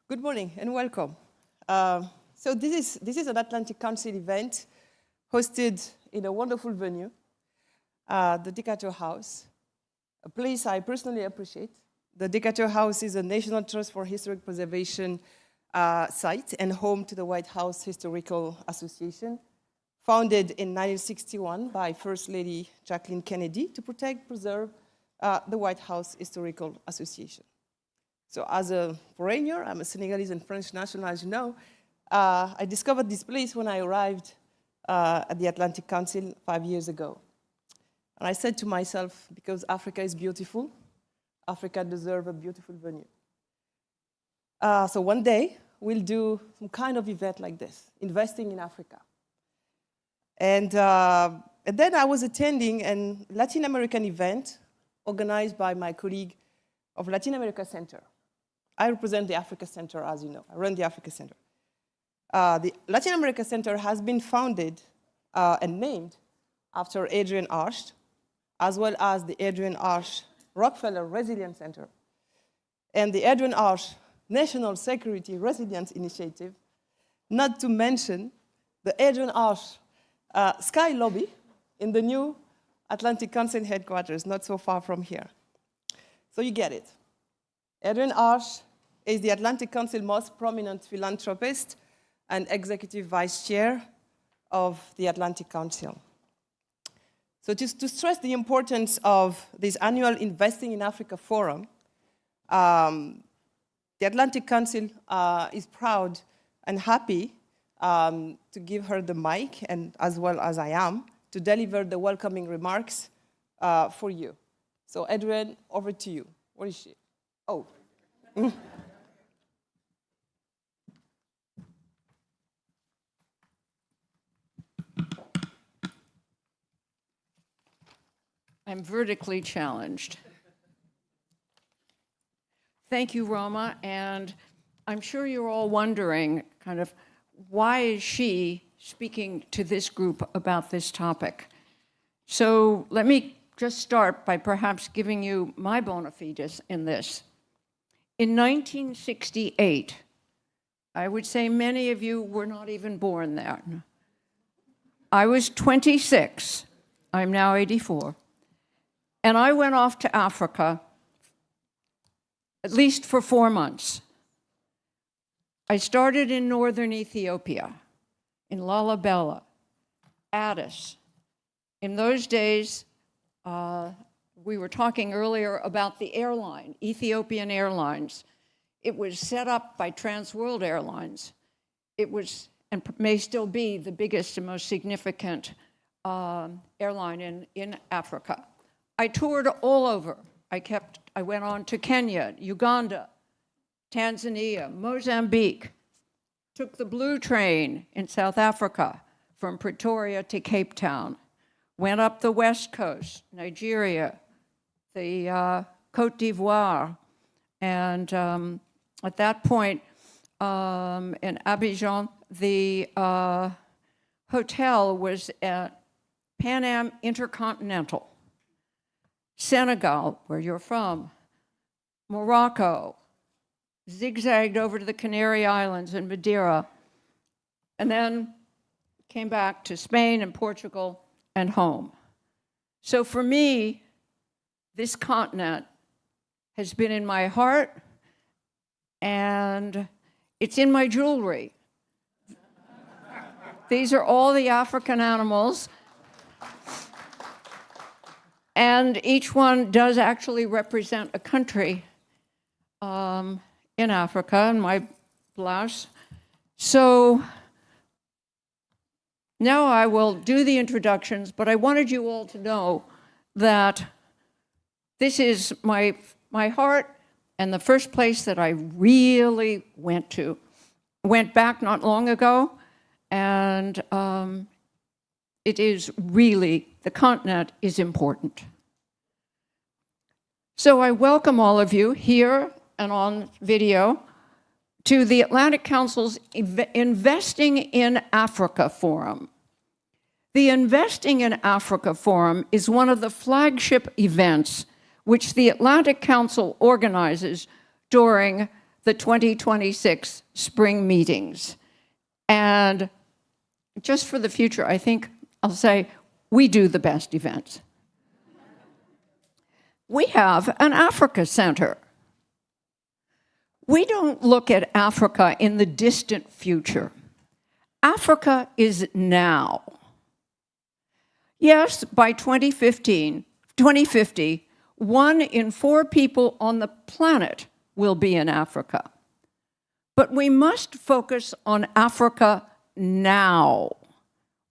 Good morning and welcome. So this is an Atlantic Council event hosted in a wonderful venue, the Decatur House, a place I personally appreciate. The Decatur House is a National Trust for Historic Preservation site and home to the White House Historical Association, founded in 1961 by First Lady Jacqueline Kennedy to protect, preserve the White House Historical Association. So as a foreigner, I'm a Senegalese and French national, as you know. I discovered this place when I arrived at the Atlantic Council 5 years ago. And I said to myself, because Africa is beautiful, Africa deserves a beautiful venue. So one day, we'll do some kind of event like this, investing in Africa. And then I was attending a Latin American event organized by my colleague of Latin America Center. I represent the Africa Center, as you know. I run the Africa Center. The Latin America Center has been founded and named after Adrian Arsh, as well as the Adrian Arsh Rockefeller Resilience Center and the Adrian Arsh National Security Resilience Initiative, not to mention the Adrian Arsh Sky Lobby in the new Atlantic Council headquarters, not so far from here. So you get it. Adrian Arsh is the Atlantic Council most prominent philanthropist and executive vice chair of the Atlantic Council. So just to stress the importance of this annual Investing in Africa Forum, the Atlantic Council is proud and happy to give her the mic, and as well as I am, to deliver the welcoming remarks for you. So Adrian, over to you. Where is she? Oh. I'm vertically challenged. Thank you, Roma, and I'm sure you're all wondering, kind of, why is she speaking to this group about this topic? So let me just start by perhaps giving you my bona fides in this. In 1968, I would say many of you were not even born then. I was 26. I'm now 84. And I went off to Africa, at least for 4 months. I started in northern Ethiopia, in Lalibela, Addis. In those days, we were talking earlier about the airline, Ethiopian Airlines. It was set up by Trans World Airlines. It was, and may still be, the biggest and most significant airline in Africa. I toured all over. I went on to Kenya, Uganda, Tanzania, Mozambique, took the blue train in South Africa from Pretoria to Cape Town, went up the West Coast, Nigeria, the Côte d'Ivoire, and at that point in Abidjan, the hotel was at Pan Am Intercontinental. Senegal, where you're from, Morocco, zigzagged over to the Canary Islands and Madeira, and then came back to Spain and Portugal and home. So for me, this continent has been in my heart, and it's in my jewelry. These are all the African animals. And each one does actually represent a country in Africa, in my blouse. So now I will do the introductions, but I wanted you all to know that this is my heart and the first place that I really went to. Went back not long ago, and it is really, the continent is important. So I welcome all of you here and on video to the Atlantic Council's Investing in Africa Forum. The Investing in Africa Forum is one of the flagship events which the Atlantic Council organizes during the 2026 Spring Meetings. And just for the future, I think I'll say we do the best events. We have an Africa Center. We don't look at Africa in the distant future. Africa is now. Yes, by 2050, 1 in 4 people on the planet will be in Africa. But we must focus on Africa now,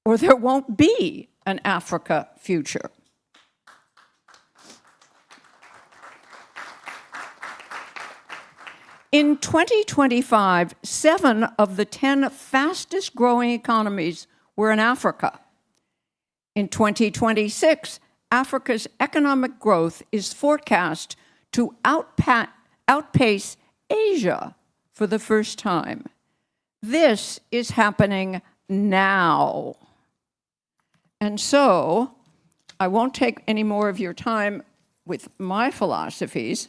or there won't be an Africa future. In 2025, 7 of the 10 fastest growing economies were in Africa. In 2026, Africa's economic growth is forecast to outpace Asia for the first time. This is happening now. And so, I won't take any more of your time with my philosophies,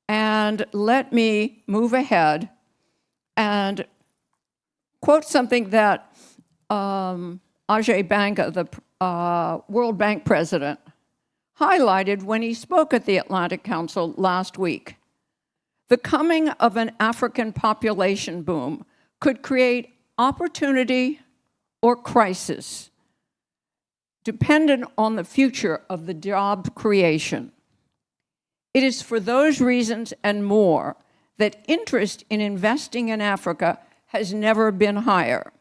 and let me move ahead and quote something that Ajay Banga, the World Bank president, highlighted when he spoke at the Atlantic Council last week. The coming of an African population boom could create opportunity or crisis, dependent on the future of the job creation. It is for those reasons and more that interest in investing in Africa has never been higher.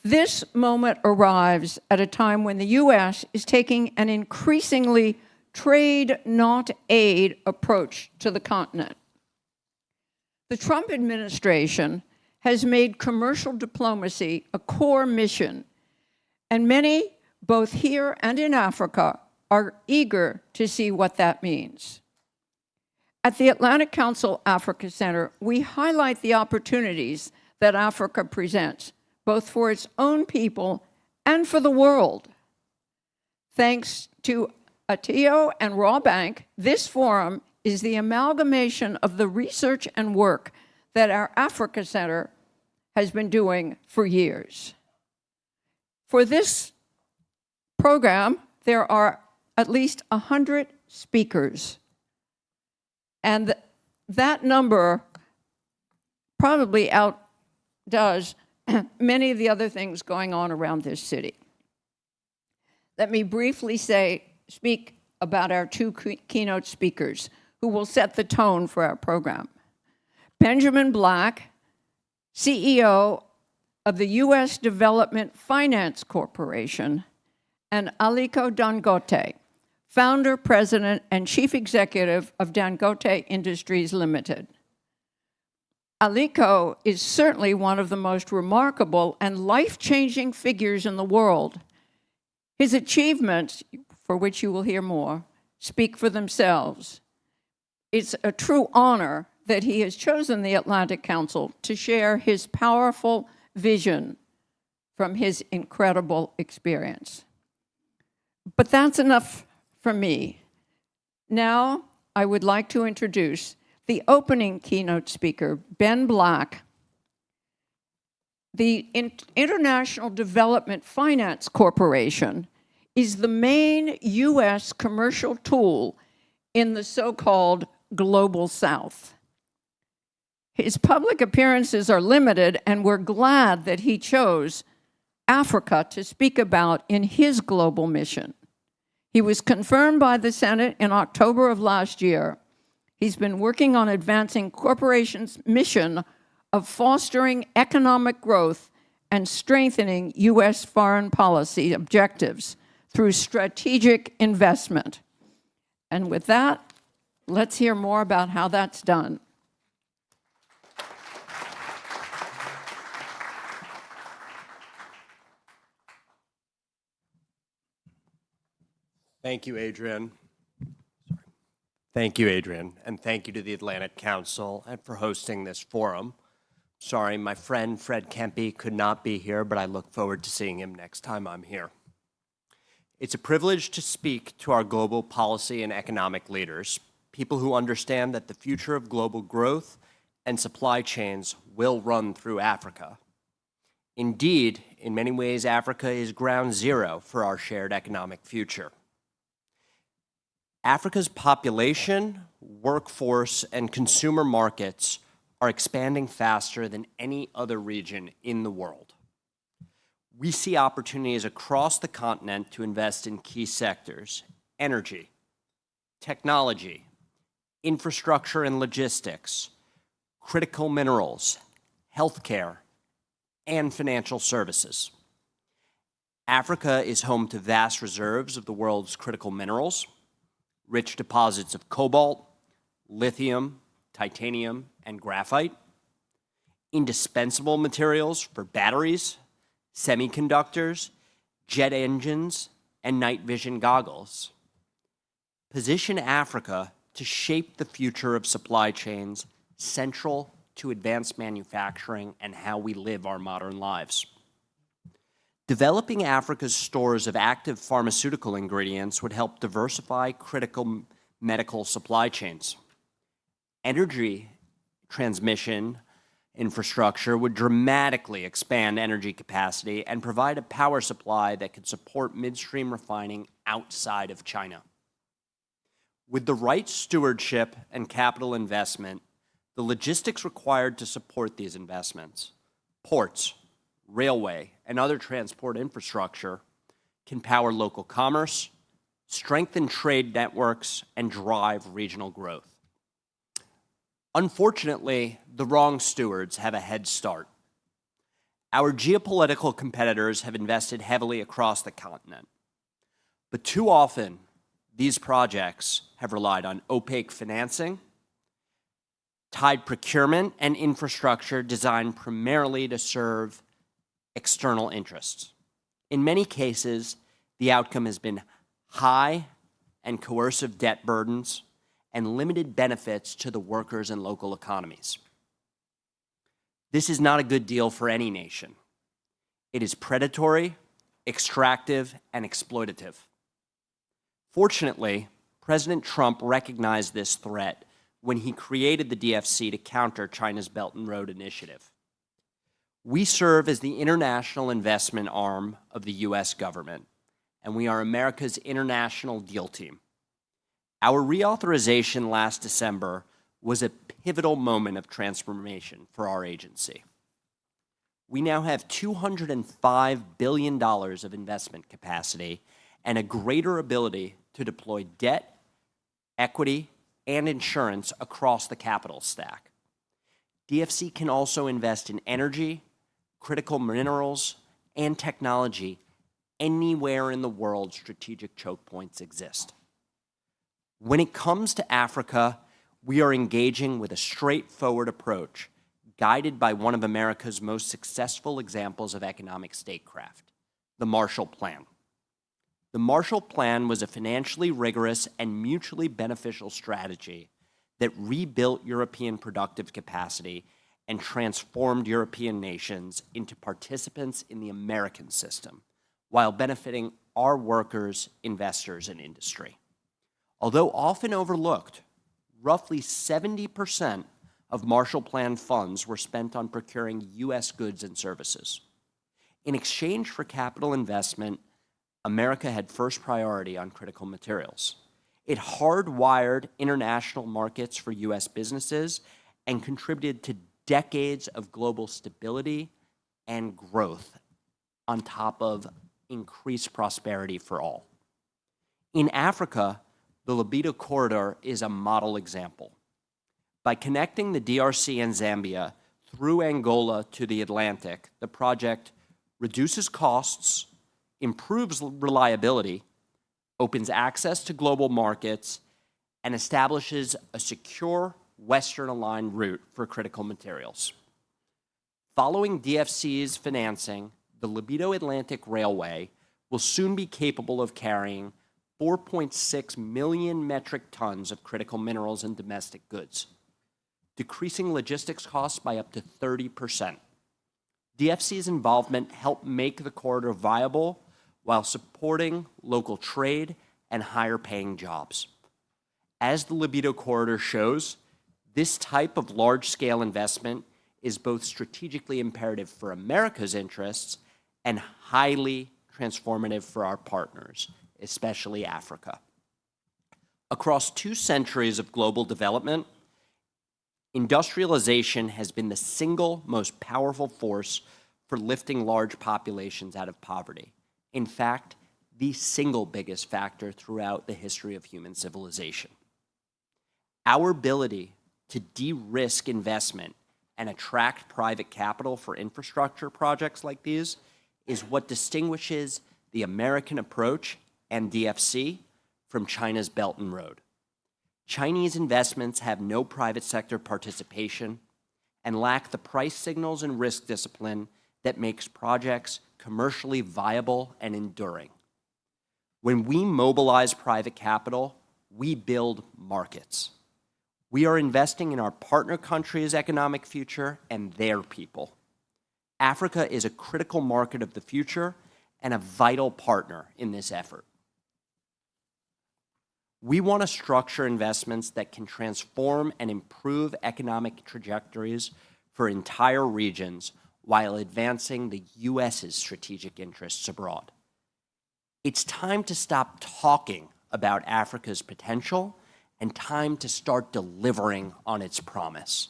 This moment arrives at a time when the U.S. is taking an increasingly trade, not aid approach to the continent. The Trump administration has made commercial diplomacy a core mission, and many, both here and in Africa, are eager to see what that means. At the Atlantic Council Africa Center, we highlight the opportunities that Africa presents, both for its own people and for the world. Thanks to Atio and Raw Bank, this forum is the amalgamation of the research and work that our Africa Center has been doing for years. For this program, there are at least 100 speakers. And that number probably outdoes many of the other things going on around this city. Let me briefly speak about our 2 keynote speakers who will set the tone for our program. Benjamin Black, CEO of the U.S. Development Finance Corporation, and Aliko Dangote, founder, president, and chief executive of Dangote Industries Limited. Aliko is certainly one of the most remarkable and life-changing figures in the world. His achievements, for which you will hear more, speak for themselves. It's a true honor that he has chosen the Atlantic Council to share his powerful vision from his incredible experience. But that's enough from me. Now, I would like to introduce the opening keynote speaker, Ben Black. The International Development Finance Corporation is the main U.S. commercial tool in the so-called Global South. His public appearances are limited, and we're glad that he chose Africa to speak about in his global mission. He was confirmed by the Senate in October of last year. He's been working on advancing corporations' mission of fostering economic growth and strengthening U.S. foreign policy objectives through strategic investment. And with that, let's hear more about how that's done. Thank you, Adrian. Thank you, Adrian, and thank you to the Atlantic Council and for hosting this forum. Sorry, my friend Fred Kempe could not be here, but I look forward to seeing him next time I'm here. It's a privilege to speak to our global policy and economic leaders. people who understand that the future of global growth and supply chains will run through Africa. Indeed, in many ways, Africa is ground zero for our shared economic future. Africa's population, workforce, and consumer markets are expanding faster than any other region in the world. We see opportunities across the continent to invest in key sectors: energy, technology, infrastructure and logistics, critical minerals, healthcare, and financial services. Africa is home to vast reserves of the world's critical minerals, rich deposits of cobalt, lithium, titanium, and graphite, indispensable materials for batteries, semiconductors, jet engines, and night vision goggles. Position Africa to shape the future of supply chains central to advanced manufacturing and how we live our modern lives. Developing Africa's stores of active pharmaceutical ingredients would help diversify critical medical supply chains. Energy transmission infrastructure would dramatically expand energy capacity and provide a power supply that could support midstream refining outside of China. With the right stewardship and capital investment, the logistics required to support these investments, ports, railway, and other transport infrastructure, can power local commerce, strengthen trade networks, and drive regional growth. Unfortunately, the wrong stewards have a head start. Our geopolitical competitors have invested heavily across the continent, but too often, these projects have relied on opaque financing, tied procurement, and infrastructure designed primarily to serve external interests. In many cases, the outcome has been high and coercive debt burdens and limited benefits to the workers and local economies. This is not a good deal for any nation. It is predatory, extractive, and exploitative. Fortunately, President Trump recognized this threat when he created the DFC to counter China's Belt and Road Initiative. We serve as the international investment arm of the U.S. government, and we are America's international deal team. Our reauthorization last December was a pivotal moment of transformation for our agency. We now have $205 billion of investment capacity and a greater ability to deploy debt, equity, and insurance across the capital stack. DFC can also invest in energy, critical minerals, and technology anywhere in the world strategic choke points exist. When it comes to Africa, we are engaging with a straightforward approach, guided by one of America's most successful examples of economic statecraft, the Marshall Plan. The Marshall Plan was a financially rigorous and mutually beneficial strategy that rebuilt European productive capacity and transformed European nations into participants in the American system, while benefiting our workers, investors, and industry. Although often overlooked, roughly 70% of Marshall Plan funds were spent on procuring U.S. goods and services. In exchange for capital investment, America had first priority on critical materials. It hardwired international markets for U.S. businesses and contributed to decades of global stability and growth on top of increased prosperity for all. In Africa, the Libido Corridor is a model example. By connecting the DRC and Zambia through Angola to the Atlantic, the project reduces costs, improves reliability, opens access to global markets, and establishes a secure Western-aligned route for critical materials. Following DFC's financing, the Libido Atlantic Railway will soon be capable of carrying 4.6 million metric tons of critical minerals and domestic goods, decreasing logistics costs by up to 30%. DFC's involvement helped make the corridor viable while supporting local trade and higher-paying jobs. As the Libido Corridor shows, this type of large-scale investment is both strategically imperative for America's interests and highly transformative for our partners, especially Africa. Across 2 centuries of global development, industrialization has been the single most powerful force for lifting large populations out of poverty. In fact, the single biggest factor throughout the history of human civilization. Our ability to de-risk investment and attract private capital for infrastructure projects like these is what distinguishes the American approach and DFC from China's Belt and Road. Chinese investments have no private sector participation and lack the price signals and risk discipline that makes projects commercially viable and enduring. When we mobilize private capital, we build markets. We are investing in our partner countries' economic future and their people. Africa is a critical market of the future and a vital partner in this effort. We want to structure investments that can transform and improve economic trajectories for entire regions while advancing the U.S.'s strategic interests abroad. It's time to stop talking about Africa's potential and time to start delivering on its promise.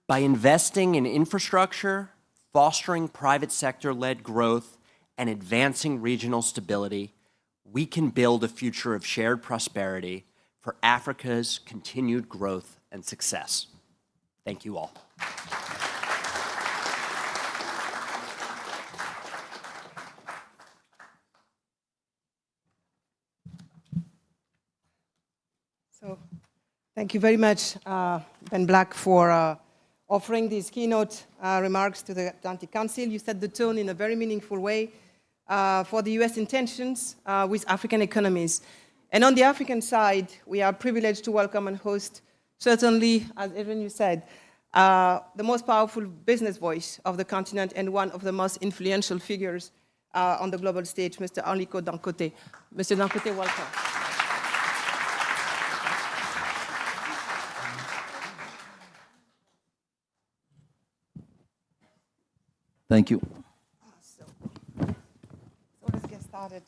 By investing in infrastructure, fostering private sector-led growth, and advancing regional stability, we can build a future of shared prosperity for Africa's continued growth and success. Thank you all. So, thank you very much, Ben Black, for offering these keynote remarks to the Atlantic Council. You set the tone in a very meaningful way for the US intentions with African economies. And on the African side, we are privileged to welcome and host, certainly, as even you said, the most powerful business voice of the continent and one of the most influential figures on the global stage, Mr. Aliko Dangote. Mr. Dangote, welcome. Thank you. So let's get started.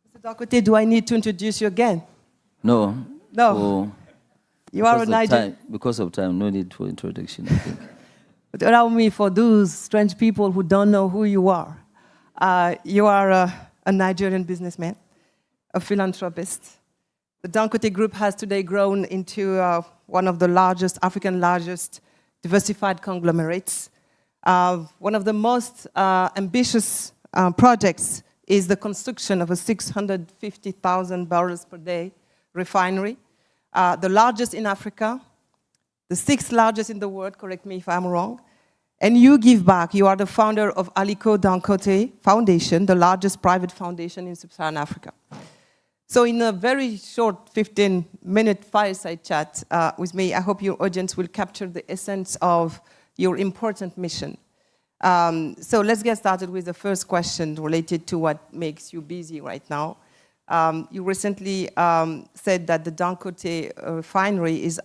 Mr. Dangote, do I need to introduce you again? No. No. You are a Nigerian. Because of time, no need for introduction, I think. But allow me, for those strange people who don't know who you are a Nigerian businessman, a philanthropist. The Dangote Group has today grown into one of the largest, African largest, diversified conglomerates. One of the most ambitious projects is the construction of a 650,000 barrels per day refinery, the largest in Africa, the 6th largest in the world, correct me if I'm wrong. And you give back. You are the founder of Aliko Dangote Foundation, the largest private foundation in sub-Saharan Africa. So in a very short 15-minute fireside chat with me, I hope your audience will capture the essence of your important mission. So let's get started with the first question related to what makes you busy right now. You recently said that the Dangote refinery is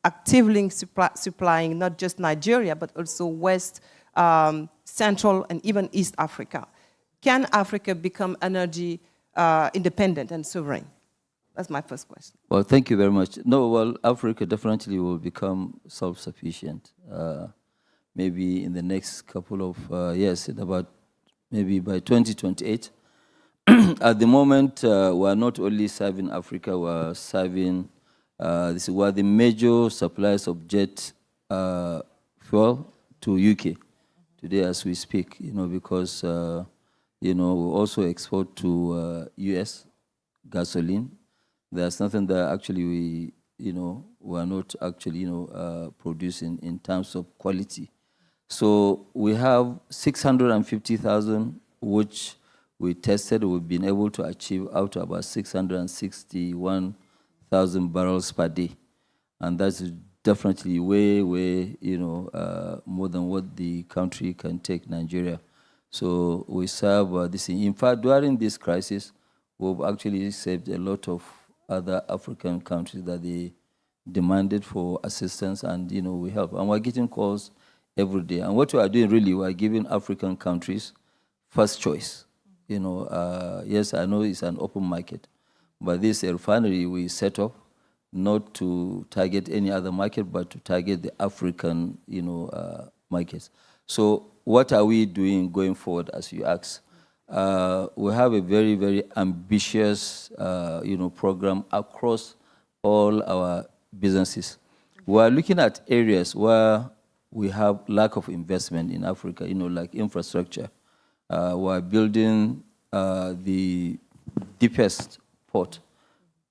actively supplying not just Nigeria, but also West, Central, and even East Africa. Can Africa become energy independent and sovereign? That's my first question. Well, thank you very much. No, well, Africa definitely will become self-sufficient. Maybe in the next couple of years, maybe by 2028. At the moment, we're not only serving Africa, we're serving, we're the major suppliers of jet fuel to UK today as we speak, because, we also export to US gasoline. There's nothing that actually we're not actually, producing in terms of quality. So we have 650,000, which we tested. We've been able to achieve out of about 661,000 barrels per day. And that's definitely way, more than what the country can take, Nigeria. So we serve this. In fact, during this crisis, we've actually saved a lot of other African countries that they demanded for assistance, and we help. And we're getting calls every day. And what we are doing really, we are giving African countries first choice. Yes, I know it's an open market, but this refinery we set up not to target any other market, but to target the African, markets. So what are we doing going forward, as you ask? We have a very, very ambitious, program across all our businesses. We are looking at areas where we have lack of investment in Africa, like infrastructure. We are building the deepest port,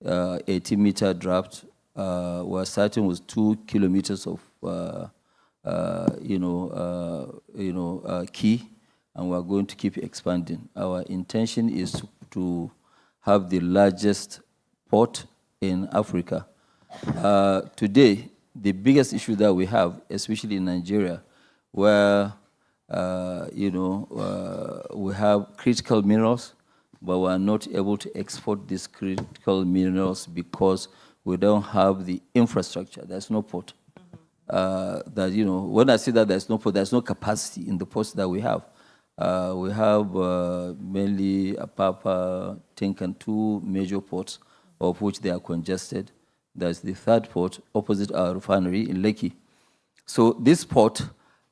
80-meter draft. We're starting with 2 kilometers of, quay, and we're going to keep expanding. Our intention is to have the largest port in Africa. Today, the biggest issue that we have, especially in Nigeria, where we have critical minerals, but we are not able to export these critical minerals because we don't have the infrastructure. There's no port. When I say that there's no port, there's no capacity in the ports that we have. We have mainly Apapa, Tinkan, 2 major ports, of which they are congested. There's the third port opposite our refinery in Lekki. So this port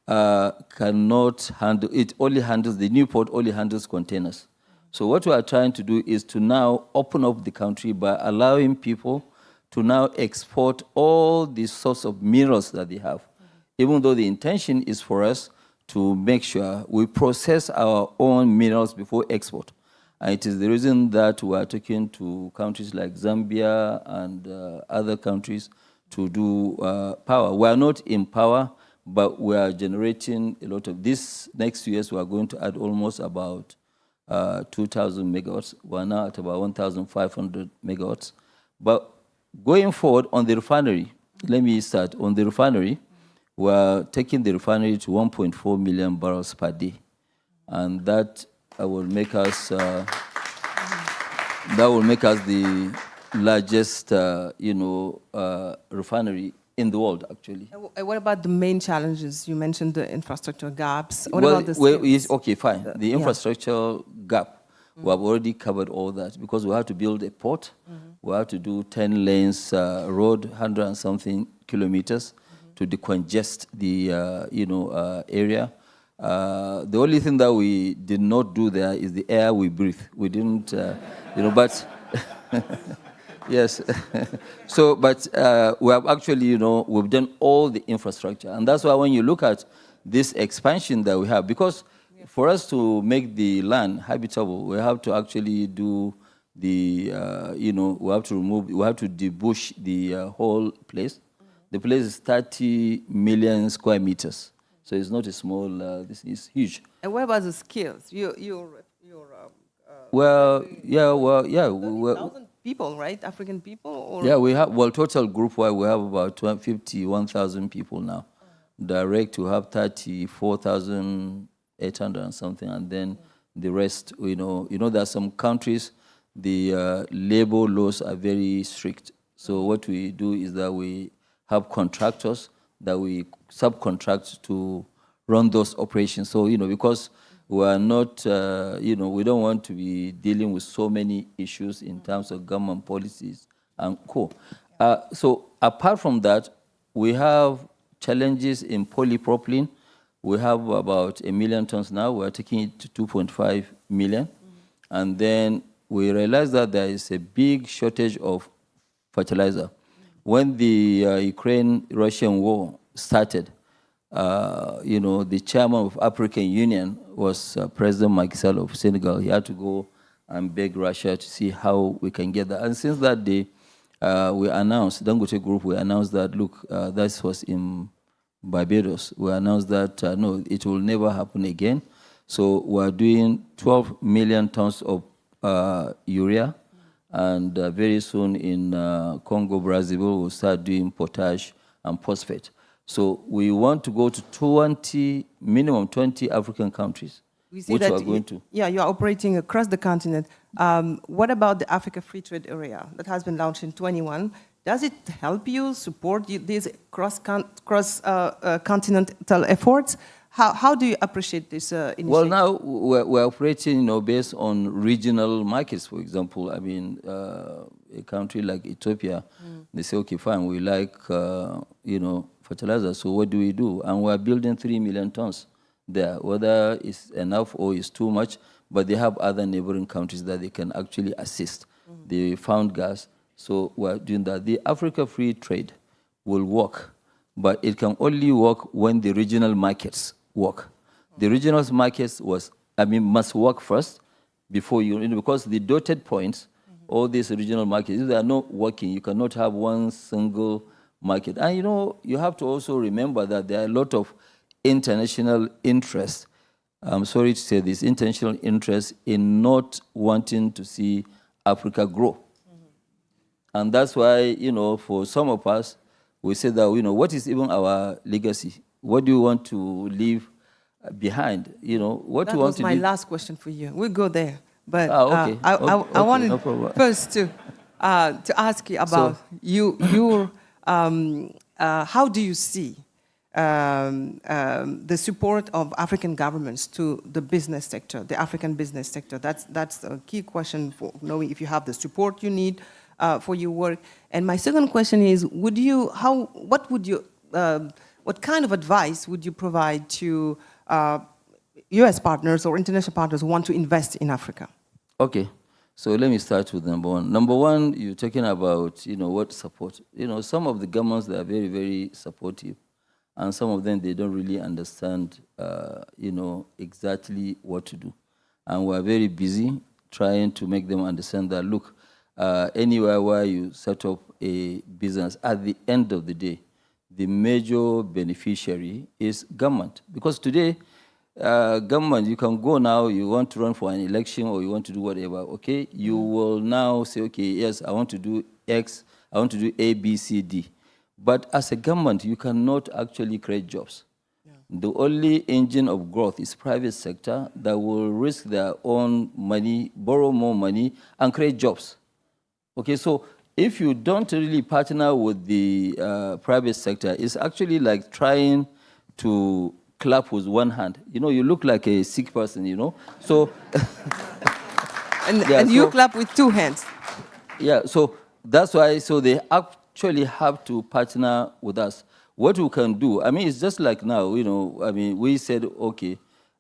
cannot handle, the new port only handles containers. So what we are trying to do is to now open up the country by allowing people to now export all the sorts of minerals that they have, even though the intention is for us to make sure we process our own minerals before export. And it is the reason that we are talking to countries like Zambia and other countries to do power. We are not in power, but we are generating a lot of this. Next 2 years, we are going to add almost about 2,000 megawatts. We are now at about 1,500 megawatts. But going forward on the refinery, let me start. On the refinery, we are taking the refinery to 1.4 million barrels per day. And that will make us the largest, refinery in the world, actually. And what about the main challenges? You mentioned the infrastructure gaps. What about the skills? Okay, fine. The infrastructure gap, we have already covered all that because we have to build a port. We have to do 10 lanes road, 100 and something kilometers to decongest the area. The only thing that we did not do there is the air we breathe. We didn't, but yes. So, but we have actually, we've done all the infrastructure. And that's why when you look at this expansion that we have, because for us to make the land habitable, we have to actually do the, we have to debush the whole place. The place is 30 million square meters. So it's not a small, this is huge. And what about the skills? Well, yeah. 1,000 people, right? African people? Or? Yeah, we have, total group-wide, we have about 51,000 people now. Direct, we have 34,800 and something, and then the rest, there are some countries, the labor laws are very strict. So what we do is that we have contractors that we subcontract to run those operations. So, because we are not, we don't want to be dealing with so many issues in terms of government policies and co. So apart from that, we have challenges in polypropylene. We have about 1 million tons now. We're taking it to 2.5 million. And then we realized that there is a big shortage of fertilizer. When the Ukraine-Russian war started, the chairman of African Union was President Macky Sall of Senegal. He had to go and beg Russia to see how we can get that. And since that day, we announced, Dangote Group, we announced that, look, that was in Barbados. We announced that, no, it will never happen again. So we're doing 12 million tons of urea. And very soon in Congo, Brazil, we'll start doing potash and phosphate. So we want to go to minimum 20 African countries We see which that we are going to. Yeah, you are operating across the continent. What about the Africa Free Trade Area that has been launched in 21? Does it help you support these cross-continental efforts? How do you appreciate this initiative? Well, now we're operating, based on regional markets. For example, I mean, a country like Ethiopia, they say, okay, fine, we like, fertilizer. So what do? And we're building 3 million tons there. Whether it's enough or it's too much, but they have other neighboring countries that they can actually assist. They found gas, so we're doing that. The Africa Free Trade will work, but it can only work when the regional markets work. The regional markets must work first before because the dotted points, all these regional markets, if they are not working, you cannot have one single market. And you have to also remember that there are a lot of international interest. I'm sorry to say this, international interest in not wanting to see Africa grow. And that's why, for some of us, we say that, what is even our legacy? What do you want to leave behind? What that you want was to my do? last question for you. We'll go there. But okay. I wanted no problem. first to ask you about how do you see the support of African governments to the business sector, the African business sector? That's a key question for knowing if you have the support you need for your work. And my second question is, what kind of advice would you provide to U.S. partners or international partners who want to invest in Africa? Okay, so let me start with number one. Number one, you're talking about, what support. Some of the governments, they are very, very supportive. And some of them, they don't really understand, exactly what to do. And we're very busy trying to make them understand that, look, anywhere where you set up a business, at the end of the day, the major beneficiary is government. Because today, government, you can go now, you want to run for an election or you want to do whatever, okay? You will now say, okay, yes, I want to do X, I want to do A, B, C, D. But as a government, you cannot actually create jobs. Yeah. The only engine of growth is private sector that will risk their own money, borrow more money, and create jobs. Okay, so if you don't really partner with the private sector, it's actually like trying to clap with one hand. You look like a sick person, So, and you clap with two hands. Yeah, so that's why, so they actually have to partner with us. What we can do, it's just like now, we said, okay,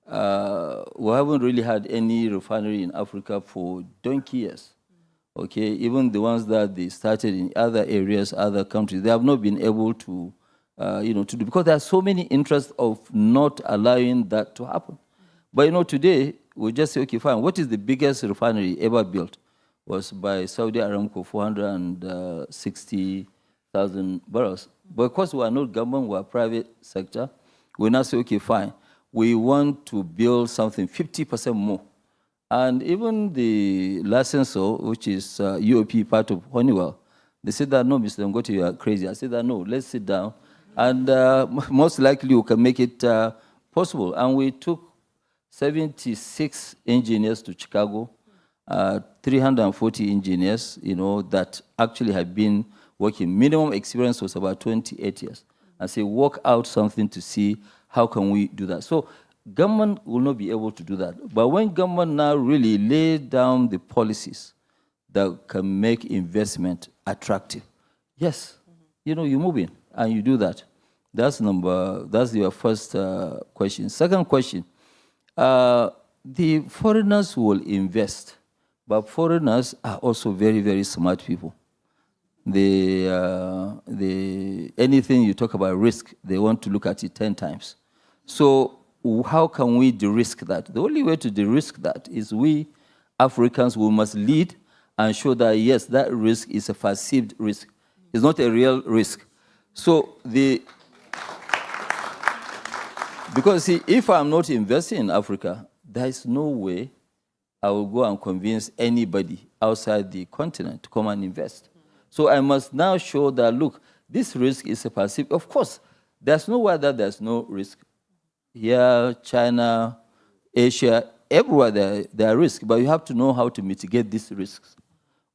we haven't really had any refinery in Africa for donkey years. Okay, even the ones that they started in other areas, other countries, they have not been able to, to do, because there are so many interests of not allowing that to happen. But today, we just say, okay, fine, what is the biggest refinery ever built? Was by Saudi Aramco, 460,000 barrels. But of course, we are not government, we are private sector. We now say, okay, fine, we want to build something 50% more. And even the licensor, which is UOP, part of Honeywell, they said that, no, Mr. Dangote, you are crazy. I said that, no, let's sit down. And most likely we can make it possible. And we took 76 engineers to Chicago, 340 engineers, that actually have been working. Minimum experience was about 28 years. And say, work out something to see how can we do that. So government will not be able to do that. But when government now really lay down the policies that can make investment attractive, yes, you move in and you do that. That's your first question. Second question, the foreigners will invest, but foreigners are also very, very smart people. Anything you talk about risk, they want to look at it 10 times. So how can we de-risk that? The only way to de-risk that is we Africans, we must lead and show that, yes, that risk is a perceived risk. It's not a real risk. So because see, if I'm not investing in Africa, there is no way I will go and convince anybody outside the continent to come and invest. So I must now show that, look, this risk is a perceived. Of course, there's no way that there's no risk. Here, China, Asia, everywhere there are risks, but you have to know how to mitigate these risks.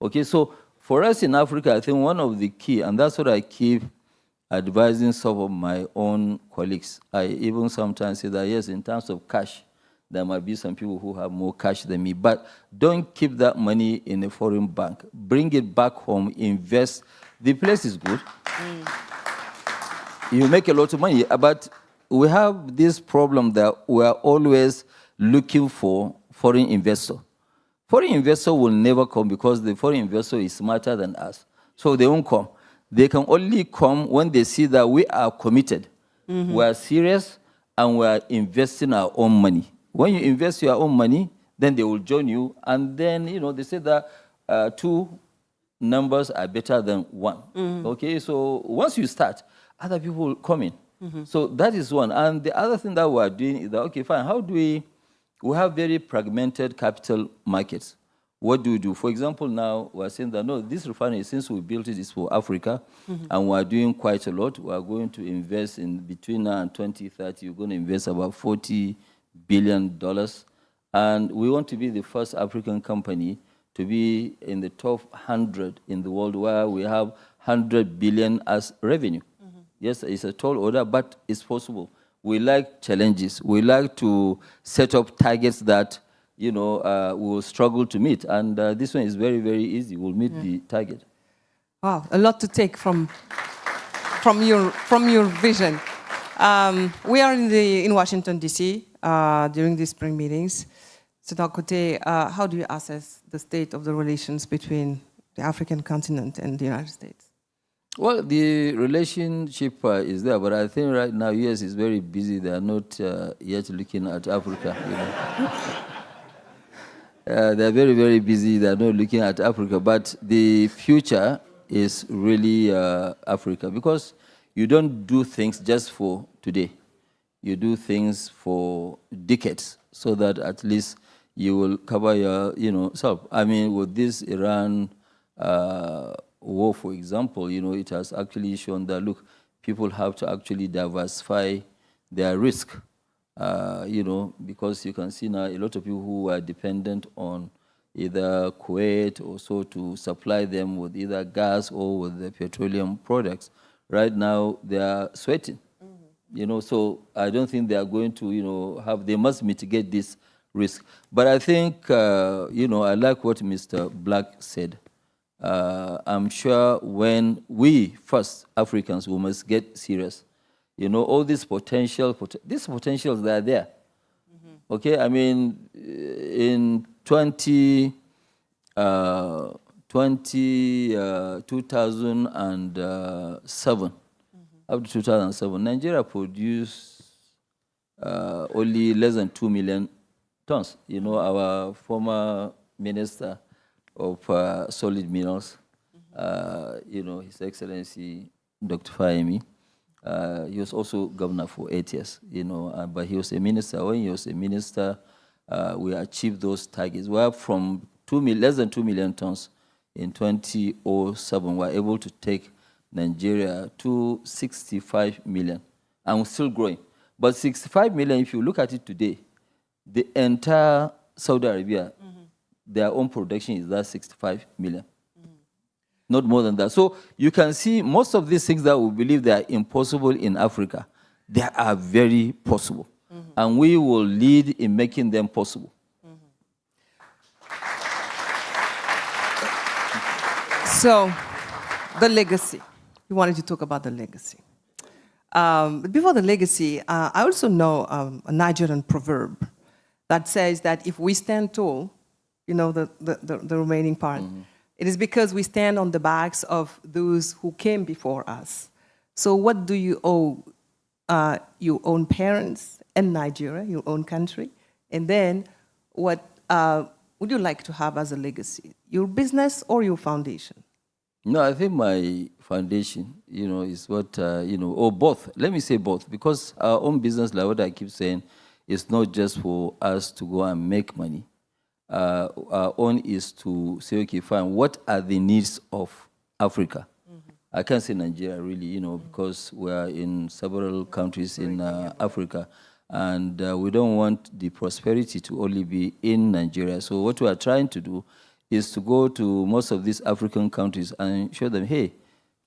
Okay, so for us in Africa, I think one of the key, and that's what I keep advising some of my own colleagues. I even sometimes say that, yes, in terms of cash, there might be some people who have more cash than me, but don't keep that money in a foreign bank. Bring it back home, invest. The place is good. You make a lot of money, but we have this problem that we are always looking for foreign investor. Foreign investor will never come because the foreign investor is smarter than us. So they won't come. They can only come when they see that we are committed, we are serious, and we are investing our own money. When you invest your own money, then they will join you. And then, they say that two numbers are better than one. Okay, so once you start, other people will come in. So that is one. And the other thing that we are doing is that, okay, fine, how do we have very fragmented capital markets. What do we do? For example, now we're saying that, no, this refinery, since we built it, is for Africa, and we're doing quite a lot. We're going to invest in between now and 2030, we're going to invest about $40 billion. And we want to be the first African company to be in the top 100 in the world where we have 100 billion as revenue. Yes, it's a tall order, but it's possible. We like challenges. We like to set up targets that, we will struggle to meet. And this one is very, very easy. We'll meet the target. Wow, a lot to take from your vision. We are in Washington, D.C. During these spring meetings. So Dangote, how do you assess the state of the relations between the African continent and the United States? Well, the relationship is there, but I think right now US is very busy. They are not yet looking at Africa. They are very, very busy. They are not looking at Africa. But the future is really Africa, because you don't do things just for today. You do things for decades, so that at least you will cover your, self. I mean, with this Iran war, for example, it has actually shown that, look, people have to actually diversify their risk, because you can see now a lot of people who are dependent on either Kuwait or so to supply them with either gas or with the petroleum products. Right now, they are sweating. So I don't think they are going to, they must mitigate this risk. But I think, I like what Mr. Black said. I'm sure when we, first Africans, we must get serious. All these potentials that are there. Okay, I mean, in 2007, up to 2007, Nigeria produced only less than 2 million tons. Our former minister of solid minerals, His Excellency Dr. Fahimi. He was also governor for 8 years, but he was a minister. When he was a minister, we achieved those targets. We are from less than 2 million tons in 2007. We were able to take Nigeria to 65 million, and we're still growing. But 65 million, if you look at it today, the entire Saudi Arabia, their own production is that 65 million. Not more than that. So you can see most of these things that we believe they are impossible in Africa, they are very possible. And we will lead in making them possible. So, the legacy. You wanted to talk about the legacy. But before the legacy, I also know a Nigerian proverb that says that if we stand tall, the remaining part, it is because we stand on the backs of those who came before us. So what do you owe your own parents in Nigeria, your own country? And then what would you like to have as a legacy? Your business or your foundation? No, I think my foundation, is what, or both. Let me say both, because our own business, like what I keep saying, is not just for us to go and make money. Our own is to say, okay, fine, what are the needs of Africa? I can't say Nigeria really, because we are in several countries in Africa. And we don't want the prosperity to only be in Nigeria. So what we are trying to do is to go to most of these African countries and show them, hey,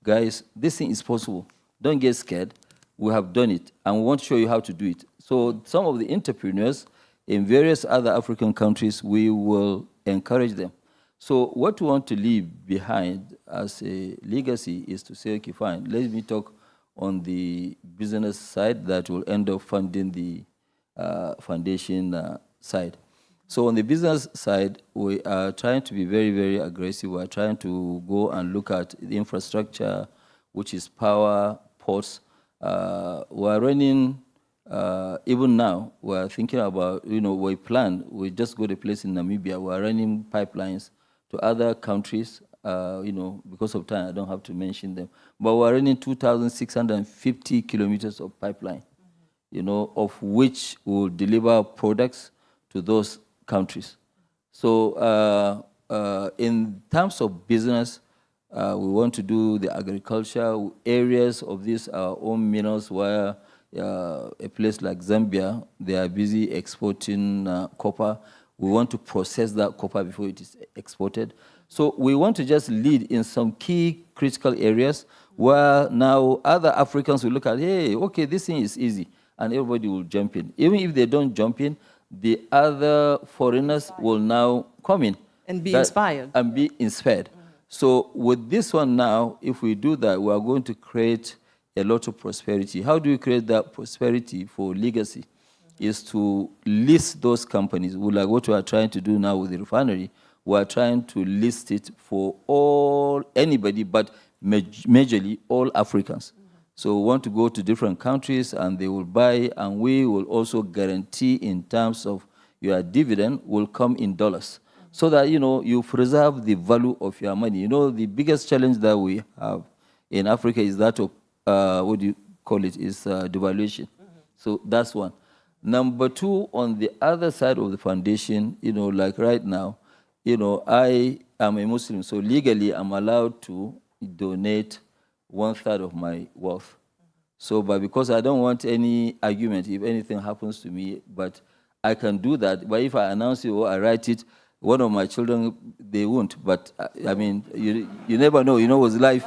guys, this thing is possible. Don't get scared. We have done it, and we want to show you how to do it. So some of the entrepreneurs in various other African countries, we will encourage them. So what we want to leave behind as a legacy is to say, okay, fine, let me talk on the business side that will end up funding the foundation side. So on the business side, we are trying to be very, very aggressive. We are trying to go and look at the infrastructure, which is power, ports. We are running, even now, we are thinking about, we plan, we just got a place in Namibia. We are running pipelines to other countries. Because of time, I don't have to mention them. But we're running 2,650 kilometers of pipeline, of which will deliver products to those countries. So in terms of business, we want to do the agriculture areas of these own minerals where a place like Zambia, they are busy exporting copper. We want to process that copper before it is exported. So we want to just lead in some key critical areas where now other Africans will look at, hey, okay, this thing is easy, and everybody will jump in. Even if they don't jump in, the other foreigners will now come in. And be inspired. And be inspired. So with this one now, if we do that, we are going to create a lot of prosperity. How do we create that prosperity for legacy? Is to list those companies, like what we are trying to do now with the refinery. We are trying to list it for anybody, but majorly all Africans. So we want to go to different countries and they will buy, and we will also guarantee in terms of your dividend will come in dollars. So that, you preserve the value of your money. The biggest challenge that we have in Africa is that of, what do you call it, is devaluation. So that's one. Number two, on the other side of the foundation, like right now, I am a Muslim, so legally I'm allowed to donate 1/3 of my wealth. So, but because I don't want any argument if anything happens to me, but I can do that. But if I announce it or I write it, one of my children, they won't. But I mean, you never know, what's life.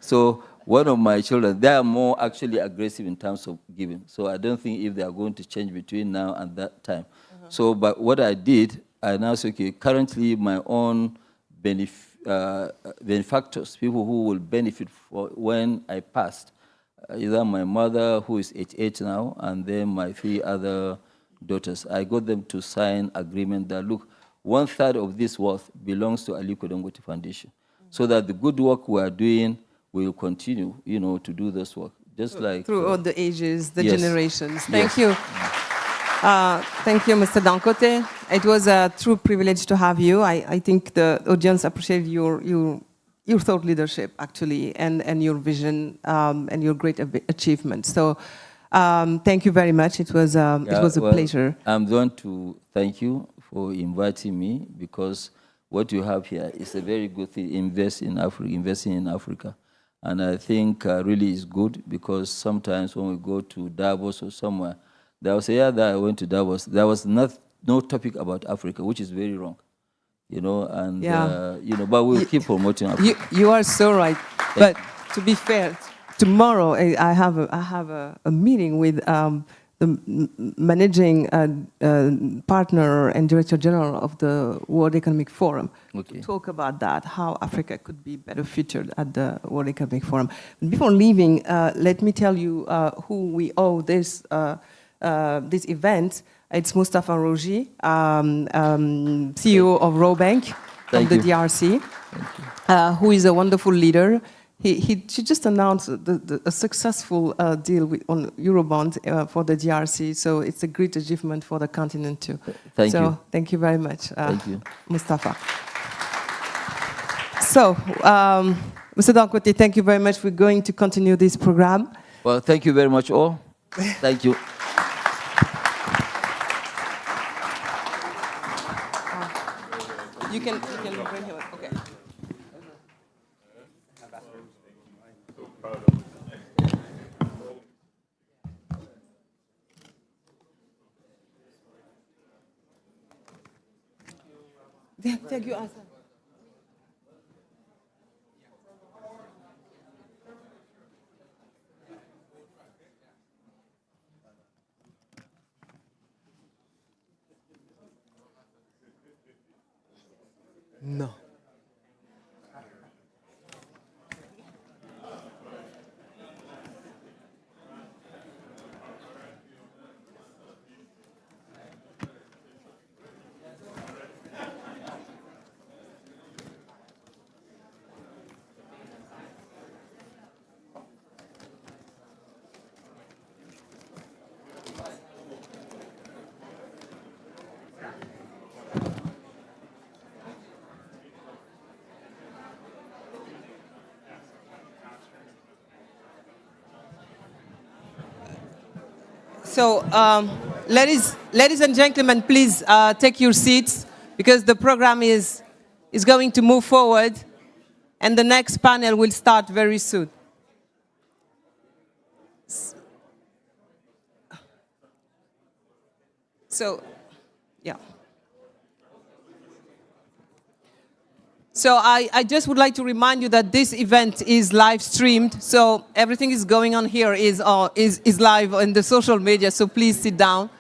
So one of my children, they are more actually aggressive in terms of giving. So I don't think if they are going to change between now and that time. So, but what I did, I announced, okay, currently my own benefactors, people who will benefit for when I passed, either my mother, who is 88 now, and then my 3 other daughters. I got them to sign agreement that, look, 1/3 of this wealth belongs to Aliko Dangote Foundation, so that the good work we are doing will continue, to do this work. Just like through all the ages, the yes. generations. Thank you. Thank you, Mr. Dangote. It was a true privilege to have you. I think the audience appreciated your thought leadership, actually, and your vision and your great achievements. So thank you very much. It was a pleasure. I'm going to thank you for inviting me, because what you have here is a very good thing, investing in Africa. And I think really is good, because sometimes when we go to Davos or somewhere, there was a year that I went to Davos, there was no topic about Africa, which is very wrong, and, but we'll keep promoting Africa. You are so right. But to be fair, tomorrow I have a meeting with the managing partner and director general of the World Economic Forum to talk about that, how Africa could be better featured at the World Economic Forum. Before leaving, let me tell you who we owe this event. It's Mustafa Roji, CEO of World Bank from the DRC, who is a wonderful leader. She just announced a successful deal on Eurobond for the DRC, so it's a great achievement for the continent too. Thank you. Thank you very much, thank you, Mustafa. So, Mr. Dangote, thank you very much. We're going to continue this program. Well, thank you very much all. Thank you. You can bring him. Okay. Thank you, Asa. No. So, ladies and gentlemen, please take your seats because the program is going to move forward and the next panel will start very soon. So, yeah. So I just would like to remind you that this event is live streamed. So everything is going on here is live on the social media. So please sit down.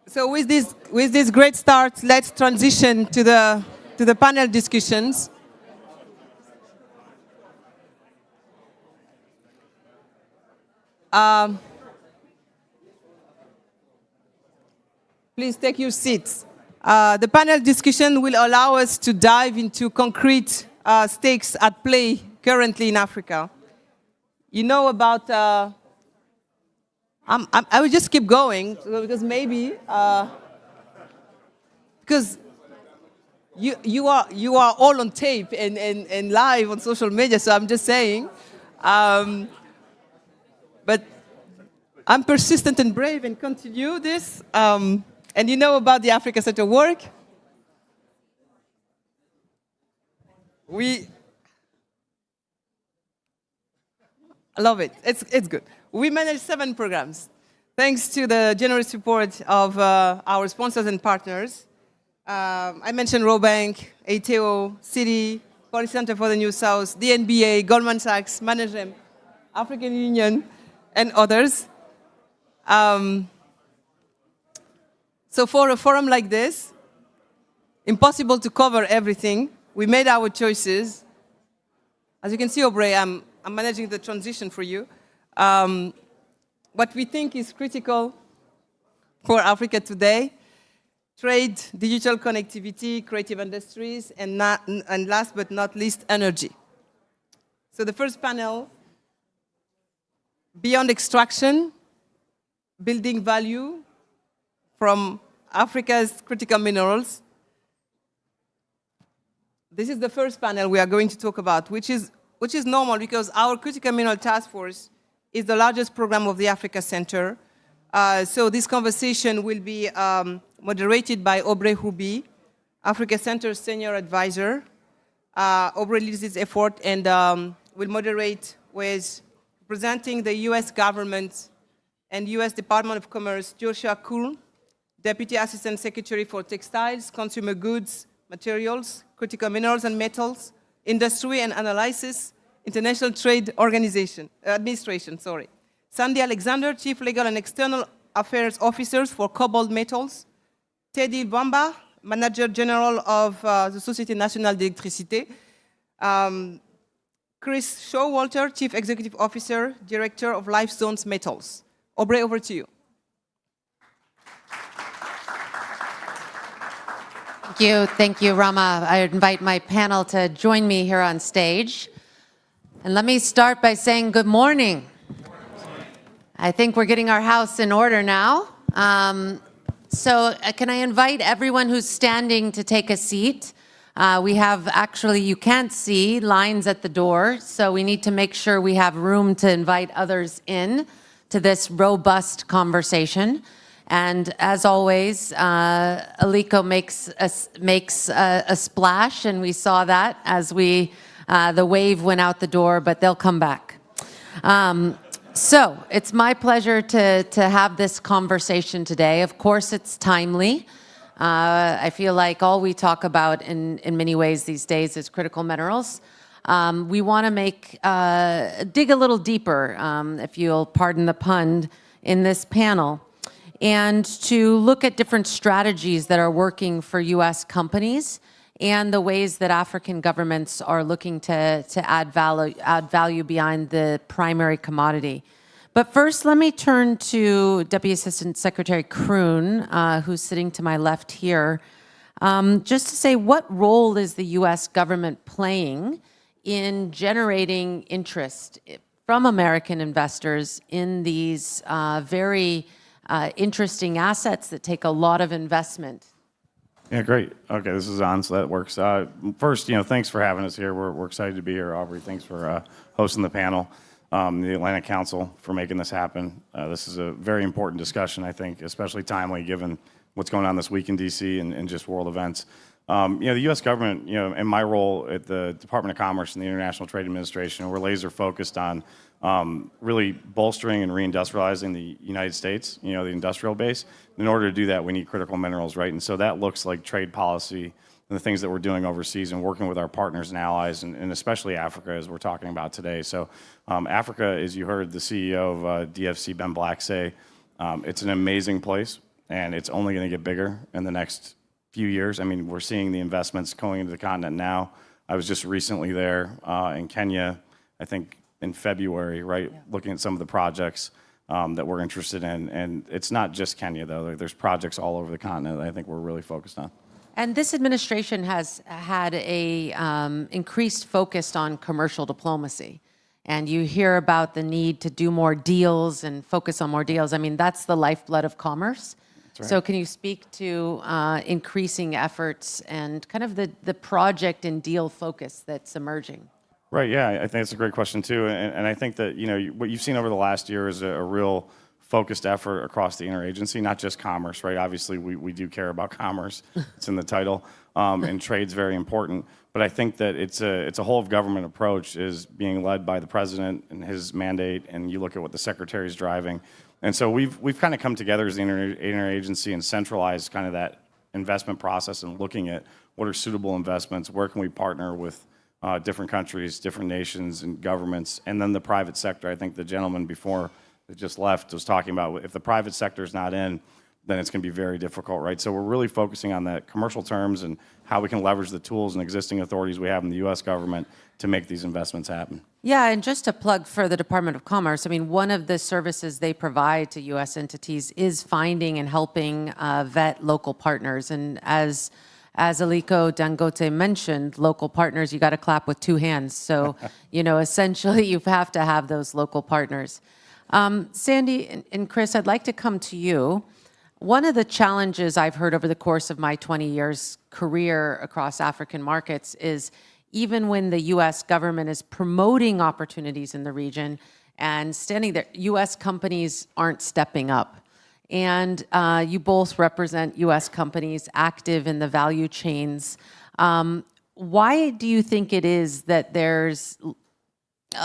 So with this great start, let's transition to the panel discussions. Please take your seats. The panel discussion will allow us to dive into concrete stakes at play currently in Africa. You know about, I will just keep going because maybe, because you are all on tape and live on social media, so I'm just saying. But I'm persistent and brave and continue this. And you know about the Africa Center work? I love it. It's good. We manage 7 programs, thanks to the generous support of our sponsors and partners. I mentioned World Bank, ATO, Citi, Policy Center for the New South, the NBA, Goldman Sachs, Managem, African Union, and others. So for a forum like this, impossible to cover everything. We made our choices. As you can see, Aubrey, I'm managing the transition for you. What we think is critical for Africa today: trade, digital connectivity, creative industries, and last but not least, energy. So the first panel, beyond extraction, building value from Africa's critical minerals. This is the first panel we are going to talk about, which is normal because our Critical Mineral Task Force is the largest program of the Africa Center. So this conversation will be moderated by Aubrey Hubi, Africa Center's senior advisor. Aubrey leads this effort and will moderate with presenting the US government and US Department of Commerce, Joshua Kuhl, Deputy Assistant Secretary for Textiles, Consumer Goods, Materials, Critical Minerals and Metals, Industry and Analysis, International Trade Administration. Sandy Alexander, Chief Legal and External Affairs Officer for Cobalt Metals, Teddy Bamba, Manager General of the Société Nationale d'Électricité, Chris Showalter, Chief Executive Officer, Director of Lifezones Metals. Aubrey, over to you. Thank you, Rama. I invite my panel to join me here on stage. And let me start by saying good morning. I think we're getting our house in order now. So can I invite everyone who's standing to take a seat? We have actually, you can't see, lines at the door, so we need to make sure we have room to invite others in to this robust conversation. And as always, Aliko makes a splash, and we saw that as the wave went out the door, but they'll come back. So it's my pleasure to have this conversation today. Of course, it's timely. I feel like all we talk about in many ways these days is critical minerals. We want to dig a little deeper, if you'll pardon the pun, in this panel, and to look at different strategies that are working for U.S. companies and the ways that African governments are looking to add value behind the primary commodity. But first, let me turn to Deputy Assistant Secretary Kroon, who's sitting to my left here, just to say, what role is the U.S. government playing in generating interest from American investors in these very interesting assets that take a lot of investment? Yeah, great. Okay, this is on, so that works. First, thanks for having us here. We're excited to be here, Aubrey. Thanks for hosting the panel. The Atlantic Council for making this happen. This is a very important discussion, I think, especially timely given what's going on this week in D.C. and just world events. The U.S. government, in my role at the Department of Commerce and the International Trade Administration, we're laser focused on really bolstering and reindustrializing the United States, the industrial base. In order to do that, we need critical minerals, right? And so that looks like trade policy and the things that we're doing overseas and working with our partners and allies, and especially Africa, as we're talking about today. So Africa, as you heard the CEO of DFC, Ben Black, say, it's an amazing place, and it's only going to get bigger in the next few years. I mean, we're seeing the investments going into the continent now. I was just recently there in Kenya, I think in February, right, looking at some of the projects that we're interested in. And it's not just Kenya, though. There's projects all over the continent that I think we're really focused on. And this administration has had a increased focus on commercial diplomacy. And you hear about the need to do more deals and focus on more deals. I mean, that's the lifeblood of commerce. That's right. So can you speak to increasing efforts and kind of the project and deal focus that's emerging? Right, yeah, I think that's a great question too. And I think that, what you've seen over the last year is a real focused effort across the interagency, not just commerce, right? Obviously, we do care about commerce. It's in the title, and trade's very important. But I think that it's a whole of government approach is being led by the president and his mandate, and you look at what the secretary is driving. And so we've kind of come together as the interagency and centralized kind of that investment process and looking at what are suitable investments, where can we partner with different countries, different nations and governments, and then the private sector. I think the gentleman before that just left was talking about if the private sector is not in, then it's going to be very difficult, right? So we're really focusing on that commercial terms and how we can leverage the tools and existing authorities we have in the U.S. government to make these investments happen. Yeah, and just to plug for the Department of Commerce, I mean, one of the services they provide to U.S. entities is finding and helping vet local partners. And as Aliko Dangote mentioned, local partners, you got to clap with two hands. So, essentially you have to have those local partners. Sandy and Chris, I'd like to come to you. One of the challenges I've heard over the course of my 20 years career across African markets is even when the U.S. government is promoting opportunities in the region and standing there, U.S. companies aren't stepping up. And you both represent U.S. companies active in the value chains. Why do you think it is that there's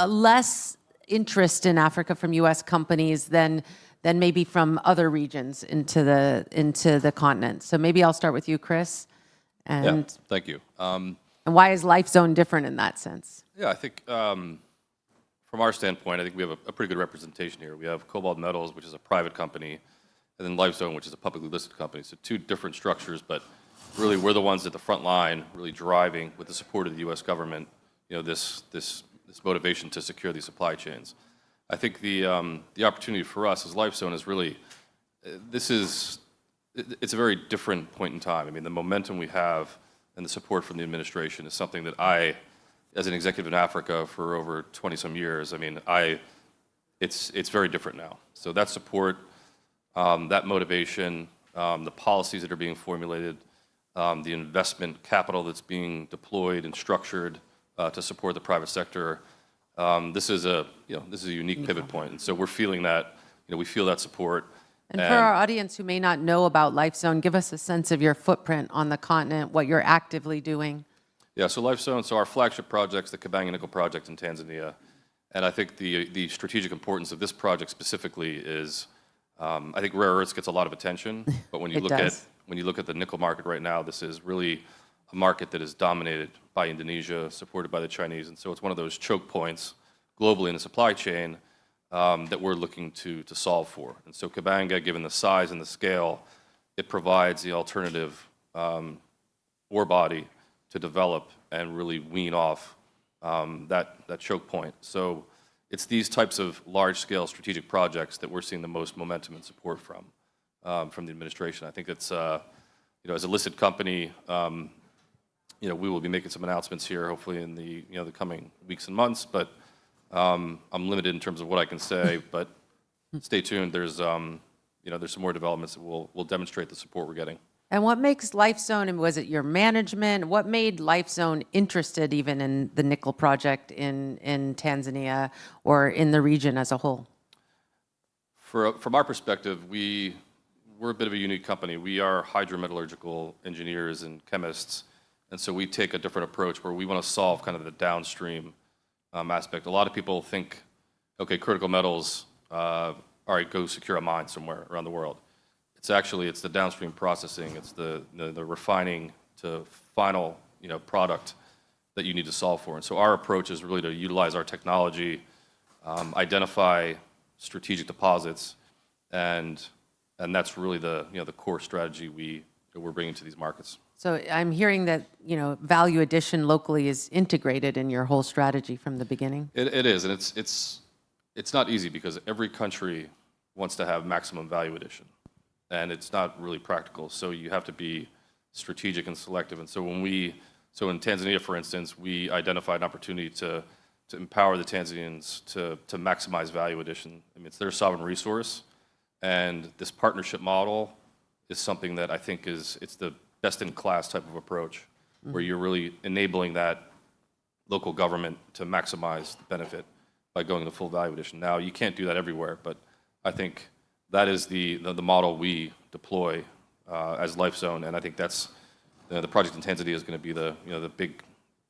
less interest in Africa from U.S. companies than maybe from other regions into the continent? So maybe I'll start with you, Chris. And yeah, thank you. And why is LifeZone different in that sense? Yeah, I think from our standpoint, I think we have a pretty good representation here. We have Cobalt Metals, which is a private company, and then LifeZone, which is a publicly listed company. So two different structures, but really we're the ones at the front line, really driving with the support of the U.S. government, this motivation to secure these supply chains. I think the opportunity for us as LifeZone is really, it's a very different point in time. I mean, the momentum we have and the support from the administration is something that I, as an executive in Africa for over 20-some years, I mean, it's very different now. So that support, that motivation, the policies that are being formulated, the investment capital that's being deployed and structured to support the private sector, this is a unique pivot point. And so we're feeling that, we feel that support. And for our audience who may not know about LifeZone, give us a sense of your footprint on the continent, what you're actively doing. Yeah, so LifeZone, so our flagship project's the Kabanga Nickel Project in Tanzania. And I think the strategic importance of this project specifically is, I think rare earths gets a lot of attention, but when you look at the nickel market right now, this is really a market that is dominated by Indonesia, supported by the Chinese, and so it's one of those choke points globally in the supply chain that we're looking to solve for. And so Kabanga, given the size and the scale, it provides the alternative ore body to develop and really wean off that choke point. So it's these types of large-scale strategic projects that we're seeing the most momentum and support from the administration. I think it's, as a listed company, we will be making some announcements here, hopefully in the coming weeks and months. But I'm limited in terms of what I can say. But stay tuned. There's some more developments that will demonstrate the support we're getting. And what makes LifeZone, and was it your management? What made LifeZone interested even in the nickel project in Tanzania or in the region as a whole? From our perspective, we're a bit of a unique company. We are hydrometallurgical engineers and chemists, and so we take a different approach where we want to solve kind of the downstream aspect. A lot of people think, okay, critical metals, all right, go secure a mine somewhere around the world. It's the downstream processing, it's the refining to final product that you need to solve for. And so our approach is really to utilize our technology, identify strategic deposits, and that's really the core strategy we're bringing to these markets. So I'm hearing that value addition locally is integrated in your whole strategy from the beginning. It is, and it's not easy because every country wants to have maximum value addition, and it's not really practical. So you have to be strategic and selective. And so in Tanzania, for instance, we identified an opportunity to empower the Tanzanians to maximize value addition. I mean, it's their sovereign resource, and this partnership model is something that I think it's the best-in-class type of approach, where you're really enabling that local government to maximize the benefit by going to full value addition. Now, you can't do that everywhere, but I think that is the model we deploy as LifeZone, and I think that's the project in Tanzania is going to be the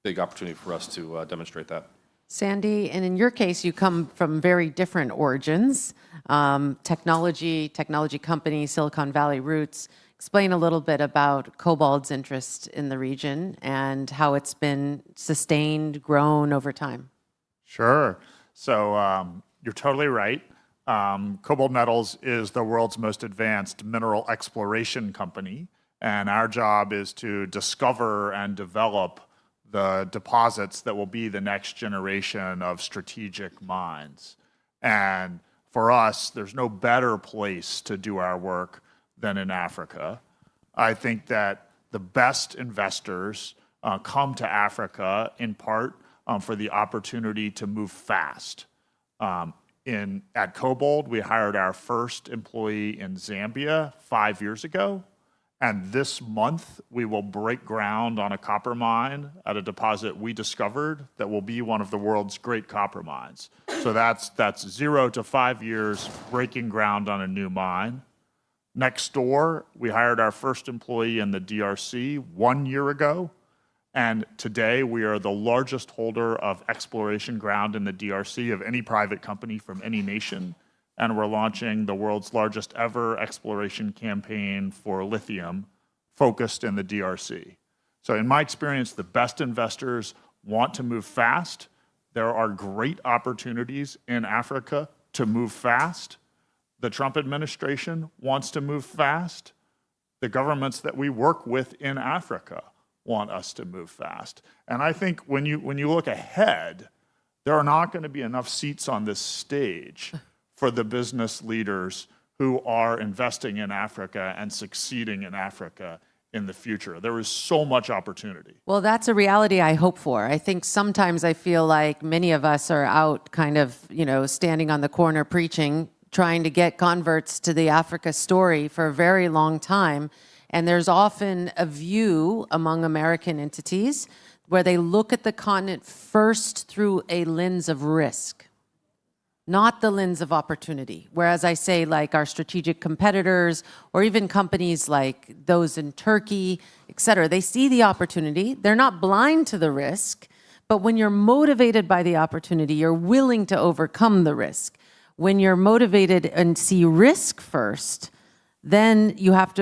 big opportunity for us to demonstrate that. Sandy, and in your case, you come from very different origins, technology company, Silicon Valley roots. Explain a little bit about Cobalt's interest in the region and how it's been sustained, grown over time. Sure. So you're totally right. Cobalt Metals is the world's most advanced mineral exploration company, and our job is to discover and develop the deposits that will be the next generation of strategic mines. And for us, there's no better place to do our work than in Africa. I think that the best investors come to Africa in part for the opportunity to move fast. At Cobalt, we hired our first employee in Zambia 5 years ago. And this month, we will break ground on a copper mine at a deposit we discovered that will be one of the world's great copper mines. So that's 0 to 5 years breaking ground on a new mine. Next door, we hired our first employee in the DRC 1 year ago. And today, we are the largest holder of exploration ground in the DRC of any private company from any nation. And we're launching the world's largest ever exploration campaign for lithium focused in the DRC. So in my experience, the best investors want to move fast. There are great opportunities in Africa to move fast. The Trump administration wants to move fast. The governments that we work with in Africa want us to move fast. And I think when you look ahead, there are not going to be enough seats on this stage for the business leaders who are investing in Africa and succeeding in Africa in the future. There is so much opportunity. Well, that's a reality I hope for. I think sometimes I feel like many of us are out kind of, standing on the corner preaching, trying to get converts to the Africa story for a very long time. And there's often a view among American entities where they look at the continent first through a lens of risk, not the lens of opportunity. Whereas I say, like our strategic competitors or even companies like those in Turkey, et cetera, they see the opportunity. They're not blind to the risk, But when you're motivated by the opportunity, you're willing to overcome the risk. When you're motivated and see risk first, then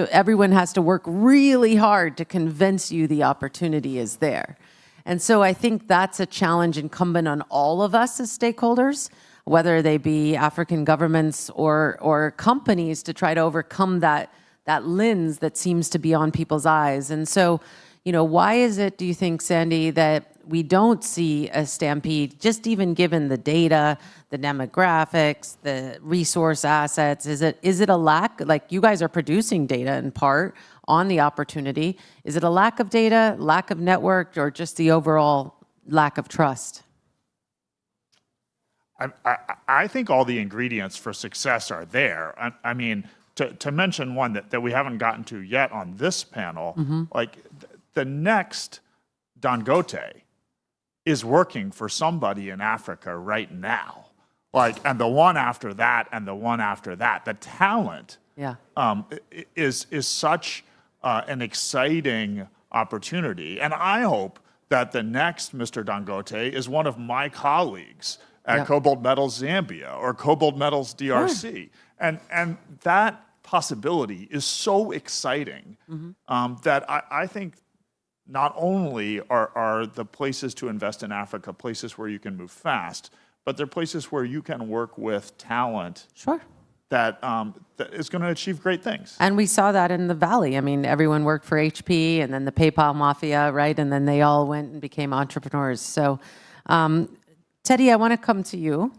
everyone has to work really hard to convince you the opportunity is there. And so I think that's a challenge incumbent on all of us as stakeholders, whether they be African governments or companies, to try to overcome that lens that seems to be on people's eyes. And so, why is it, do you think, Sandy, that we don't see a stampede, just even given the data, the demographics, the resource assets? Is it a lack? Like, you guys are producing data in part on the opportunity. Is it a lack of data, lack of network, or just the overall lack of trust? I think all the ingredients for success are there. I mean, to mention one that we haven't gotten to yet on this panel, like the next Dangote is working for somebody in Africa right now. And the one after that and the one after that. The talent is such an exciting opportunity. And I hope that the next Mr. Dangote is one of my colleagues at Cobalt Metals Zambia or Cobalt Metals DRC. And that possibility is so exciting that I think not only are the places to invest in Africa places where you can move fast, but they're places where you can work with talent that is going to achieve great things. And we saw that in the Valley. I mean, everyone worked for HP and then the PayPal mafia, right? And then they all went and became entrepreneurs. So, Teddy, I want to come to you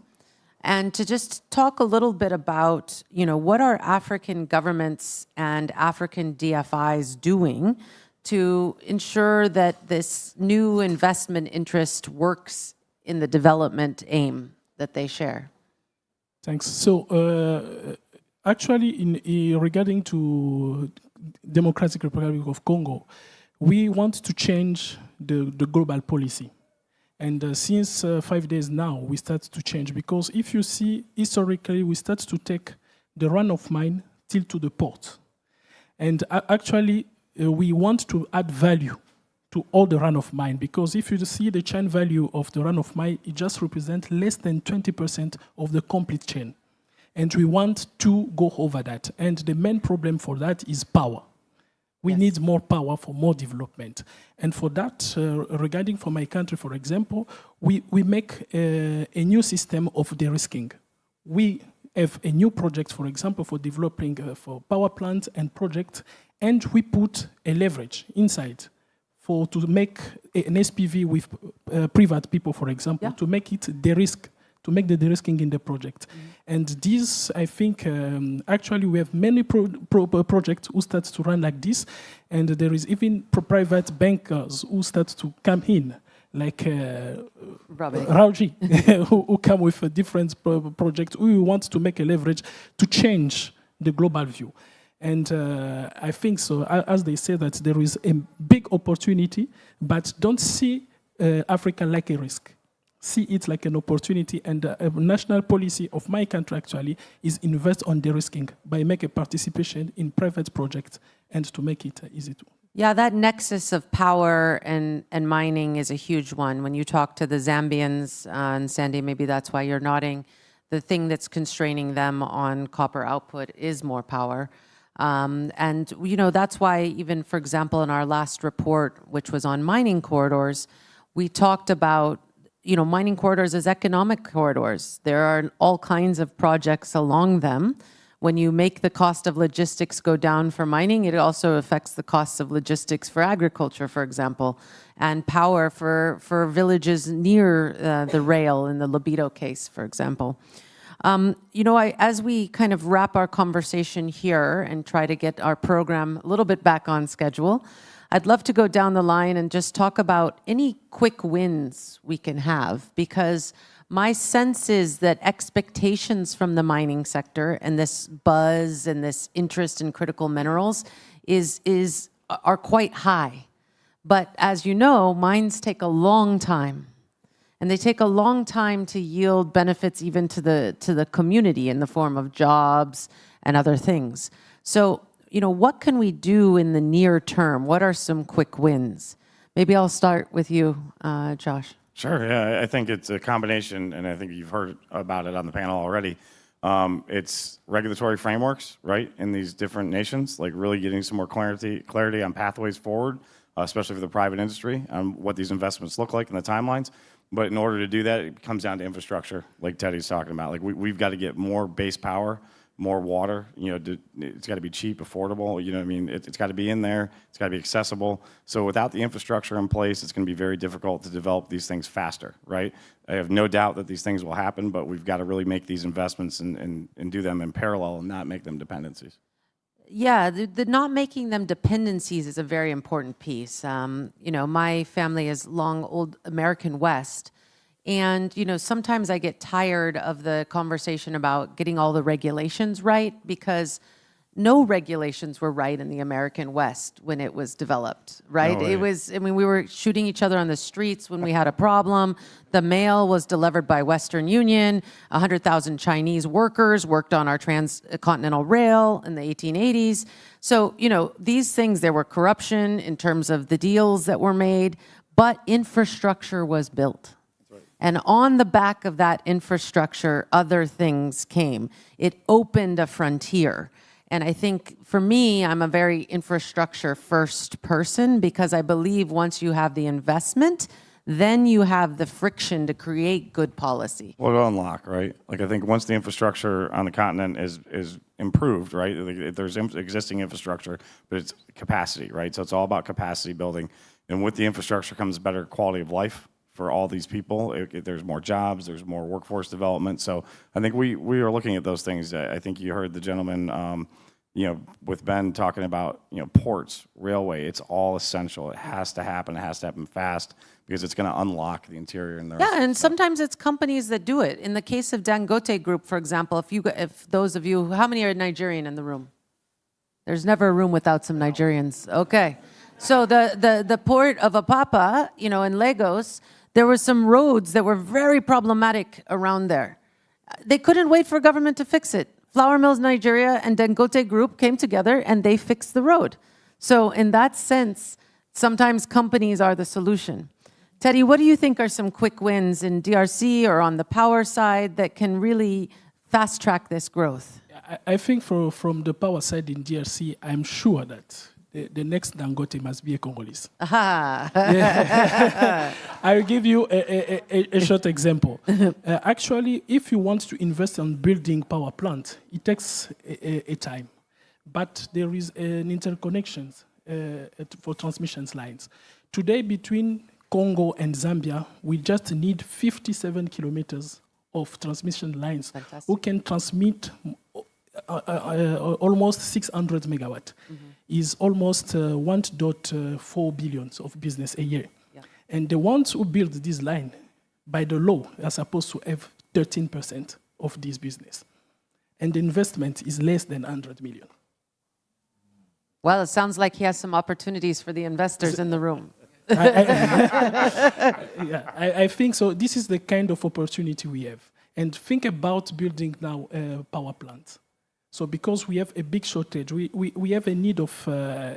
and to just talk a little bit about, what are African governments and African DFIs doing to ensure that this new investment interest works in the development aim that they share? Thanks. So actually, regarding to Democratic Republic of Congo, we want to change the global policy. And since 5 days now, we start to change. Because if you see, historically, we start to take the run of mine till to the port. And actually, we want to add value to all the run of mine, because if you see the chain value of the run of mine, it just represents less than 20% of the complete chain. And we want to go over that. And the main problem for that is power. We need more power for more development. And for that, regarding for my country, for example, we make a new system of de-risking. We have a new project, for example, for developing for power plants and projects, and we put a leverage inside to make an SPV with private people, for example, to make it de-risk, to make the de-risking in the project. And this, I think, actually we have many projects who start to run like this, and there is even private bankers who start to come in, like Rauji, who come with a different project. We want to make a leverage to change the global view. And I think so, as they say, that there is a big opportunity, but don't see Africa like a risk. See it like an opportunity, and a national policy of my country actually is invest on de-risking by making participation in private projects and to make it easy to. Yeah, that nexus of power and mining is a huge one. When you talk to the Zambians, and Sandy, maybe that's why you're nodding, the thing that's constraining them on copper output is more power. And, that's why even, for example, in our last report, which was on mining corridors, we talked about, mining corridors as economic corridors. There are all kinds of projects along them. When you make the cost of logistics go down for mining, it also affects the costs of logistics for agriculture, for example, and power for villages near the rail in the Lobito case, for example. As we kind of wrap our conversation here and try to get our program a little bit back on schedule, I'd love to go down the line and just talk about any quick wins we can have, because my sense is that expectations from the mining sector and this buzz and this interest in critical minerals are quite high. But as you know, mines take a long time. And they take a long time to yield benefits even to the community in the form of jobs and other things. So, what can we do in the near term? What are some quick wins? Maybe I'll start with you, Josh. Sure, yeah, I think it's a combination, and I think you've heard about it on the panel already. It's regulatory frameworks, right, in these different nations, like really getting some more clarity on pathways forward, especially for the private industry, on what these investments look like and the timelines. But in order to do that, it comes down to infrastructure, like Teddy's talking about. Like we've got to get more base power, more water. It's got to be cheap, affordable. You know what I mean? It's got to be in there. It's got to be accessible. So without the infrastructure in place, it's going to be very difficult to develop these things faster, right? I have no doubt that these things will happen, but we've got to really make these investments and do them in parallel and not make them dependencies. Yeah, the not making them dependencies is a very important piece. My family is long old American West. And, sometimes I get tired of the conversation about getting all the regulations right, because no regulations were right in the American West when it was developed, right? No way. We were shooting each other on the streets when we had a problem. The mail was delivered by Western Union. 100,000 Chinese workers worked on our transcontinental rail in the 1880s. So, these things, there were corruption in terms of the deals that were made, but infrastructure was built. And on the back of that infrastructure, other things came. It opened a frontier. And I think for me, I'm a very infrastructure first person, because I believe once you have the investment, then you have the friction to create good policy. Well, it'll unlock, right? Like I think once the infrastructure on the continent is improved, right? Like, there's existing infrastructure, but it's capacity, right? So it's all about capacity building. And with the infrastructure comes better quality of life for all these people. There's more jobs, there's more workforce development. So I think we are looking at those things. I think you heard the gentleman, with Ben talking about, ports, railway. It's all essential. It has to happen. It has to happen fast, because it's going to unlock the interior and the rest. Yeah, and sometimes it's companies that do it. In the case of Dangote Group, for example, if those of you, how many are Nigerian in the room? There's never a room without some Nigerians. Okay. So the port of Apapa, in Lagos, there were some roads that were very problematic around there. They couldn't wait for government to fix it. Flour Mills Nigeria and Dangote Group came together and they fixed the road. So in that sense, sometimes companies are the solution. Teddy, what do you think are some quick wins in DRC or on the power side that can really fast track this growth? I think from the power side in DRC, I'm sure that the next Dangote must be a Congolese. Aha. I'll give you a short example. Actually, if you want to invest in building power plant, it takes a time. But there is an interconnection for transmission lines. Today, between Congo and Zambia, we just need 57 kilometers of transmission lines. Fantastic. Who can transmit almost 600 megawatt. Is almost 1.4 billion of business a year. Yeah. And the ones who build this line, by the law, are supposed to have 13% of this business. And the investment is less than 100 million. Well, it sounds like he has some opportunities for the investors in the room. I think so. This is the kind of opportunity we have. And think about building now a power plant. So because we have a big shortage, we have a need of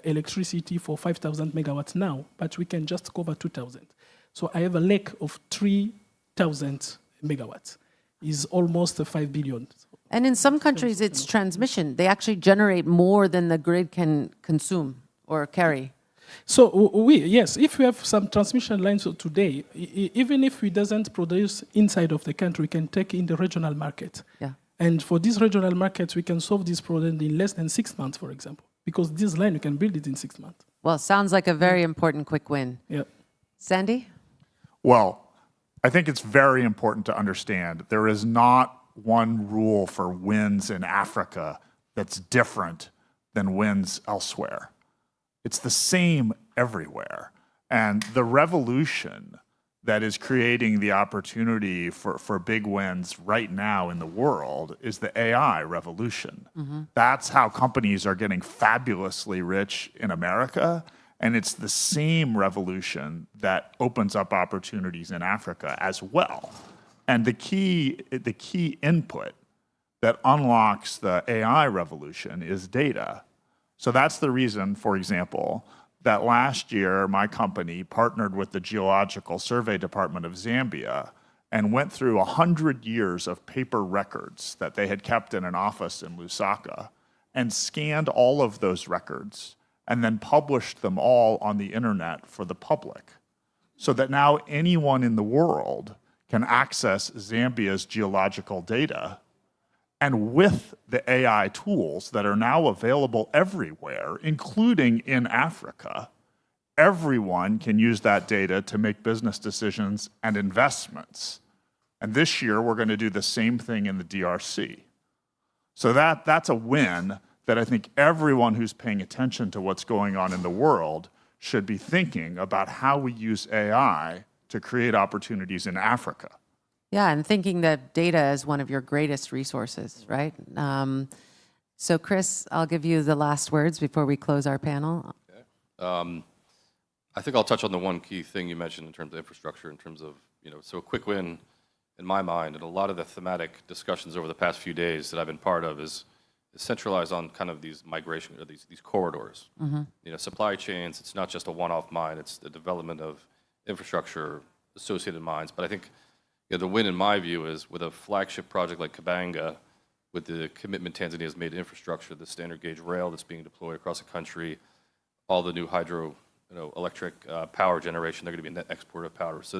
electricity for 5,000 megawatts now, but we can just cover 2,000. So I have a lack of 3,000 megawatts. Is almost 5 billion. And in some countries, it's transmission. They actually generate more than the grid can consume or carry. So yes, if we have some transmission lines today, even if we doesn't produce inside of the country, we can take in the regional market. Yeah. And for these regional markets, we can solve this problem in less than 6 months, for example, because this line, we can build it in 6 months. Well, sounds like a very important quick win. Yeah. Sandy? Well, I think it's very important to understand there is not one rule for wins in Africa that's different than wins elsewhere. It's the same everywhere. And the revolution that is creating the opportunity for big wins right now in the world is the AI revolution. That's how companies are getting fabulously rich in America. And it's the same revolution that opens up opportunities in Africa as well. And the key input that unlocks the AI revolution is data. So that's the reason, for example, that last year my company partnered with the Geological Survey Department of Zambia and went through 100 years of paper records that they had kept in an office in Lusaka and scanned all of those records and then published them all on the internet for the public, so that now anyone in the world can access Zambia's geological data. And with the AI tools that are now available everywhere, including in Africa, everyone can use that data to make business decisions and investments. And this year, we're going to do the same thing in the DRC. So that's a win that I think everyone who's paying attention to what's going on in the world should be thinking about how we use AI to create opportunities in Africa. Yeah, and thinking that data is one of your greatest resources, right? So Chris, I'll give you the last words before we close our panel. Okay. I think I'll touch on the one key thing you mentioned in terms of infrastructure, in terms of, so a quick win in my mind, and a lot of the thematic discussions over the past few days that I've been part of is centralized on kind of these migration, or these corridors. Supply chains, it's not just a one-off mine, it's the development of infrastructure, associated mines. But I think the win, in my view, is with a flagship project like Kabanga, with the commitment Tanzania has made to infrastructure, the standard gauge rail that's being deployed across the country, all the new hydro, electric power generation, they're going to be a net exporter of power. So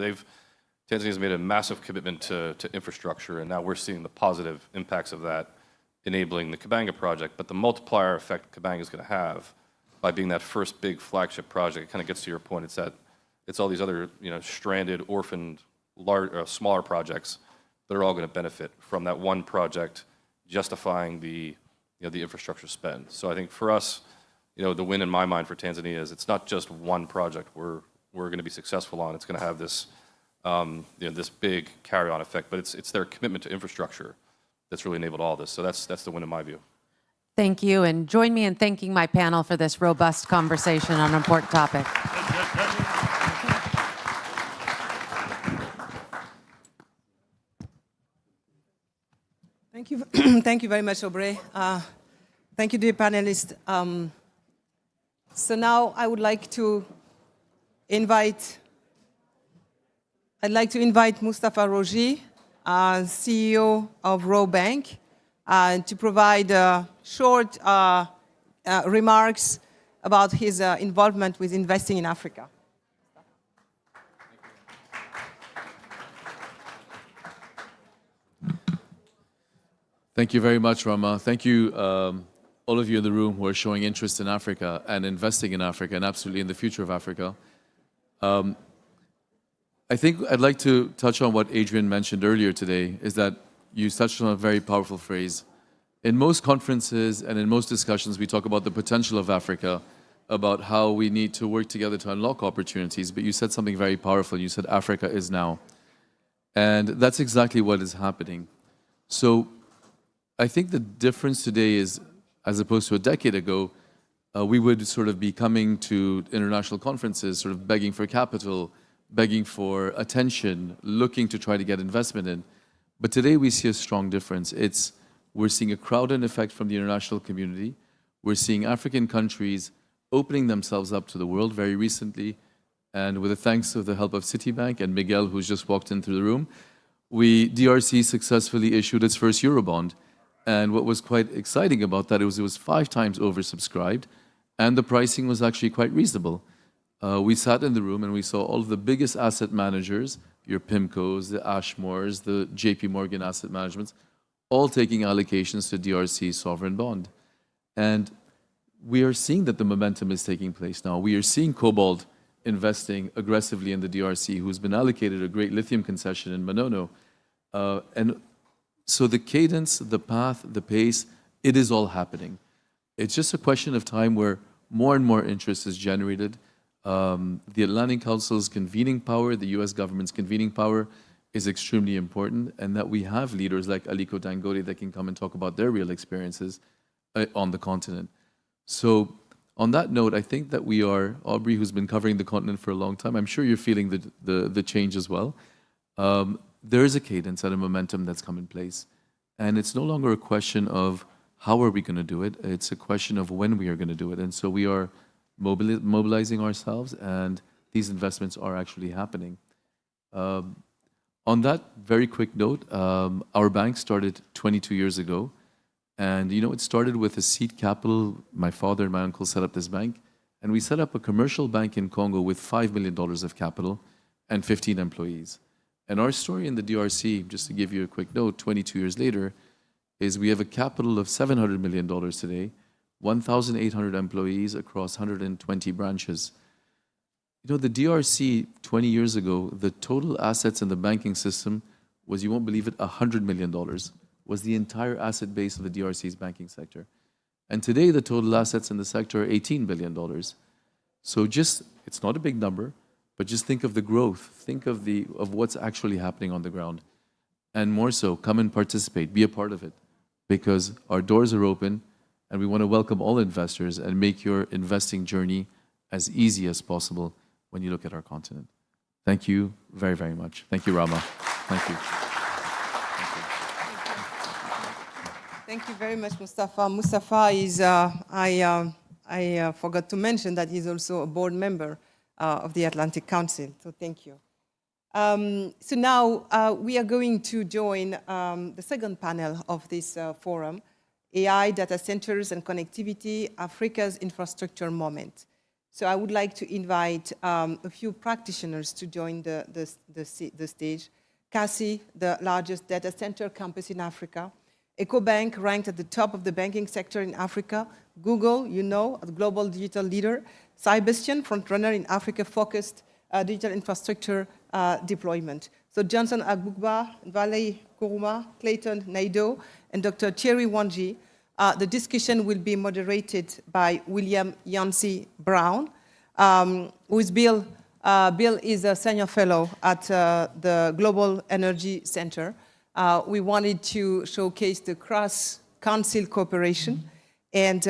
Tanzania's made a massive commitment to infrastructure, and now we're seeing the positive impacts of that enabling the Kabanga project. But the multiplier effect Kabanga is going to have by being that first big flagship project, it kind of gets to your point. It's all these other stranded, orphaned, smaller projects that are all going to benefit from that one project, justifying the infrastructure spend. So I think for us, the win in my mind for Tanzania is it's not just one project we're going to be successful on. It's going to have this this big carry-on effect, but it's their commitment to infrastructure that's really enabled all this. So that's the win in my view. Thank you, and join me in thanking my panel for this robust conversation on an important topic. Thank you. Thank you very much, Aubrey. Thank you, dear panelists. So now I would like to invite Mustafa Roji, CEO of World Bank, to provide short remarks about his involvement with investing in Africa. Thank you very much, Rama. Thank you, all of you in the room who are showing interest in Africa and investing in Africa and absolutely in the future of Africa. I think I'd like to touch on what Adrian mentioned earlier today, is that you touched on a very powerful phrase. In most conferences and in most discussions, we talk about the potential of Africa, about how we need to work together to unlock opportunities, but you said something very powerful. You said Africa is now. And that's exactly what is happening. So I think the difference today is, as opposed to a decade ago, we would sort of be coming to international conferences, sort of begging for capital, begging for attention, looking to try to get investment in. But today we see a strong difference. We're seeing a crowd-in effect from the international community. We're seeing African countries opening themselves up to the world very recently. And with the thanks of the help of Citibank and Miguel, who's just walked in through the room, DRC successfully issued its first Eurobond. And what was quite exciting about that, it was 5 times oversubscribed, and the pricing was actually quite reasonable. We sat in the room and we saw all of the biggest asset managers, your PIMCOs, the Ashmores, the JP Morgan asset managements, all taking allocations to DRC sovereign bond. And we are seeing that the momentum is taking place now. We are seeing Cobalt investing aggressively in the DRC, who's been allocated a great lithium concession in Manono. And so the cadence, the path, the pace, it is all happening. It's just a question of time where more and more interest is generated. The Atlantic Council's convening power, the US government's convening power is extremely important, and that we have leaders like Aliko Dangote that can come and talk about their real experiences on the continent. So on that note, I think that we are, Aubrey, who's been covering the continent for a long time, I'm sure you're feeling the change as well. There is a cadence and a momentum that's come in place. And it's no longer a question of how are we going to do it, it's a question of when we are going to do it. And so we are mobilizing ourselves, and these investments are actually happening. On that very quick note, our bank started 22 years ago. And it started with a seed capital. My father and my uncle set up this bank. And we set up a commercial bank in Congo with $5 million of capital and 15 employees. And our story in the DRC, just to give you a quick note, 22 years later, is we have a capital of $700 million today, 1,800 employees across 120 branches. The DRC 20 years ago, the total assets in the banking system was, you won't believe it, $100 million, was the entire asset base of the DRC's banking sector. And today, the total assets in the sector are $18 billion. So it's not a big number, but just think of the growth, think of what's actually happening on the ground. And more so, come and participate, be a part of it, because our doors are open, and we want to welcome all investors and make your investing journey as easy as possible when you look at our continent. Thank you very, very much. Thank you, Rama. Thank you. Thank you very much, Mustafa. Mustafa is, I forgot to mention that he's also a board member of the Atlantic Council, so thank you. So now we are going to join the second panel of this forum, AI, data centers and connectivity, Africa's infrastructure moment. So I would like to invite a few practitioners to join the stage. CACI, the largest data center campus in Africa. EcoBank, ranked at the top of the banking sector in Africa. Google, a global digital leader. Cybersecurity, frontrunner in Africa-focused digital infrastructure deployment. So Johnson Agbugba, Valley Kuruma, Clayton Naido, and Dr. Thierry Wanji. The discussion will be moderated by William Yancey Brown, who is Bill is a senior fellow at the Global Energy Center. We wanted to showcase the cross-council cooperation, and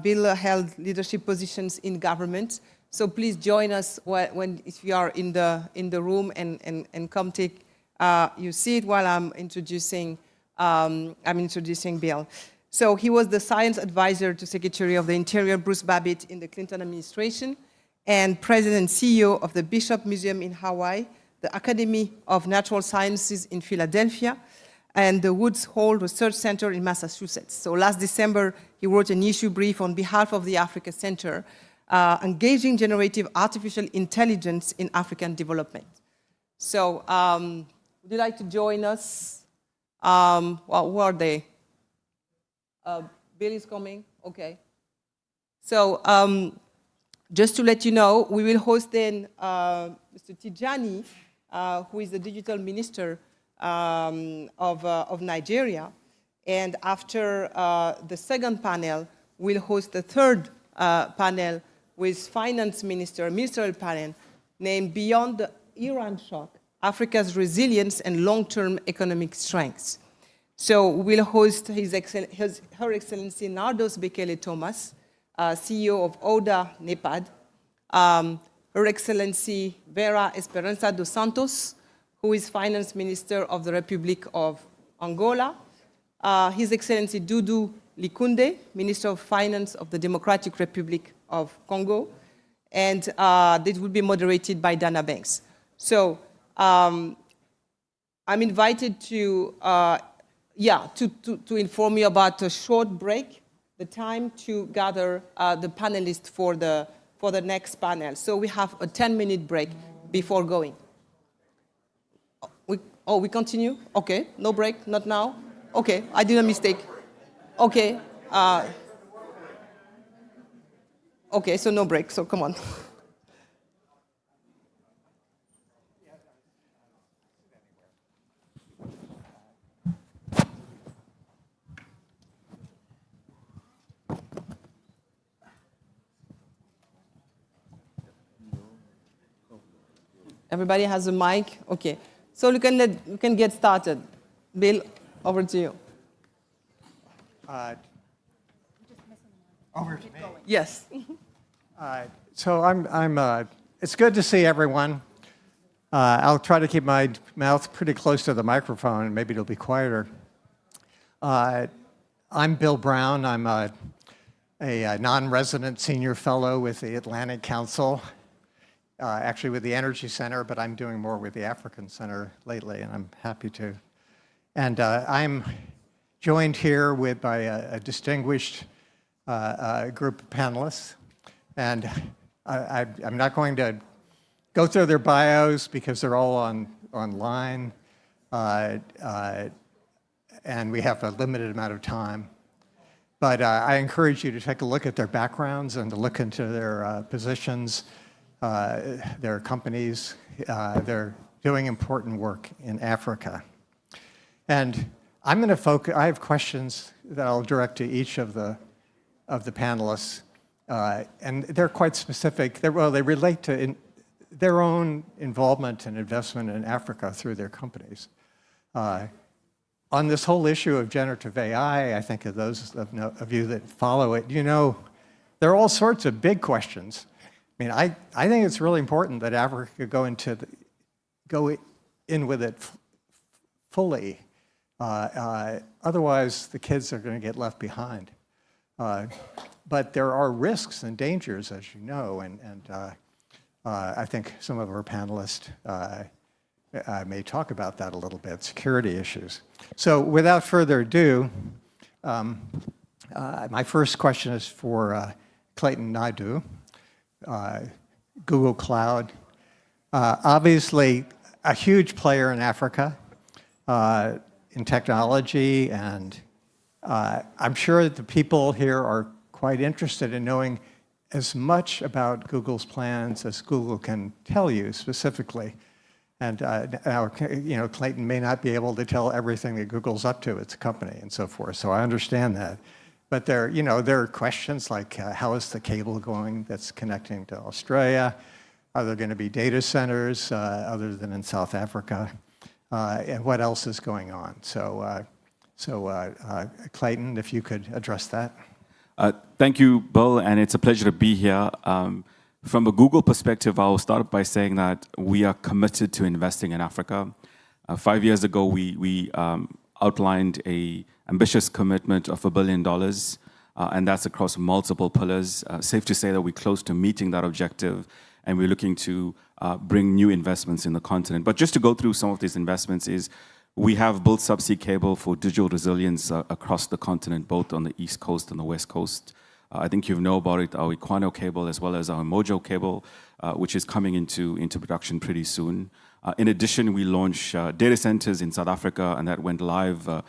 Bill held leadership positions in government. So please join us if you are in the room and come take your seat while I'm introducing Bill. So he was the science advisor to Secretary of the Interior Bruce Babbitt in the Clinton administration, and president and CEO of the Bishop Museum in Hawaii, the Academy of Natural Sciences in Philadelphia, and the Woods Hole Research Center in Massachusetts. So last December, he wrote an issue brief on behalf of the Africa Center, engaging generative artificial intelligence in African development. So would you like to join us? Well, who are they? Bill is coming, okay. So just to let you know, we will host then Mr. Tijani, who is the digital minister of Nigeria. And after the second panel, we'll host the third panel with finance ministerial panel named Beyond the Iran Shock, Africa's Resilience and Long-Term Economic Strengths. So we'll host Her Excellency Nardos Bekele Thomas, CEO of ODA NEPAD, Her Excellency Vera Esperanza dos Santos, who is Finance Minister of the Republic of Angola, His Excellency Dudu Likunde, Minister of Finance of the Democratic Republic of Congo, and this will be moderated by Dana Banks. So I'm invited to inform you about a short break, the time to gather the panelists for the next panel. So we have a 10-minute break before going. We continue? Okay, no break, not now? Okay, I did a mistake. Okay. Okay, so no break, so come on. Everybody has a mic? Okay. So you can get started. Bill, over to you. Over to me. Yes. So it's good to see everyone. I'll try to keep my mouth pretty close to the microphone, and maybe it'll be quieter. I'm Bill Brown. I'm a non-resident senior fellow with the Atlantic Council, actually with the Energy Center, but I'm doing more with the African Center lately, and I'm happy to. And I'm joined here by a distinguished group of panelists. And I'm not going to go through their bios because they're all online. And we have a limited amount of time. But I encourage you to take a look at their backgrounds and to look into their positions, their companies. They're doing important work in Africa. And I'm going to focus, I have questions that I'll direct to each of the panelists. And they're quite specific. They relate to their own involvement and investment in Africa through their companies. On this whole issue of generative AI, I think of those of you that follow it, you know, there are all sorts of big questions. I mean, I think it's really important that Africa go in with it fully. Otherwise, the kids are going to get left behind. But there are risks and dangers, as you know, and I think some of our panelists may talk about that a little bit, security issues. So without further ado, my first question is for Clayton Naidoo, Google Cloud. Obviously, a huge player in Africa in technology, and I'm sure that the people here are quite interested in knowing as much about Google's plans as Google can tell you specifically. And now, you know, Clayton may not be able to tell everything that Google's up to, its a company and so forth, so I understand that. But there are questions like how is the cable going that's connecting to Australia? Are there going to be data centers other than in South Africa? And what else is going on? So, Clayton, if you could address that. Thank you, Bill, and it's a pleasure to be here. From a Google perspective, I'll start by saying that we are committed to investing in Africa. 5 years ago, we outlined an ambitious commitment of $1 billion, and that's across multiple pillars. Safe to say that we're close to meeting that objective, and we're looking to bring new investments in the continent. But just to go through some of these investments is we have built subsea cable for digital resilience across the continent, both on the East Coast and the West Coast. I think you know about it, our Equano cable as well as our Mojo cable, which is coming into production pretty soon. In addition, we launched data centers in South Africa, and that went live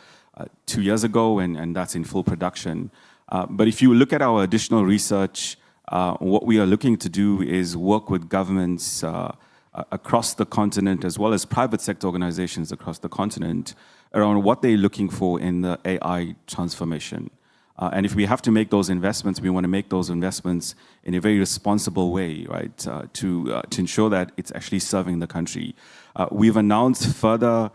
2 years ago, and that's in full production. But if you look at our additional research, what we are looking to do is work with governments across the continent, as well as private sector organizations across the continent, around what they're looking for in the AI transformation. And if we have to make those investments, we want to make those investments in a very responsible way, right, to ensure that it's actually serving the country. We've announced further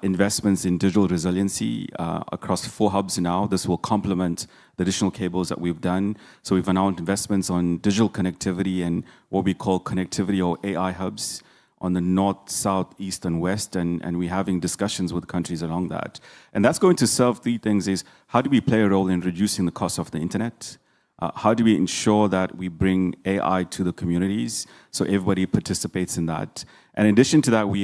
investments in digital resiliency across 4 hubs now. This will complement the additional cables that we've done. So we've announced investments on digital connectivity and what we call connectivity or AI hubs on the north, south, east, and west, and we're having discussions with countries along that. And that's going to serve 3 things is, how do we play a role in reducing the cost of the internet? How do we ensure that we bring AI to the communities so everybody participates in that? And in addition to that, we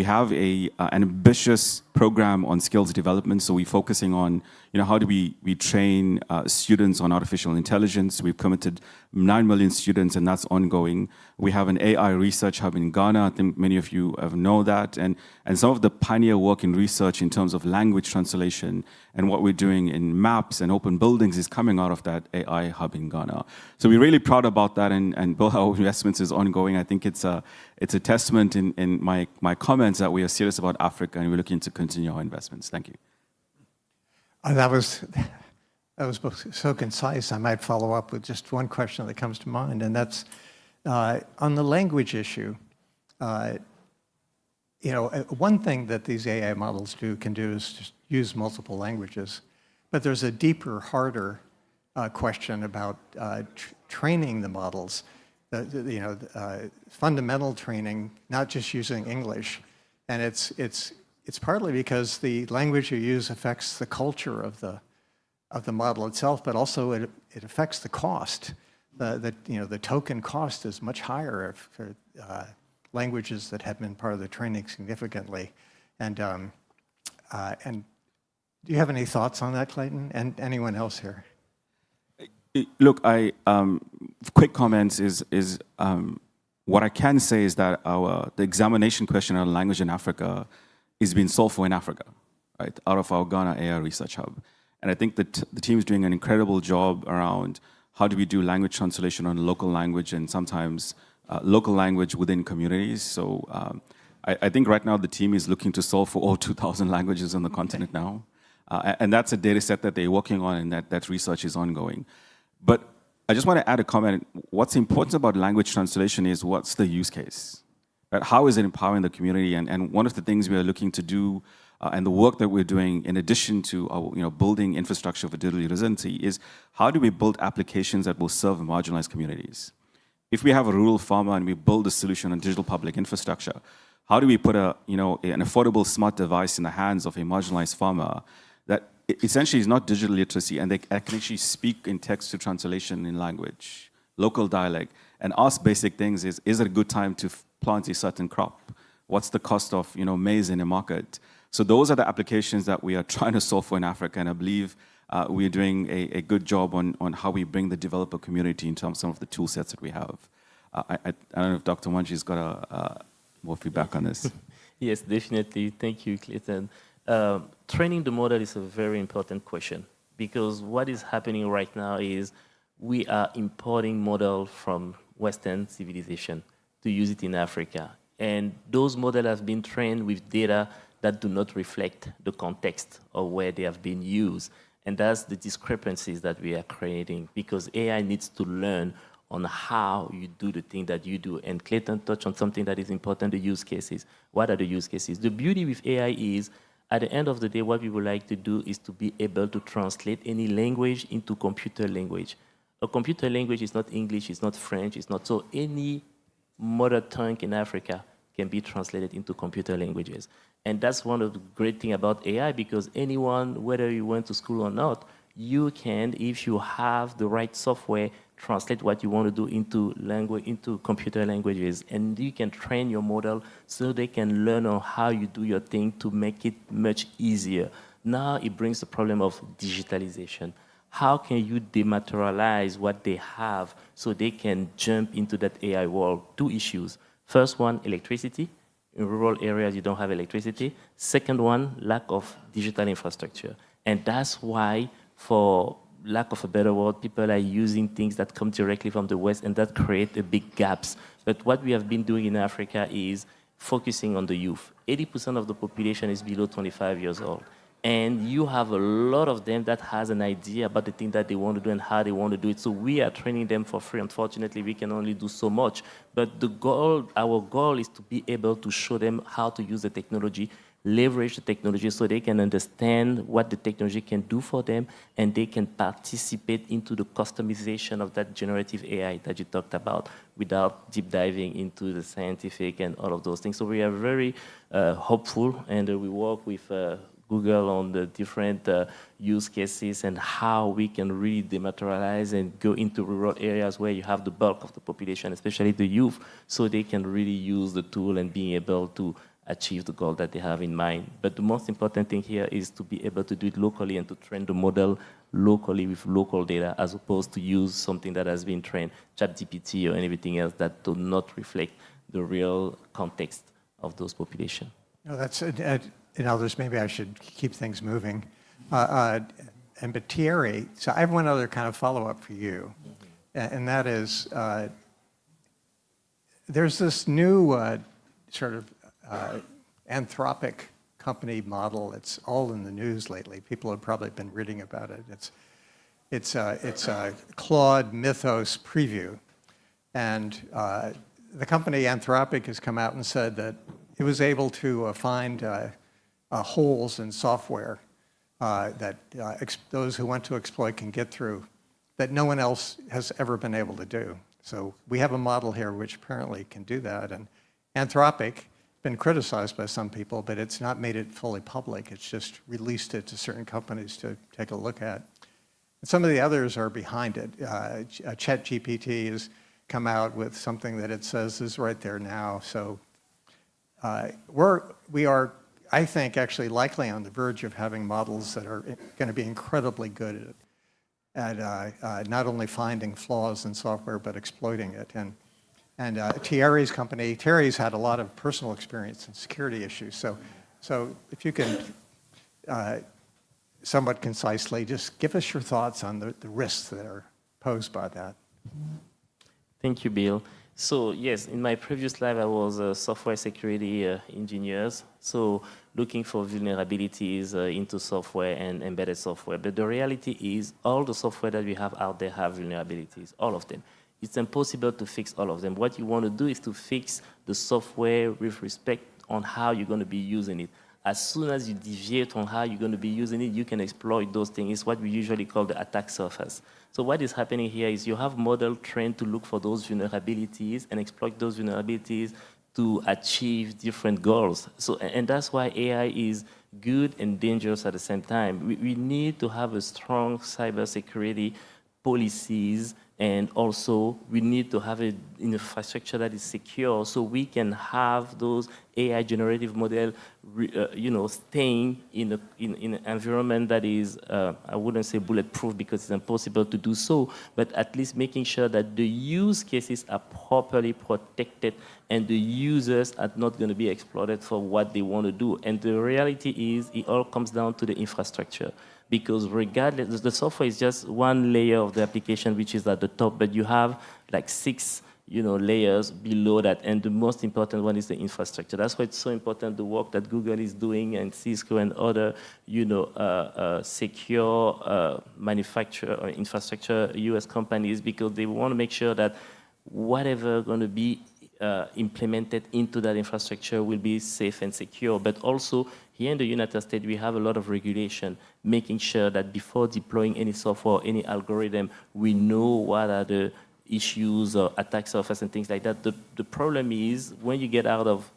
have an ambitious program on skills development. So we're focusing on, how do we train students on artificial intelligence? We've committed 9 million students, and that's ongoing. We have an AI research hub in Ghana. I think many of you know that. And some of the pioneer work in research in terms of language translation and what we're doing in maps and open buildings is coming out of that AI hub in Ghana. So we're really proud about that, and both our investments is ongoing. I think it's a testament in my comments that we are serious about Africa, and we're looking to continue our investments. Thank you. That was so concise. I might follow up with just one question that comes to mind, and that's on the language issue. One thing that these AI models can do is just use multiple languages, but there's a deeper, harder question about training the models. Fundamental training, not just using English, and it's partly because the language you use affects the culture of of the model itself, but also it affects the cost. The token cost is much higher for languages that have been part of the training significantly. And do you have any thoughts on that, Clayton, and anyone else here? Look, quick comments is what I can say is that the examination question on language in Africa is being solved for in Africa, right, out of our Ghana AI Research Hub. And I think that the team is doing an incredible job around how do we do language translation on local language and sometimes local language within communities. So I think right now the team is looking to solve for all 2,000 languages on the continent now. And that's a data set that they're working on, and that research is ongoing. But I just want to add a comment. What's important about language translation is what's the use case? Right? How is it empowering the community? And one of the things we are looking to do and the work that we're doing in addition to our, building infrastructure for digital literacy is how do we build applications that will serve marginalized communities? If we have a rural farmer and we build a solution on digital public infrastructure, how do we put an affordable smart device in the hands of a marginalized farmer that essentially is not digital literacy and they can actually speak in text to translation in language, local dialect, and ask basic things is it a good time to plant a certain crop? What's the cost of maize in a market? So those are the applications that we are trying to solve for in Africa, and I believe we're doing a good job on how we bring the developer community in terms of some of the tool sets that we have. I don't know if Dr. Wanji's got more feedback on this. Yes, definitely. Thank you, Clayton. Training the model is a very important question because what is happening right now is we are importing models from Western civilization to use it in Africa. And those models have been trained with data that do not reflect the context of where they have been used. And that's the discrepancies that we are creating because AI needs to learn on how you do the thing that you do. And Clayton touched on something that is important, the use cases. What are the use cases? The beauty with AI is, at the end of the day, what we would like to do is to be able to translate any language into computer language. A computer language is not English, it's not French, it's not so any mother tongue in Africa can be translated into computer languages. And that's one of the great things about AI because anyone, whether you went to school or not, you can, if you have the right software, translate what you want to do into computer languages. And you can train your model so they can learn on how you do your thing to make it much easier. Now it brings the problem of digitalization. How can you dematerialize what they have so they can jump into that AI world? Two issues. First one, electricity. In rural areas, you don't have electricity. Second one, lack of digital infrastructure. And that's why, for lack of a better word, people are using things that come directly from the West, and that create a big gaps. But what we have been doing in Africa is focusing on the youth. 80% of the population is below 25 years old. And you have a lot of them that has an idea about the thing that they want to do and how they want to do it. So we are training them for free. Unfortunately, we can only do so much. But our goal is to be able to show them how to use the technology, leverage the technology so they can understand what the technology can do for them and they can participate into the customization of that generative AI that you talked about without deep diving into the scientific and all of those things. So we are very hopeful, and we work with Google on the different use cases and how we can really dematerialize and go into rural areas where you have the bulk of the population, especially the youth, so they can really use the tool and being able to achieve the goal that they have in mind. But the most important thing here is to be able to do it locally and to train the model locally with local data as opposed to use something that has been trained, ChatGPT or anything else that do not reflect the real context of those populations. No, that's in others, maybe I should keep things moving. But Thierry, so I have one other kind of follow-up for you, and that is, there's this new sort of anthropic company model. It's all in the news lately. People have probably been reading about it. It's a Claude Mythos preview, and the company Anthropic has come out and said that it was able to find holes in software that those who want to exploit can get through that no one else has ever been able to do. So we have a model here which apparently can do that. And Anthropic, been criticized by some people, but it's not made it fully public. It's just released it to certain companies to take a look at. Some of the others are behind it. ChatGPT has come out with something that it says is right there now. So we are, I think, actually likely on the verge of having models that are going to be incredibly good at not only finding flaws in software, but exploiting it. And Thierry's company, Thierry's had a lot of personal experience in security issues. So if you can somewhat concisely just give us your thoughts on the risks that are posed by that. Thank you, Bill. So yes, in my previous life, I was a software security engineer. So looking for vulnerabilities into software and embedded software. But the reality is all the software that we have out there have vulnerabilities, all of them. It's impossible to fix all of them. What you want to do is to fix the software with respect on how you're going to be using it. As soon as you deviate on how you're going to be using it, you can exploit those things. It's what we usually call the attack surface. So what is happening here is you have models trained to look for those vulnerabilities and exploit those vulnerabilities to achieve different goals. So, and that's why AI is good and dangerous at the same time. We need to have a strong cybersecurity policies, and also we need to have an infrastructure that is secure so we can have those AI generative model, staying in an environment that is, I wouldn't say bulletproof because it's impossible to do so, but at least making sure that the use cases are properly protected and the users are not going to be exploited for what they want to do. And the reality is it all comes down to the infrastructure. Because regardless, the software is just one layer of the application which is at the top, but you have like 6 layers below that, and the most important one is the infrastructure. That's why it's so important the work that Google is doing and Cisco and other secure manufacturer or infrastructure US companies, because they want to make sure that whatever going to be implemented into that infrastructure will be safe and secure. But also here in the United States, we have a lot of regulation, making sure that before deploying any software or any algorithm, we know what are the issues or attack surface and things like that. The problem is when you get out of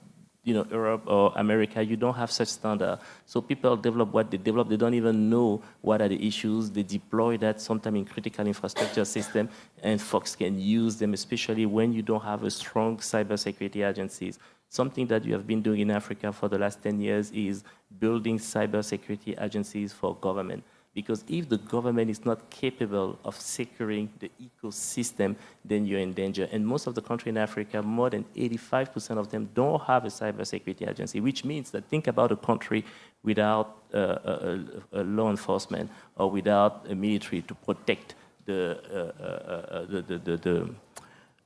Europe or America, you don't have such standard. So people develop what they develop. They don't even know what are the issues. They deploy that sometimes in critical infrastructure system, and folks can use them, especially when you don't have a strong cybersecurity agencies. Something that you have been doing in Africa for the last 10 years is building cybersecurity agencies for government. Because if the government is not capable of securing the ecosystem, then you're in danger. And most of the countries in Africa, more than 85% of them don't have a cybersecurity agency, which means that think about a country without a law enforcement or without a military to protect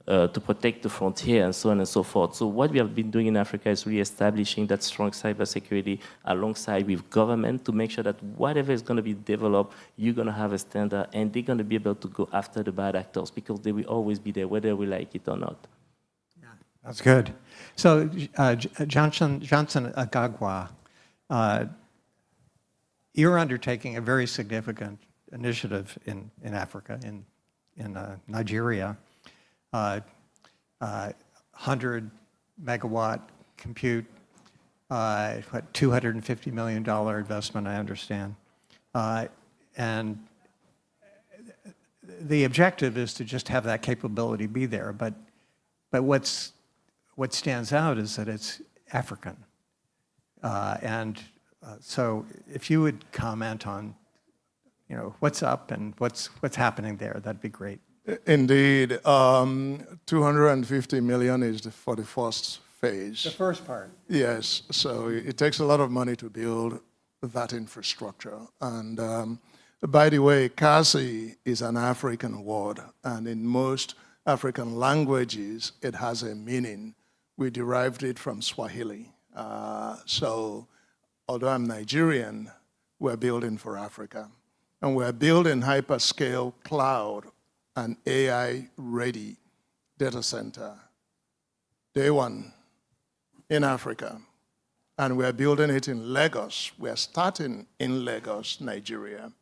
to protect the frontier and so on and so forth. So what we have been doing in Africa is really establishing that strong cybersecurity alongside with government to make sure that whatever is going to be developed, you're going to have a standard, and they're going to be able to go after the bad actors because they will always be there, whether we like it or not. Yeah, that's good. So Johnson Agagwa, you're undertaking a very significant initiative in Africa, in Nigeria. 100 megawatt compute, $250 million investment, I understand. And the objective is to just have that capability be there. But what stands out is that it's African. So if you would comment on what's up and what's happening there, that'd be great. Indeed, 250 million is for the first phase. The first part. Yes, so it takes a lot of money to build that infrastructure. And by the way, Kasi is an African word, and in most African languages, it has a meaning. We derived it from Swahili. So although I'm Nigerian, we're building for Africa. And we're building hyperscale cloud an AI-ready data center, day one, in Africa. And we're building it in Lagos. We're starting in Lagos, Nigeria.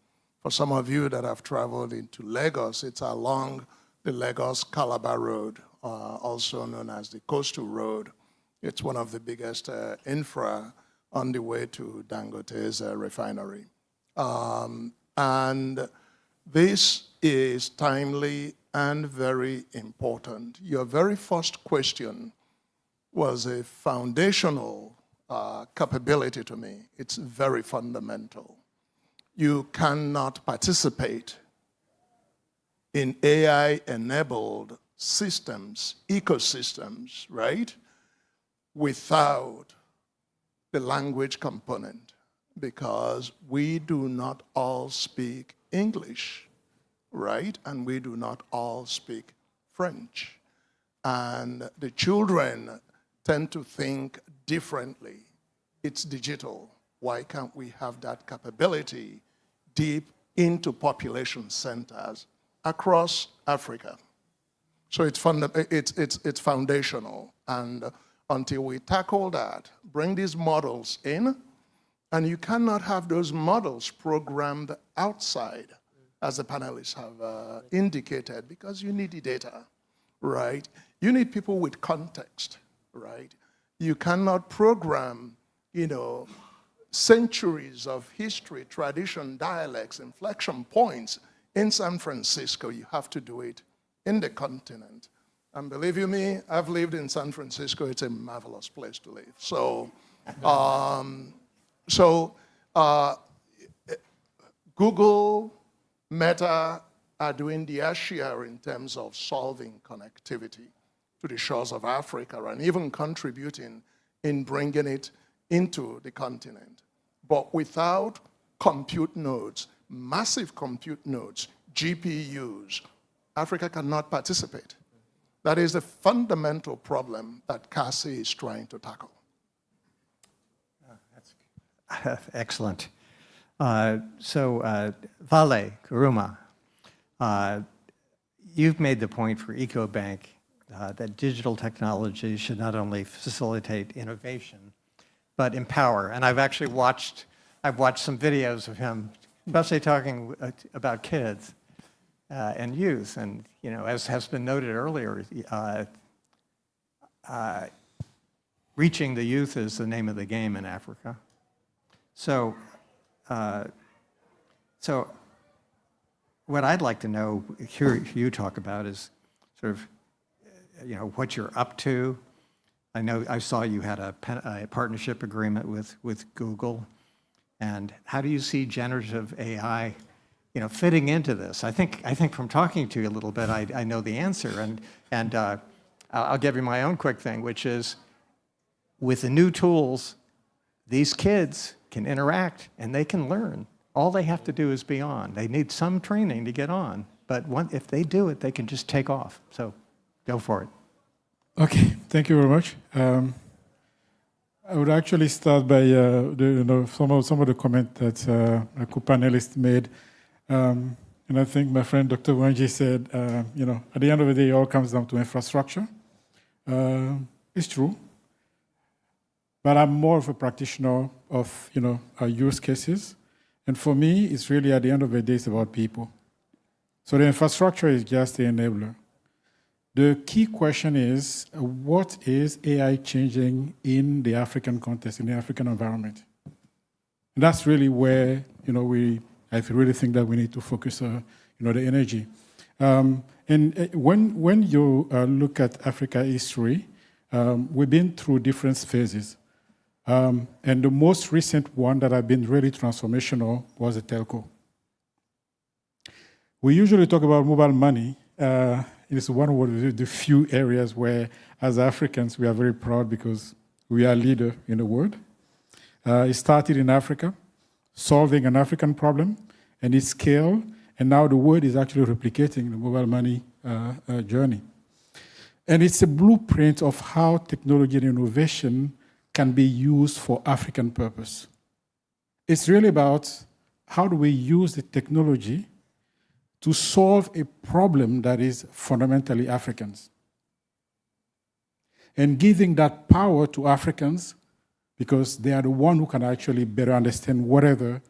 For some of you that have traveled into Lagos, it's along the Lagos-Calabar Road, also known as the Coastal Road. It's one of the biggest infra on the way to Dangote's refinery. And This is timely and very important. Your very first question was a foundational capability to me. It's very fundamental. You cannot participate in AI-enabled systems, ecosystems, right, without the language component, because we do not all speak English, right? And we do not all speak French. And the children tend to think differently. It's digital. Why can't we have that capability deep into population centers across Africa? So it's foundational. And until we tackle that, bring these models in, and you cannot have those models programmed outside, as the panelists have indicated, because you need the data, right? You need people with context, right? You cannot program, centuries of history, tradition, dialects, inflection points in San Francisco. You have to do it in the continent. And believe you me, I've lived in San Francisco. It's a marvelous place to live. So, Google, Meta are doing their share in terms of solving connectivity to the shores of Africa and even contributing in bringing it into the continent. But without compute nodes, massive compute nodes, GPUs, Africa cannot participate. That is the fundamental problem that CASI is trying to tackle. That's excellent. Vale, Kuruma, you've made the point for EcoBank that digital technology should not only facilitate innovation, but empower. And I've actually watched some videos of him, especially talking about kids and youth. And as has been noted earlier, reaching the youth is the name of the game in Africa. So what I'd like to know, hear you talk about, is sort of, what you're up to. I know I saw you had a partnership agreement with Google, and how do you see generative AI, fitting into this? I think from talking to you a little bit, I know the answer, and I'll give you my own quick thing, which is, with the new tools, these kids can interact and they can learn. All they have to do is be on. They need some training to get on, but if they do it, they can just take off. So go for it. Okay, thank you very much. I would actually start by some of the comments that a co-panelist made. And I think my friend Dr. Wanji said, at the end of the day, it all comes down to infrastructure. It's true. But I'm more of a practitioner of, use cases. And for me, it's really, at the end of the day, it's about people. So the infrastructure is just the enabler. The key question is, what is AI changing in the African context, in the African environment? And that's really where, I really think that we need to focus, the energy. And when you look at Africa history, we've been through different phases. And the most recent one that have been really transformational was the telco. We usually talk about mobile money. It's one of the few areas where, as Africans, we are very proud because we are leader in the world. It started in Africa, solving an African problem, and it scaled, and now the world is actually replicating the mobile money journey. And it's a blueprint of how technology and innovation can be used for African purpose. It's really about how do we use the technology to solve a problem that is fundamentally Africans. And giving that power to Africans, because they are the one who can actually better understand whatever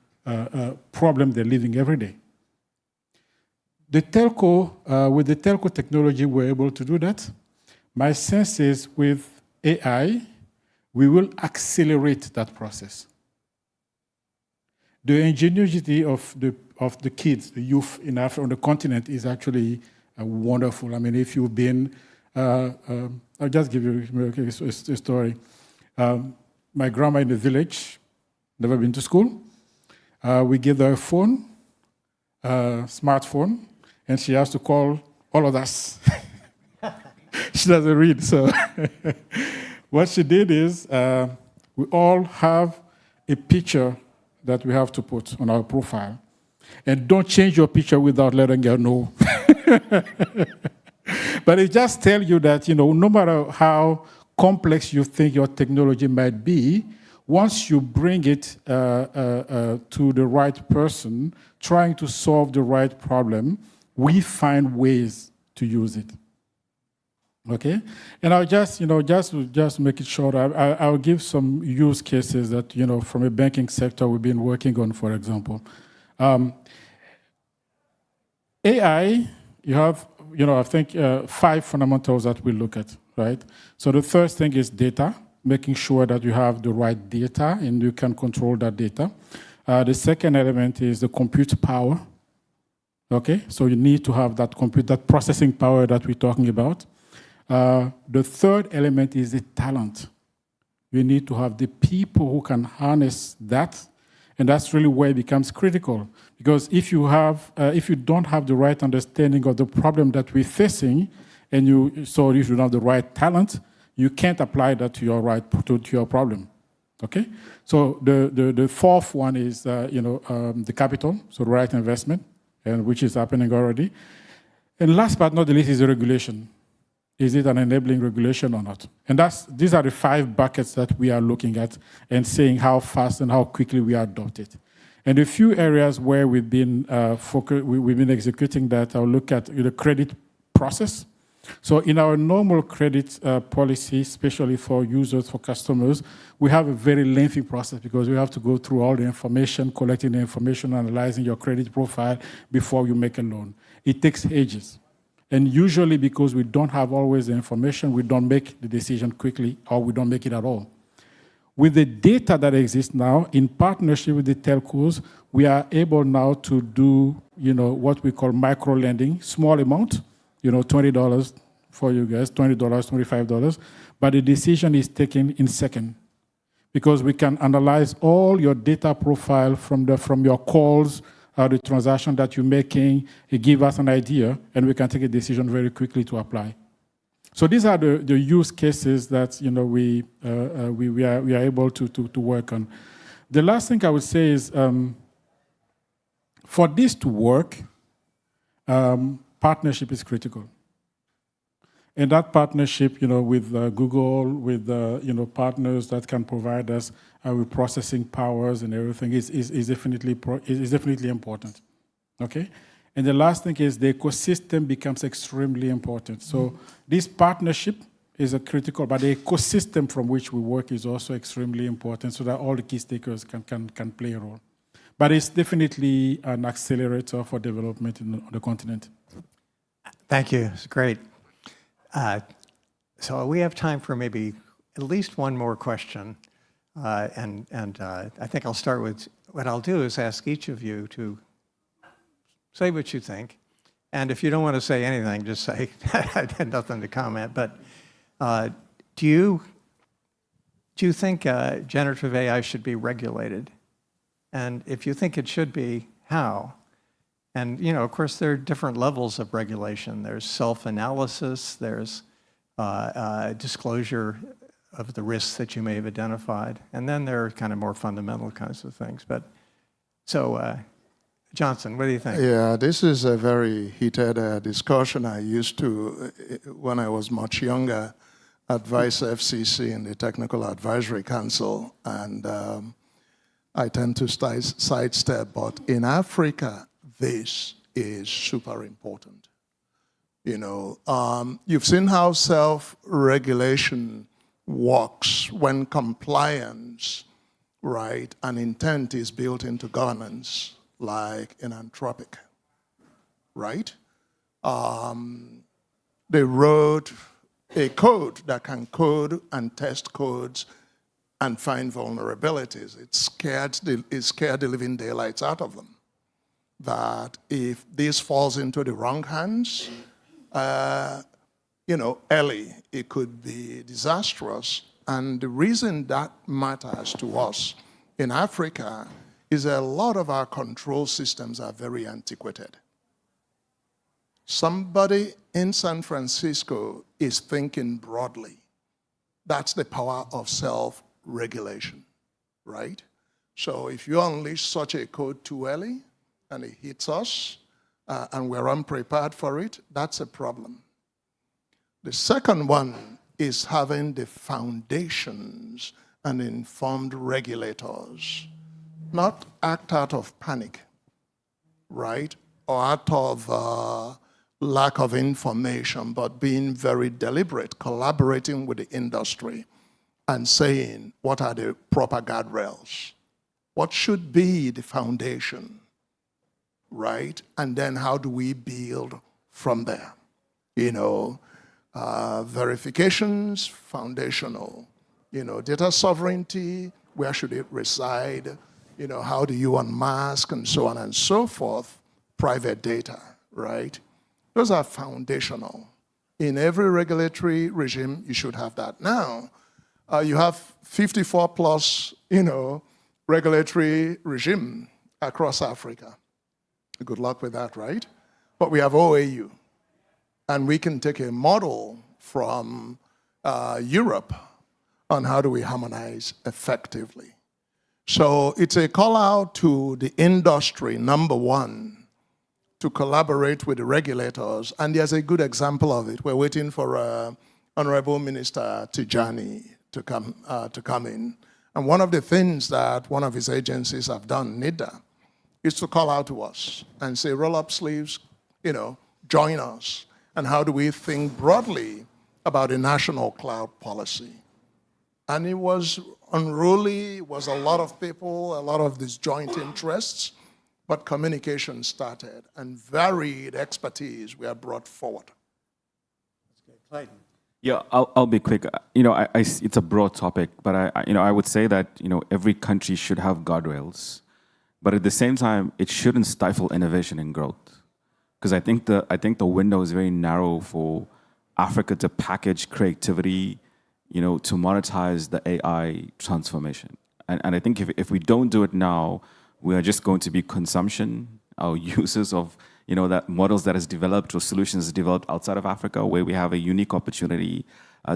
problem they're living every day. The telco, with the telco technology, we're able to do that. My sense is with AI, we will accelerate that process. the ingenuity of the kids, the youth in Africa, on the continent is actually wonderful. I mean, if you've been, I'll just give you a story. My grandma in the village, never been to school. We give her a phone, smartphone, and she has to call all of us. She doesn't read, so what she did is we all have a picture that we have to put on our profile. And don't change your picture without letting her know. But it just tells you that, no matter how complex you think your technology might be, once you bring it to the right person, trying to solve the right problem, we find ways to use it. Okay, and I'll just make it short. I'll give some use cases that from a banking sector we've been working on. For example, AI. You have I think 5 fundamentals that we look at, right? So the first thing is data, making sure that you have the right data and you can control that data. The second element is the compute power. Okay, so you need to have that processing power that we're talking about. The third element is the talent. You need to have the people who can harness that, and that's really where it becomes critical. Because if you don't have the right understanding of the problem that we're facing, and if you don't have the right talent, you can't apply that to your problem. Okay. So the fourth one is the capital, so the right investment, and which is happening already. And last but not the least is the regulation. Is it an enabling regulation or not? And these are the 5 buckets that we are looking at and saying how fast and how quickly we adopt it. And a few areas where we've been executing that, I'll look at the credit process. So in our normal credit policy, especially for users, for customers, we have a very lengthy process because we have to go through all the information, collecting the information, analyzing your credit profile before you make a loan. It takes ages. And usually because we don't have always the information, we don't make the decision quickly or we don't make it at all. With the data that exists now, in partnership with the telcos, we are able now to do what we call micro-lending, small amount, $20 for you guys, $20, $25, but the decision is taken in second because we can analyze all your data profile from your calls, the transaction that you're making, it gives us an idea, and we can take a decision very quickly to apply. So these are the use cases that we are able to work on. The last thing I would say is for this to work, partnership is critical. And that partnership, with Google, with partners that can provide us with processing powers and everything is definitely important. Okay, and the last thing is the ecosystem becomes extremely important. So this partnership is critical, but the ecosystem from which we work is also extremely important, so that all the key stakeholders can play a role. But it's definitely an accelerator for development on the continent. Thank you. It's great. So we have time for maybe at least one more question. And I think I'll start with, what I'll do is ask each of you to say what you think. And if you don't want to say anything, just say, I had nothing to comment. But do you think generative AI should be regulated? And if you think it should be, how? And, of course, there are different levels of regulation. There's self-analysis, there's disclosure of the risks that you may have identified, and then there are kind of more fundamental kinds of things. But so, Johnson, what do you think? Yeah, this is a very heated discussion. I used to, when I was much younger, advise FCC in the Technical Advisory Council, and I tend to sidestep, but in Africa, this is super important. You've seen how self-regulation works when compliance, right, and intent is built into governance, like in Anthropic, right? They wrote a code that can code and test codes and find vulnerabilities. It scared the living daylights out of them. That if this falls into the wrong hands, early, it could be disastrous. And the reason that matters to us in Africa is a lot of our control systems are very antiquated. Somebody in San Francisco is thinking broadly. That's the power of self-regulation, right? So if you unleash such a code too early and it hits us and we're unprepared for it, that's a problem. The second one is having the foundations and informed regulators not act out of panic, right? Or out of lack of information, but being very deliberate, collaborating with the industry and saying, what are the proper guardrails? What should be the foundation, right? And then how do we build from there? Verifications, foundational. Data sovereignty, where should it reside? How do you unmask and so on and so forth? Private data, right? Those are foundational. In every regulatory regime, you should have that. Now, you have 54 plus, regulatory regime across Africa. Good luck with that, right? But we have OAU. And we can take a model from Europe on how do we harmonize effectively. So it's a call out to the industry, number one, to collaborate with the regulators. And there's a good example of it. We're waiting for Honorable Minister Tijani to come in. And one of the things that one of his agencies have done, NIDA, is to call out to us and say, roll up sleeves, join us. And how do we think broadly about a national cloud policy? And it was unruly, it was a lot of people, a lot of these joint interests, but communication started and varied expertise were brought forward. Clayton. Yeah, I'll be quick. It's a broad topic, but I would say that every country should have guardrails, but at the same time, it shouldn't stifle innovation and growth. Because I think the window is very narrow for Africa to package creativity, to monetize the AI transformation. And I think if we don't do it now, we are just going to be consumption, our users of that models that is developed or solutions developed outside of Africa, where we have a unique opportunity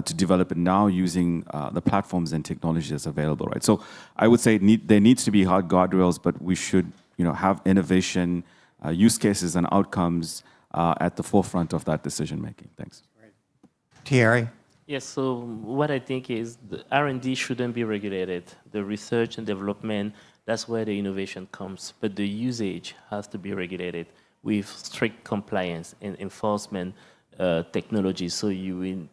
to develop it now using the platforms and technology that's available, right? So I would say there needs to be hard guardrails, but we should have innovation, use cases and outcomes at the forefront of that decision making. Thanks. Thierry? Yes, so what I think is the R&D shouldn't be regulated. The research and development, that's where the innovation comes. But the usage has to be regulated with strict compliance and enforcement technology. So you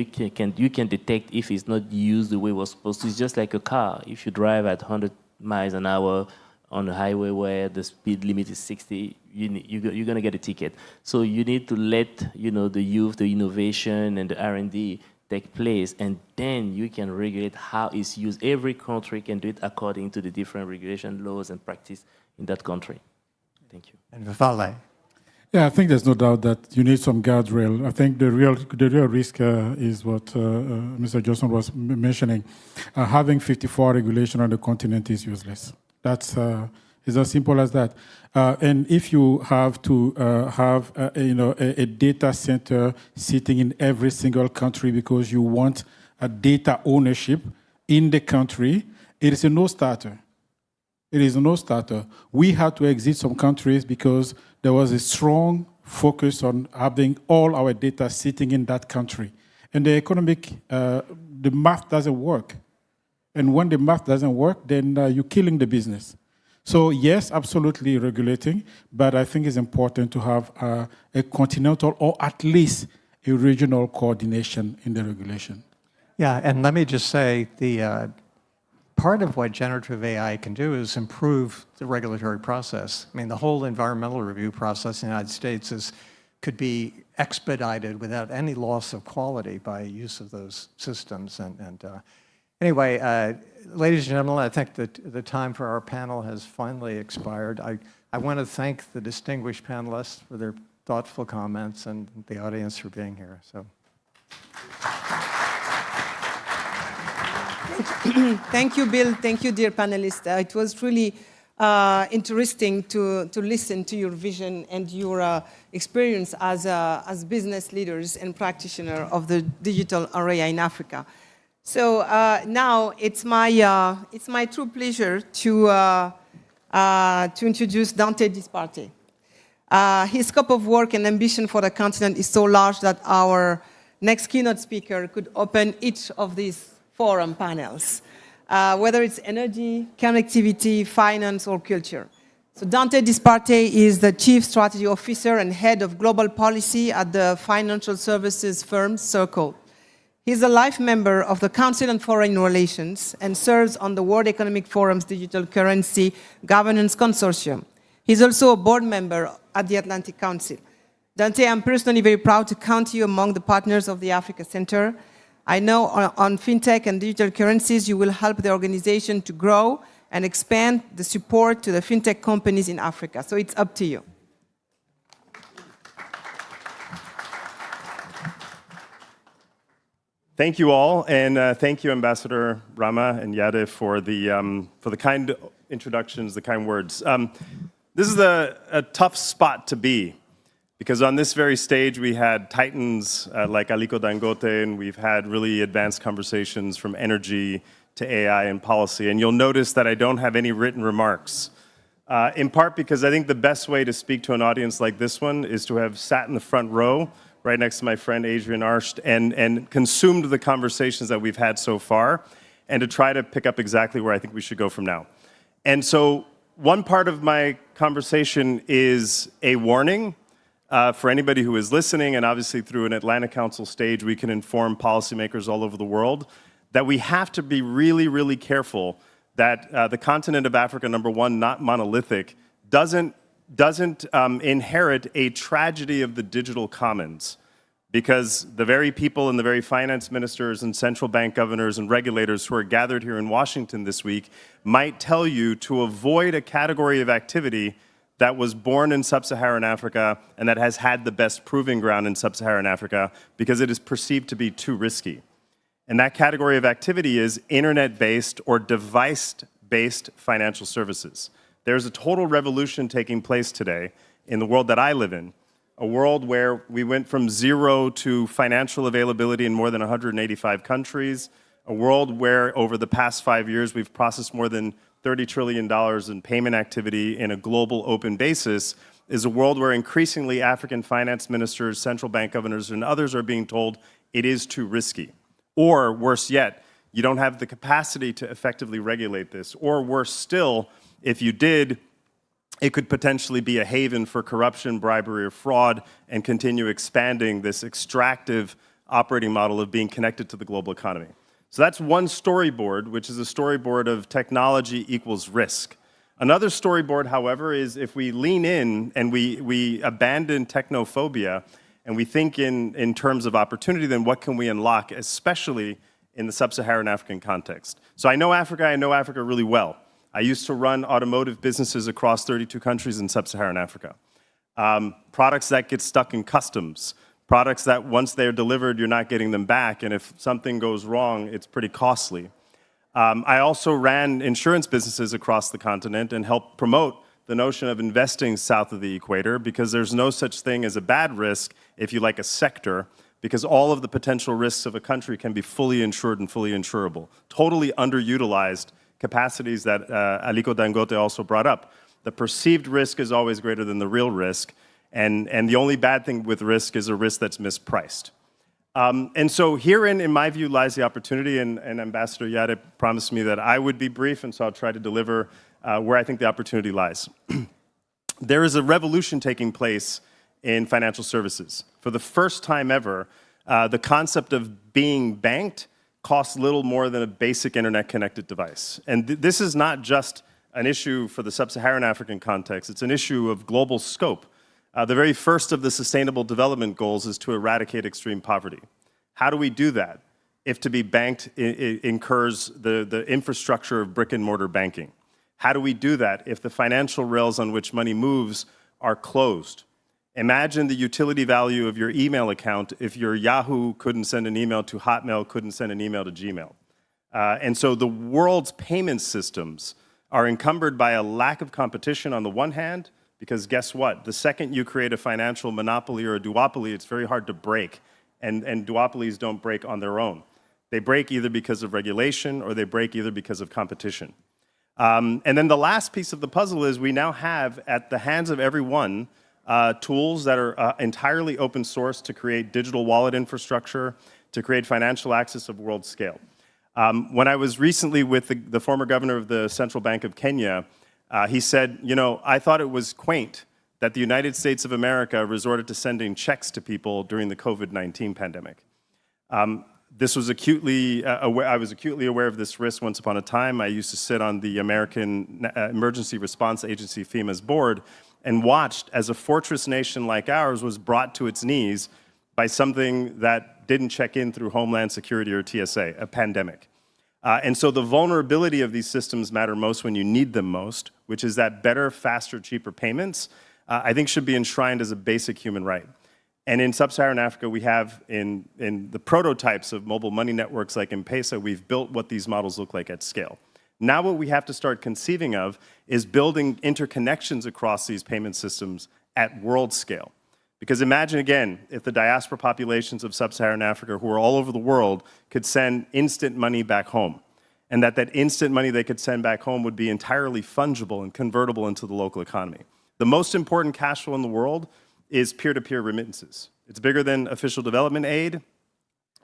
can detect if it's not used the way it was supposed to. It's just like a car. If you drive at 100 miles an hour on a highway where the speed limit is 60, you're going to get a ticket. So you need to let the youth, the innovation, and the R&D take place, and then you can regulate how it's used. Every country can do it according to the different regulation laws and practice in that country. Thank you. And Vivale? Yeah, I think there's no doubt that you need some guardrail. I think the real risk is what Mr. Johnson was mentioning. Having 54 regulation on the continent is useless. That's it's as simple as that. And if you have to have a data center sitting in every single country because you want a data ownership in the country, it is a no-starter. It is a no-starter. We had to exit some countries because there was a strong focus on having all our data sitting in that country. And the the math doesn't work. And when the math doesn't work, then you're killing the business. So yes, absolutely regulating, but I think it's important to have a continental or at least a regional coordination in the regulation. Yeah, and let me just say the part of what generative AI can do is improve the regulatory process. I mean, the whole environmental review process in the United States could be expedited without any loss of quality by use of those systems. Anyway, ladies and gentlemen, I think that the time for our panel has finally expired. I want to thank the distinguished panelists for their thoughtful comments and the audience for being here. So. Thank you, Bill. Thank you, dear panelists. It was really interesting to listen to your vision and your experience as business leaders and practitioners of the digital area in Africa. So now it's my true pleasure to introduce Dante Disparte. His scope of work and ambition for the continent is so large that our next keynote speaker could open each of these forum panels, whether it's energy, connectivity, finance, or culture. So Dante Disparte is the Chief Strategy Officer and Head of Global Policy at the financial services firm Circle. He's a life member of the Council on Foreign Relations and serves on the World Economic Forum's Digital Currency Governance Consortium. He's also a board member at the Atlantic Council. Dante, I'm personally very proud to count you among the partners of the Africa Center. I know on fintech and digital currencies, you will help the organization to grow and expand the support to the fintech companies in Africa. So it's up to you. Thank you all, and thank you, Ambassador Rama and Yade, for the kind introductions, the kind words. This is a tough spot to be, because on this very stage we had titans like Aliko Dangote, and we've had really advanced conversations from energy to AI and policy. And you'll notice that I don't have any written remarks, in part because I think the best way to speak to an audience like this one is to have sat in the front row right next to my friend Adrian Arsht and consumed the conversations that we've had so far, and to try to pick up exactly where I think we should go from now. And so one part of my conversation is a warning for anybody who is listening, and obviously through an Atlantic Council stage, we can inform policymakers all over the world that we have to be really, really careful that the continent of Africa, number one, not monolithic, doesn't inherit a tragedy of the digital commons, because the very people and the very finance ministers and central bank governors and regulators who are gathered here in Washington this week might tell you to avoid a category of activity that was born in sub-Saharan Africa and that has had the best proving ground in sub-Saharan Africa because it is perceived to be too risky. And that category of activity is internet-based or device-based financial services. There's a total revolution taking place today in the world that I live in, a world where we went from zero to financial availability in more than 185 countries, a world where over the past 5 years we've processed more than $30 trillion in payment activity in a global open basis, is a world where increasingly African finance ministers, central bank governors, and others are being told it is too risky. Or worse yet, you don't have the capacity to effectively regulate this. Or worse still, if you did, it could potentially be a haven for corruption, bribery, or fraud, and continue expanding this extractive operating model of being connected to the global economy. So that's one storyboard, which is a storyboard of technology equals risk. Another storyboard, however, is if we lean in and we abandon technophobia and we think in terms of opportunity, then what can we unlock, especially in the sub-Saharan African context? So I know Africa really well. I used to run automotive businesses across 32 countries in sub-Saharan Africa. Products that get stuck in customs, products that once they're delivered, you're not getting them back, and if something goes wrong, it's pretty costly. I also ran insurance businesses across the continent and helped promote the notion of investing south of the equator, because there's no such thing as a bad risk if you like a sector, because all of the potential risks of a country can be fully insured and fully insurable. Totally underutilized capacities that Aliko Dangote also brought up. The perceived risk is always greater than the real risk, and the only bad thing with risk is a risk that's mispriced. And so herein, in my view, lies the opportunity, and Ambassador Yade promised me that I would be brief, and so I'll try to deliver where I think the opportunity lies. There is a revolution taking place in financial services. For the first time ever, the concept of being banked costs little more than a basic internet-connected device. And this is not just an issue for the sub-Saharan African context. It's an issue of global scope. The very first of the Sustainable Development Goals is to eradicate extreme poverty. How do we do that? if to be banked incurs the infrastructure of brick and mortar banking? How do we do that if the financial rails on which money moves are closed? Imagine the utility value of your email account if your Yahoo couldn't send an email to Hotmail, couldn't send an email to Gmail. And so the world's payment systems are encumbered by a lack of competition on the one hand, because guess what? The second you create a financial monopoly or a duopoly, it's very hard to break. And duopolies don't break on their own. They break either because of regulation or they break either because of competition. And then the last piece of the puzzle is we now have at the hands of everyone tools that are entirely open source to create digital wallet infrastructure, to create financial access of world scale. When I was recently with the former governor of the Central Bank of Kenya, he said, you know, I thought it was quaint that the United States of America resorted to sending checks to people during the COVID-19 pandemic. This was I was acutely aware of this risk once upon a time. I used to sit on the American Emergency Response Agency, FEMA's board, and watched as a fortress nation like ours was brought to its knees by something that didn't check in through Homeland Security or TSA, a pandemic. And so the vulnerability of these systems matter most when you need them most, which is that better, faster, cheaper payments, I think should be enshrined as a basic human right. And in sub-Saharan Africa, we have in the prototypes of mobile money networks like M-Pesa, we've built what these models look like at scale. Now what we have to start conceiving of is building interconnections across these payment systems at world scale. Because imagine again, if the diaspora populations of sub-Saharan Africa who are all over the world could send instant money back home, and that instant money they could send back home would be entirely fungible and convertible into the local economy. The most important cash flow in the world is peer-to-peer remittances. It's bigger than official development aid.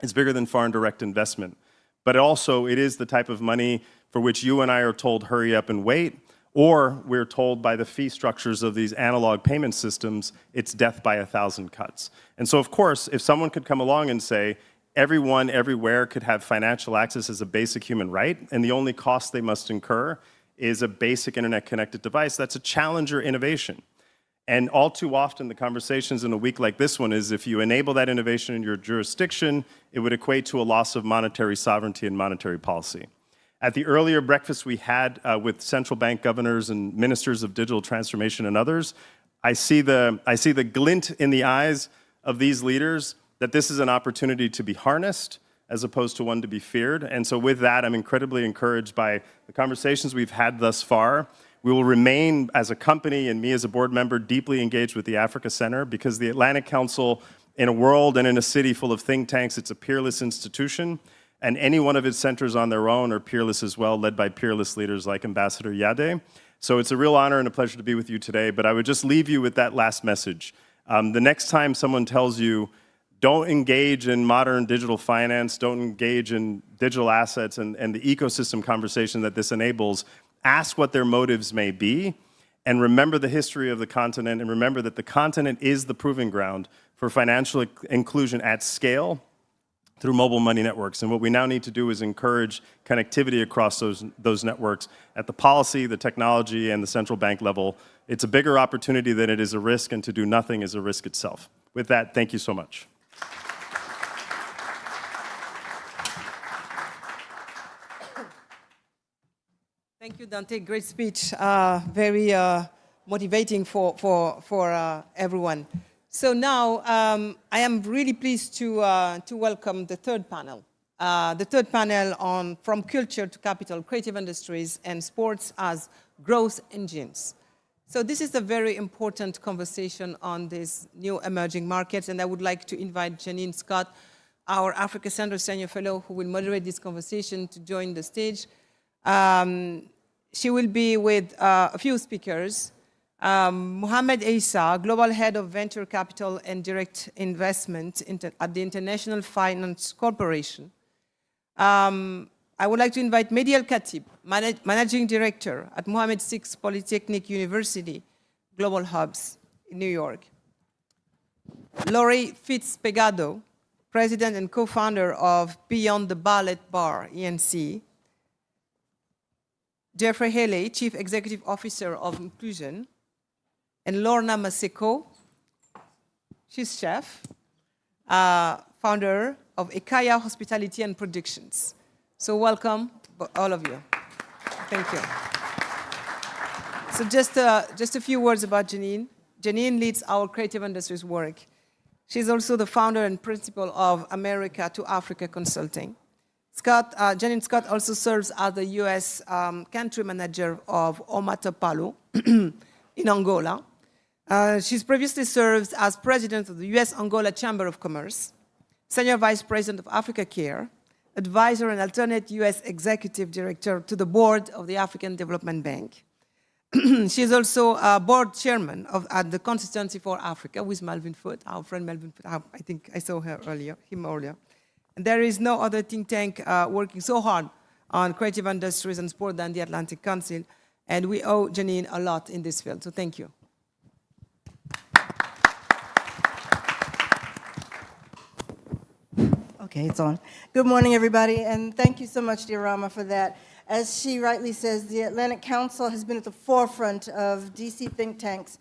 It's bigger than foreign direct investment. But also, it is the type of money for which you and I are told, hurry up and wait, or we're told by the fee structures of these analog payment systems, it's death by 1,000 cuts. And so, of course, if someone could come along and say, everyone, everywhere could have financial access as a basic human right, and the only cost they must incur is a basic internet-connected device, that's a challenger innovation. And all too often, the conversations in a week like this one is if you enable that innovation in your jurisdiction, it would equate to a loss of monetary sovereignty and monetary policy. At the earlier breakfast we had with central bank governors and ministers of digital transformation and others, I see the glint in the eyes of these leaders that this is an opportunity to be harnessed as opposed to one to be feared. And so with that, I'm incredibly encouraged by the conversations we've had thus far. We will remain, as a company and me as a board member, deeply engaged with the Africa Center because the Atlantic Council, in a world and in a city full of think tanks, it's a peerless institution. And any one of its centers on their own are peerless as well, led by peerless leaders like Ambassador Yade. So it's a real honor and a pleasure to be with you today. But I would just leave you with that last message. The next time someone tells you, don't engage in modern digital finance, don't engage in digital assets and the ecosystem conversation that this enables, ask what their motives may be, and remember the history of the continent, and remember that the continent is the proving ground for financial inclusion at scale through mobile money networks. And what we now need to do is encourage connectivity across those networks at the policy, the technology, and the central bank level. It's a bigger opportunity than it is a risk, and to do nothing is a risk itself. With that, thank you so much. Thank you, Dante. Great speech. Very motivating for everyone. So now I am really pleased to welcome the third panel. The third panel on From Culture to Capital, Creative Industries and Sports as Growth Engines. So this is a very important conversation on these new emerging markets, and I would like to invite Janine Scott, our Africa Center Senior Fellow, who will moderate this conversation, to join the stage. She will be with a few speakers. Mohamed Issa, Global Head of Venture Capital and Direct Investment at the International Finance Corporation. I would like to invite Mehdi El Khatib, Managing Director at Mohammed VI Polytechnic University, Global Hubs in New York. Laurie Fitz-Pegado, President and co-founder of Beyond the Ballet Bar, ENC. Jeffrey Haley, Chief Executive Officer of Inclusion. And Lorna Maseko, she's chef, founder of Ekaya Hospitality and Productions. So welcome, all of you. Thank you. So just a few words about Janine. Janine leads our creative industries work. She's also the founder and principal of America to Africa Consulting. Janine Scott also serves as the US country manager of Omatapalo in Angola. She's previously served as president of the US Angola Chamber of Commerce, senior vice president of Africa Care, advisor and alternate US executive director to the board of the African Development Bank. She is also a board chairman at the Constituency for Africa with Melvin Foote, our friend Melvin Foote. I think I saw him earlier. And there is no other think tank working so hard on creative industries and sport than the Atlantic Council. And we owe Janine a lot in this field. So thank you. Okay, it's on. Good morning, everybody, and thank you so much, dear Rama, for that. As she rightly says, the Atlantic Council has been at the forefront of DC think tanks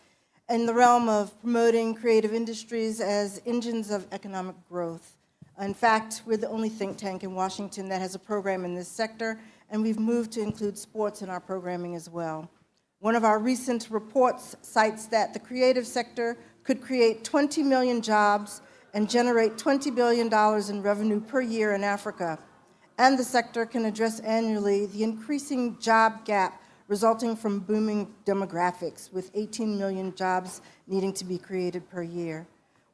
in the realm of promoting creative industries as engines of economic growth. In fact, we're the only think tank in Washington that has a program in this sector, and we've moved to include sports in our programming as well. One of our recent reports cites that the creative sector could create 20 million jobs and generate $20 billion in revenue per year in Africa. And the sector can address annually the increasing job gap resulting from booming demographics, with 18 million jobs needing to be created per year.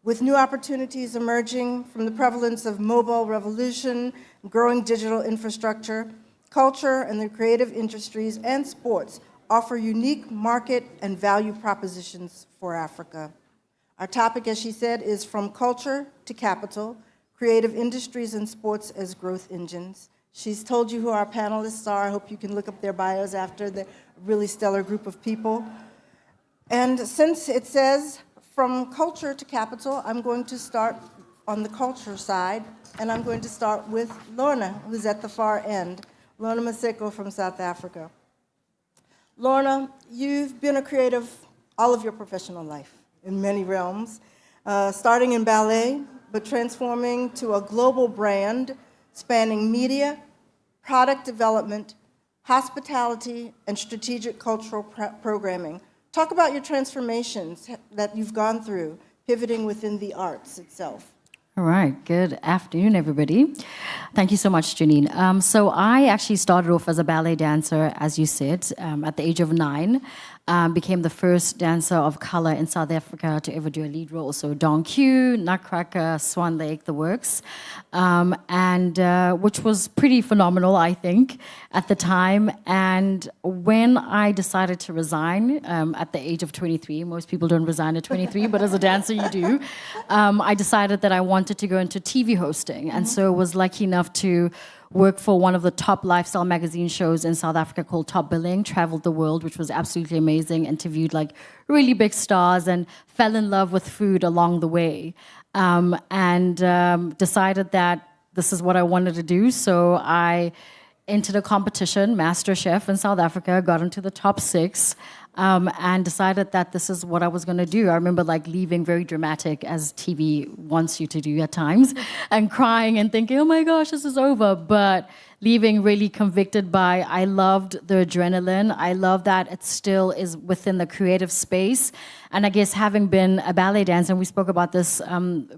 With new opportunities emerging from the prevalence of mobile revolution, growing digital infrastructure, culture and the creative industries and sports offer unique market and value propositions for Africa. Our topic, as she said, is From Culture to Capital, Creative Industries and Sports as Growth Engines. She's told you who our panelists are. I hope you can look up their bios after. They're a really stellar group of people. And since it says From Culture to Capital, I'm going to start on the culture side, and I'm going to start with Lorna, who's at the far end. Lorna Maseko from South Africa. Lorna, you've been a creative all of your professional life in many realms, starting in ballet, but transforming to a global brand spanning media, product development, hospitality, and strategic cultural programming. Talk about your transformations that you've gone through, pivoting within the arts itself. All right, good afternoon, everybody. Thank you so much, Janine. So I actually started off as a ballet dancer, as you said, at the age of 9. Became the first dancer of color in South Africa to ever do a lead role. So Don Q, Nutcracker, Swan Lake, the works. Which was pretty phenomenal, I think, at the time. And when I decided to resign at the age of 23, most people don't resign at 23, but as a dancer you do, I decided that I wanted to go into TV hosting. And so was lucky enough to work for one of the top lifestyle magazine shows in South Africa called Top Billing, traveled the world, which was absolutely amazing, interviewed like really big stars and fell in love with food along the way. Decided that this is what I wanted to do. So I entered a competition, Master Chef in South Africa, got into the top 6, and decided that this is what I was going to do. I remember like leaving very dramatic, as TV wants you to do at times, and crying and thinking, oh my gosh, this is over. But leaving really convicted by, I loved the adrenaline. I love that it still is within the creative space. And I guess having been a ballet dancer, and we spoke about this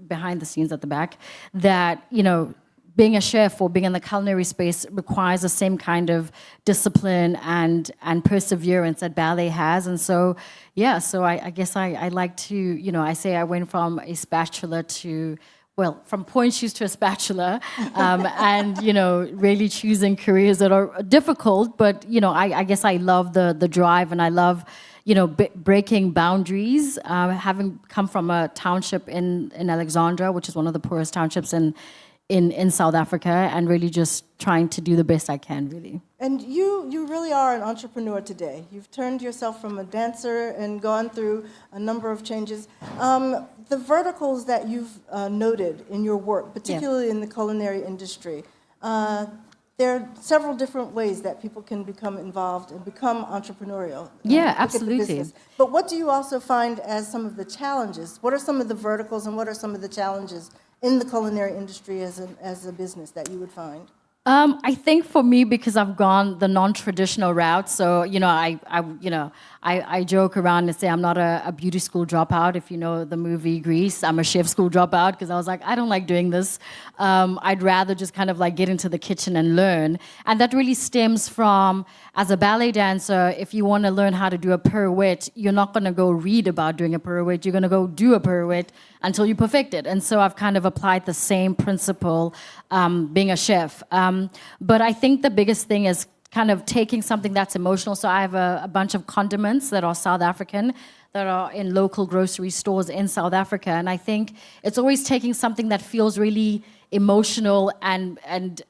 behind the scenes at the back, that, you know, being a chef or being in the culinary space requires the same kind of discipline and perseverance that ballet has. And so, yeah, so I guess I like to, you know, I say I went from a spatula to, well, from point shoes to a spatula, and, you know, really choosing careers that are difficult, but, you know, I guess I love the drive, and I love, you know, breaking boundaries, having come from a township in Alexandra, which is one of the poorest townships in South Africa, and really just trying to do the best I can, really. And you really are an entrepreneur today. You've turned yourself from a dancer and gone through a number of changes. The verticals that you've noted in your work, particularly in the culinary industry, there are several different ways that people can become involved and become entrepreneurial. Yeah, absolutely. But what do you also find as some of the challenges? What are some of the verticals and what are some of the challenges in the culinary industry as a business that you would find? I think for me, because I've gone the non-traditional route, so I joke around and say I'm not a beauty school dropout. If you know the movie Grease, I'm a chef school dropout because I was like, I don't like doing this. I'd rather just kind of like get into the kitchen and learn. And that really stems from, as a ballet dancer, if you want to learn how to do a pirouette, you're not going to go read about doing a pirouette. You're going to go do a pirouette until you perfect it. And so I've kind of applied the same principle being a chef. But I think the biggest thing is kind of taking something that's emotional. So I have a bunch of condiments that are South African that are in local grocery stores in South Africa. And I think it's always taking something that feels really emotional and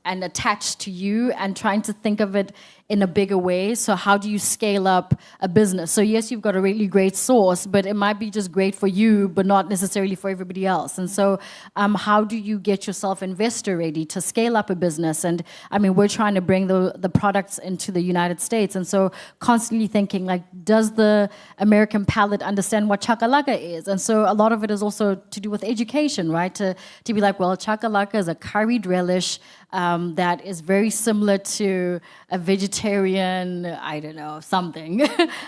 attached to you and trying to think of it in a bigger way. So how do you scale up a business? So yes, you've got a really great sauce, but it might be just great for you, but not necessarily for everybody else. And so how do you get yourself investor ready to scale up a business? And I mean, we're trying to bring the products into the United States. And so constantly thinking like, does the American palate understand what chakalaka is? And so a lot of it is also to do with education, right? To be like, well, chakalaka is a curried relish that is very similar to a vegetarian, I don't know, something.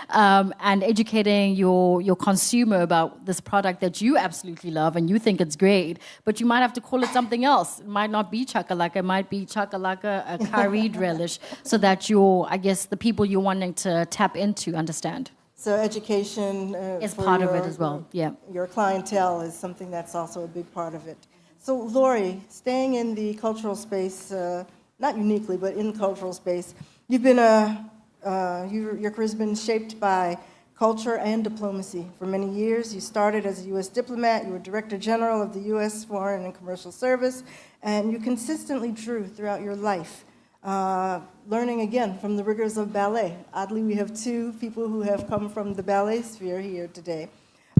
And educating your consumer about this product that you absolutely love and you think it's great, but you might have to call it something else. It might not be chakalaka, it might be chakalaka, a curried relish, so that the people you're wanting to tap into understand. So education is part of it as well, yeah. Your clientele is something that's also a big part of it. So Lori, staying in the cultural space, not uniquely, but in the cultural space, you've been your career's been shaped by culture and diplomacy for many years. You started as a U.S. diplomat, you were Director General of the U.S. Foreign and Commercial Service, and you consistently drew throughout your life, learning again from the rigors of ballet. Oddly, we have two people who have come from the ballet sphere here today.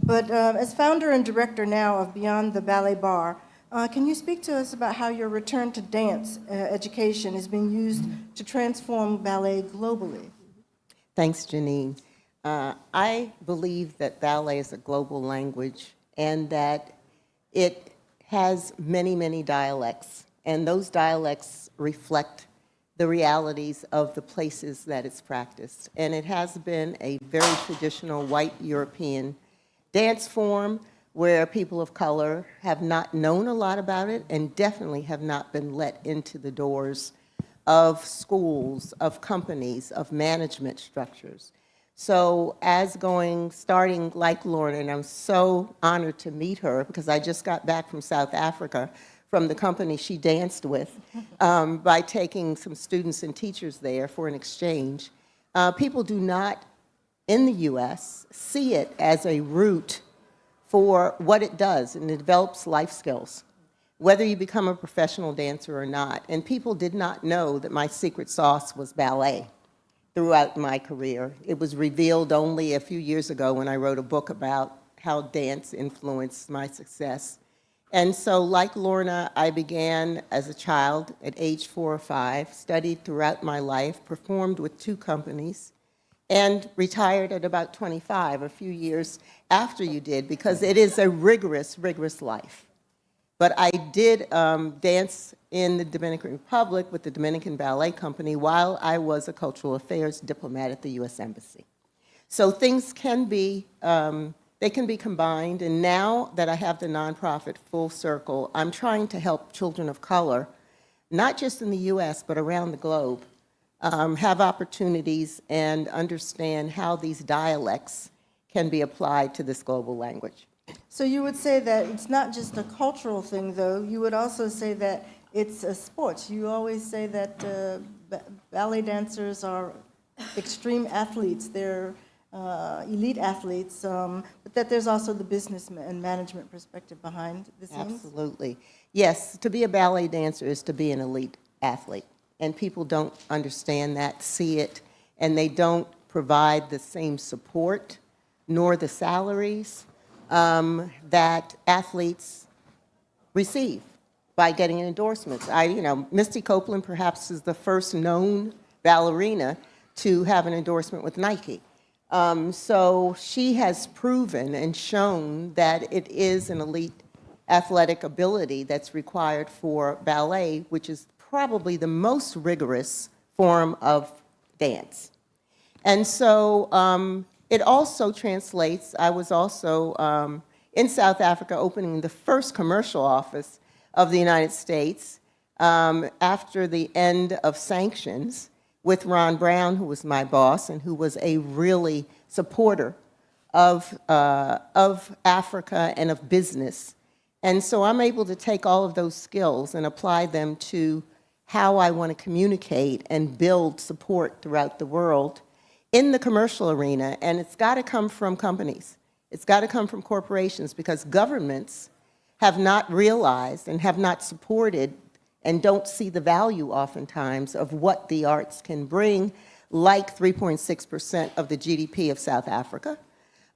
But as founder and director now of Beyond the Ballet Bar, can you speak to us about how your return to dance education is being used to transform ballet globally? Thanks, Janine. I believe that ballet is a global language and that it has many, many dialects. And those dialects reflect the realities of the places that it's practiced. And it has been a very traditional white European dance form where people of color have not known a lot about it and definitely have not been let into the doors of schools, of companies, of management structures. So starting like Lorna, and I'm so honored to meet her because I just got back from South Africa from the company she danced with by taking some students and teachers there for an exchange. People do not, in the US, see it as a route for what it does, and it develops life skills, whether you become a professional dancer or not. And people did not know that my secret sauce was ballet throughout my career. It was revealed only a few years ago when I wrote a book about how dance influenced my success. And so, like Lorna, I began as a child at age 4 or 5, studied throughout my life, performed with 2 companies, and retired at about 25, a few years after you did, because it is a rigorous, rigorous life. But I did dance in the Dominican Republic with the Dominican Ballet Company while I was a cultural affairs diplomat at the U.S. Embassy. So things can be, they can be combined, and now that I have the nonprofit Full Circle, I'm trying to help children of color, not just in the U.S., but around the globe, have opportunities and understand how these dialects can be applied to this global language. So you would say that it's not just a cultural thing, though. You would also say that it's a sport. You always say that ballet dancers are extreme athletes. They're elite athletes, but that there's also the business and management perspective behind the scenes. Absolutely. Yes, to be a ballet dancer is to be an elite athlete. And people don't understand that, see it, and they don't provide the same support nor the salaries that athletes receive by getting endorsements. Misty Copeland perhaps is the first known ballerina to have an endorsement with Nike. So she has proven and shown that it is an elite athletic ability that's required for ballet, which is probably the most rigorous form of dance. And so it also translates, I was also in South Africa opening the first commercial office of the United States after the end of sanctions with Ron Brown, who was my boss and who was a really supporter of Africa and of business. And so I'm able to take all of those skills and apply them to how I want to communicate and build support throughout the world in the commercial arena. And it's got to come from companies. It's got to come from corporations, because governments have not realized and have not supported and don't see the value oftentimes of what the arts can bring, like 3.6% of the GDP of South Africa.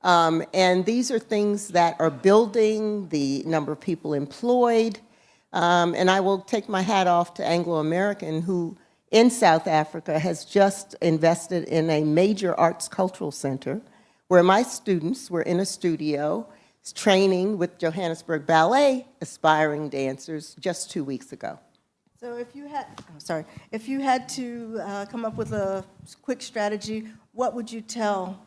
And these are things that are building the number of people employed. And I will take my hat off to Anglo American, who in South Africa has just invested in a major arts cultural center where my students were in a studio training with Johannesburg Ballet aspiring dancers just 2 weeks ago. So if you had, if you had to come up with a quick strategy, what would you tell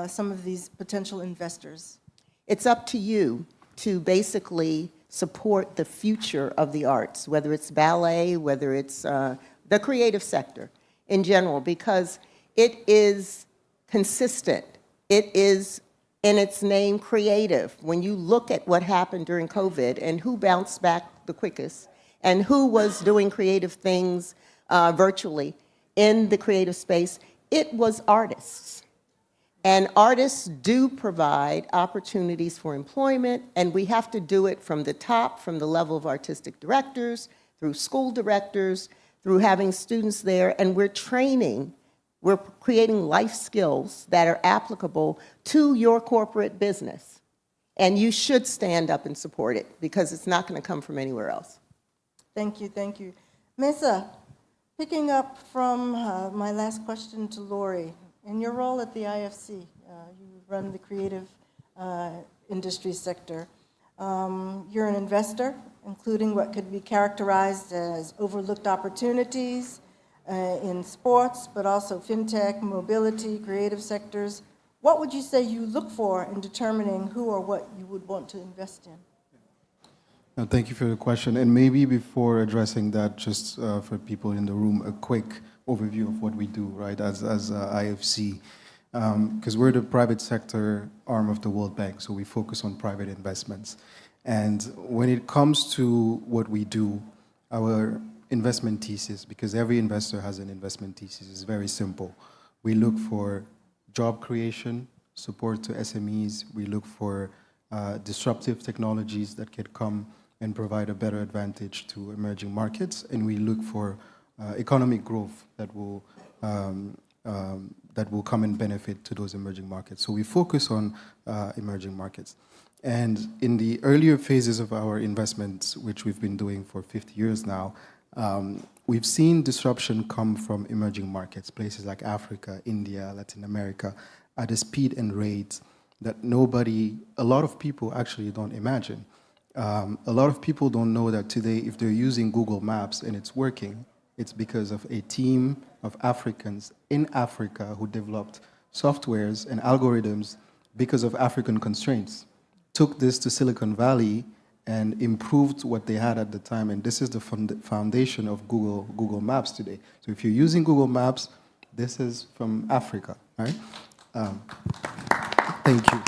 some of these potential investors? It's up to you to basically support the future of the arts, whether it's ballet, whether it's the creative sector in general, because it is consistent. It is, in its name, creative. When you look at what happened during COVID and who bounced back the quickest and who was doing creative things virtually in the creative space, it was artists. And artists do provide opportunities for employment, and we have to do it from the top, from the level of artistic directors, through school directors, through having students there, and we're training, we're creating life skills that are applicable to your corporate business. And you should stand up and support it, because it's not going to come from anywhere else. Thank you, thank you. Mesa, picking up from my last question to Lori, in your role at the IFC, you run the creative industry sector. You're an investor, including what could be characterized as overlooked opportunities in sports, but also fintech, mobility, creative sectors. What would you say you look for in determining who or what you would want to invest in? Thank you for the question. And maybe before addressing that, just for people in the room, a quick overview of what we do, right, as IFC. Because we're the private sector arm of the World Bank, so we focus on private investments. And when it comes to what we do, our investment thesis, because every investor has an investment thesis, is very simple. We look for job creation, support to SMEs. We look for disruptive technologies that could come and provide a better advantage to emerging markets. And we look for economic growth that will come and benefit to those emerging markets. So we focus on emerging markets. And in the earlier phases of our investments, which we've been doing for 50 years now, we've seen disruption come from emerging markets, places like Africa, India, Latin America, at a speed and rate that a lot of people actually don't imagine. A lot of people don't know that today, if they're using Google Maps and it's working, it's because of a team of Africans in Africa who developed softwares and algorithms because of African constraints, took this to Silicon Valley and improved what they had at the time. And this is the foundation of Google Maps today. So if you're using Google Maps, this is from Africa, right? Thank you.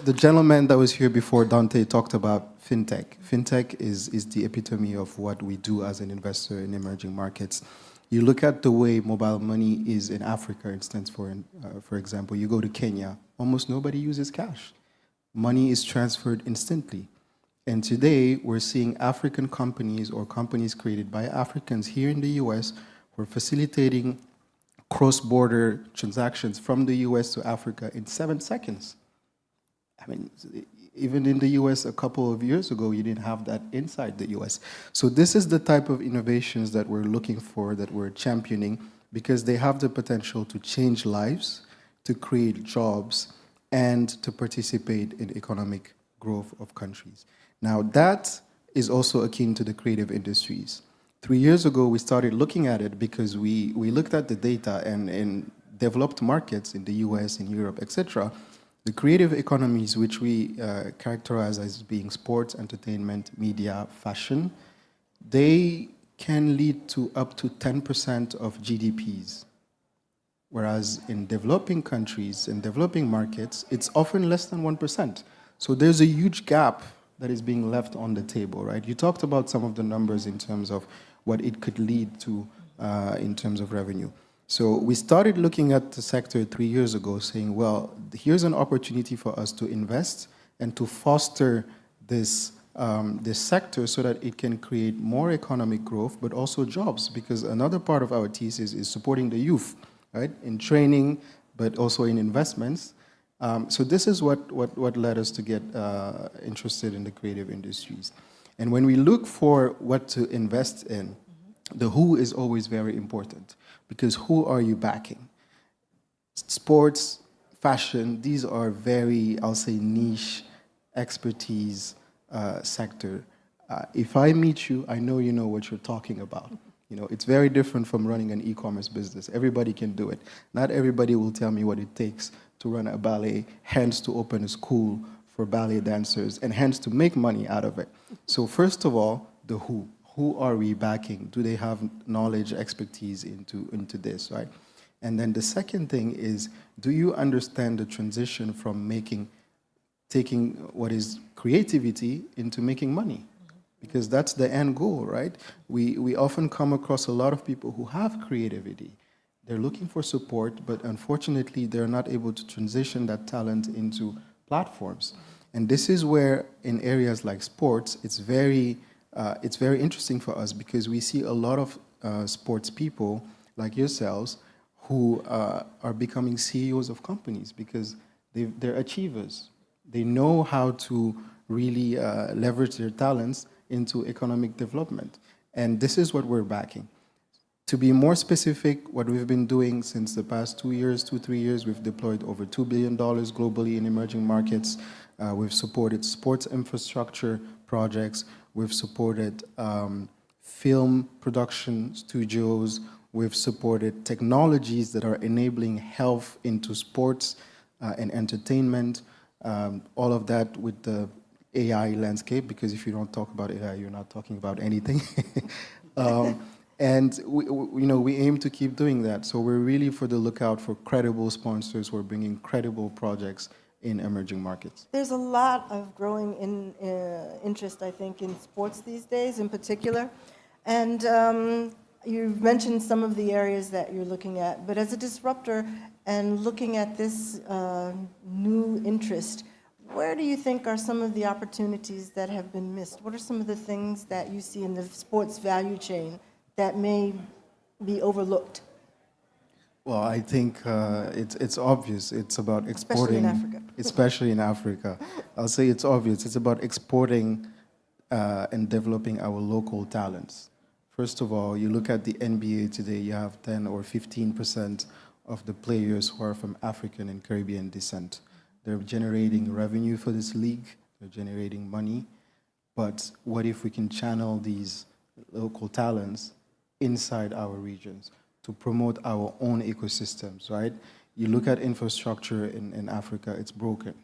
The gentleman that was here before, Dante, talked about fintech. Fintech is the epitome of what we do as an investor in emerging markets. You look at the way mobile money is in Africa, instance, for example, you go to Kenya, almost nobody uses cash. Money is transferred instantly. And today, we're seeing African companies or companies created by Africans here in the US who are facilitating cross-border transactions from the US to Africa in 7 seconds. I mean, even in the US a couple of years ago, you didn't have that inside the US. So this is the type of innovations that we're looking for, that we're championing, because they have the potential to change lives, to create jobs, and to participate in economic growth of countries. Now, that is also akin to the creative industries. 3 years ago, we started looking at it because we looked at the data, and in developed markets, in the US, in Europe, etc., the creative economies, which we characterize as being sports, entertainment, media, fashion, they can lead to up to 10% of GDPs. Whereas in developing countries, in developing markets, it's often less than 1%. So there's a huge gap that is being left on the table, right? You talked about some of the numbers in terms of what it could lead to in terms of revenue. So we started looking at the sector 3 years ago saying, well, here's an opportunity for us to invest and to foster this, this sector so that it can create more economic growth, but also jobs, because another part of our thesis is supporting the youth, right, in training, but also in investments. So this is what led us to get interested in the creative industries. And when we look for what to invest in, the who is always very important, because who are you backing? Sports, fashion, these are very, I'll say, niche expertise sector. If I meet you, I know you know what you're talking about. You know, it's very different from running an e-commerce business. Everybody can do it. Not everybody will tell me what it takes to run a ballet, hence to open a school for ballet dancers, and hence to make money out of it. So first of all, the who. Who are we backing? Do they have knowledge, expertise into this, right? And then the second thing is, do you understand the transition from taking what is creativity into making money? Because that's the end goal, right? We often come across a lot of people who have creativity. They're looking for support, but unfortunately, they're not able to transition that talent into platforms. And this is where, in areas like sports, it's very interesting for us, because we see a lot of sports people like yourselves who are becoming CEOs of companies because they're achievers. They know how to really leverage their talents into economic development. And this is what we're backing. To be more specific, what we've been doing since the past 2 years, 3 years, we've deployed over $2 billion globally in emerging markets. We've supported sports infrastructure projects. We've supported film production studios. We've supported technologies that are enabling health into sports and entertainment. All of that with the AI landscape, because if you don't talk about AI, you're not talking about anything. And we aim to keep doing that. So we're really for the lookout for credible sponsors who are bringing credible projects in emerging markets. There's a lot of growing interest, I think, in sports these days in particular. And you've mentioned some of the areas that you're looking at. But as a disruptor and looking at this new interest, where do you think are some of the opportunities that have been missed? What are some of the things that you see in the sports value chain that may be overlooked? Well, I think it's obvious. It's about exporting. Especially in Africa. Especially in Africa. I'll say it's obvious. It's about exporting and developing our local talents. First of all, you look at the NBA today, you have 10 or 15% of the players who are from African and Caribbean descent. They're generating revenue for this league. They're generating money. But what if we can channel these local talents inside our regions to promote our own ecosystems, right? You look at infrastructure in Africa, it's broken.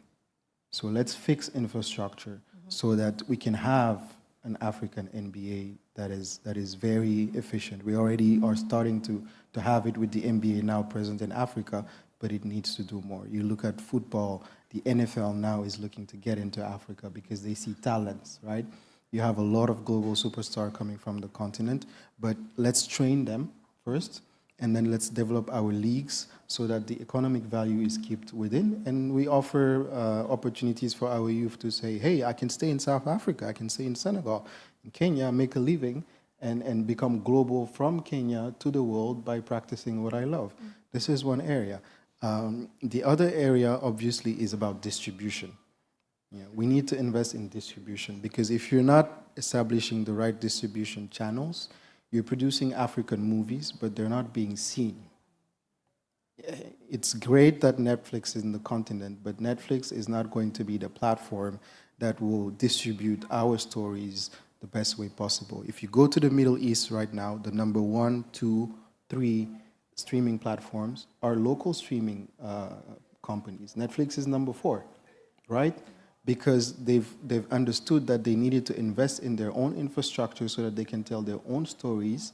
So let's fix infrastructure so that we can have an African NBA that is very efficient. We already are starting to have it with the NBA now present in Africa, but it needs to do more. You look at football, the NFL now is looking to get into Africa because they see talents, right? You have a lot of global superstars coming from the continent, but let's train them first, and then let's develop our leagues so that the economic value is kept within, and we offer opportunities for our youth to say, hey, I can stay in South Africa, I can stay in Senegal, in Kenya, make a living, and become global from Kenya to the world by practicing what I love. This is one area. The other area, obviously, is about distribution. We need to invest in distribution, because if you're not establishing the right distribution channels, you're producing African movies, but they're not being seen. It's great that Netflix is in the continent, but Netflix is not going to be the platform that will distribute our stories the best way possible. If you go to the Middle East right now, the number 1, 2, 3 streaming platforms are local streaming companies. Netflix is number 4, right? Because they've understood that they needed to invest in their own infrastructure so that they can tell their own stories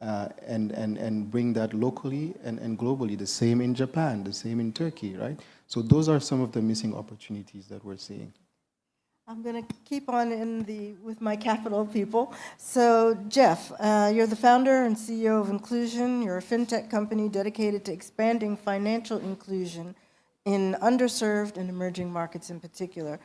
and bring that locally and globally. The same in Japan, the same in Turkey, right? So those are some of the missing opportunities that we're seeing. I'm going to keep on with my capital people. So Jeff, you're the founder and CEO of Inclusion. You're a fintech company dedicated to expanding financial inclusion in underserved and emerging markets in particular.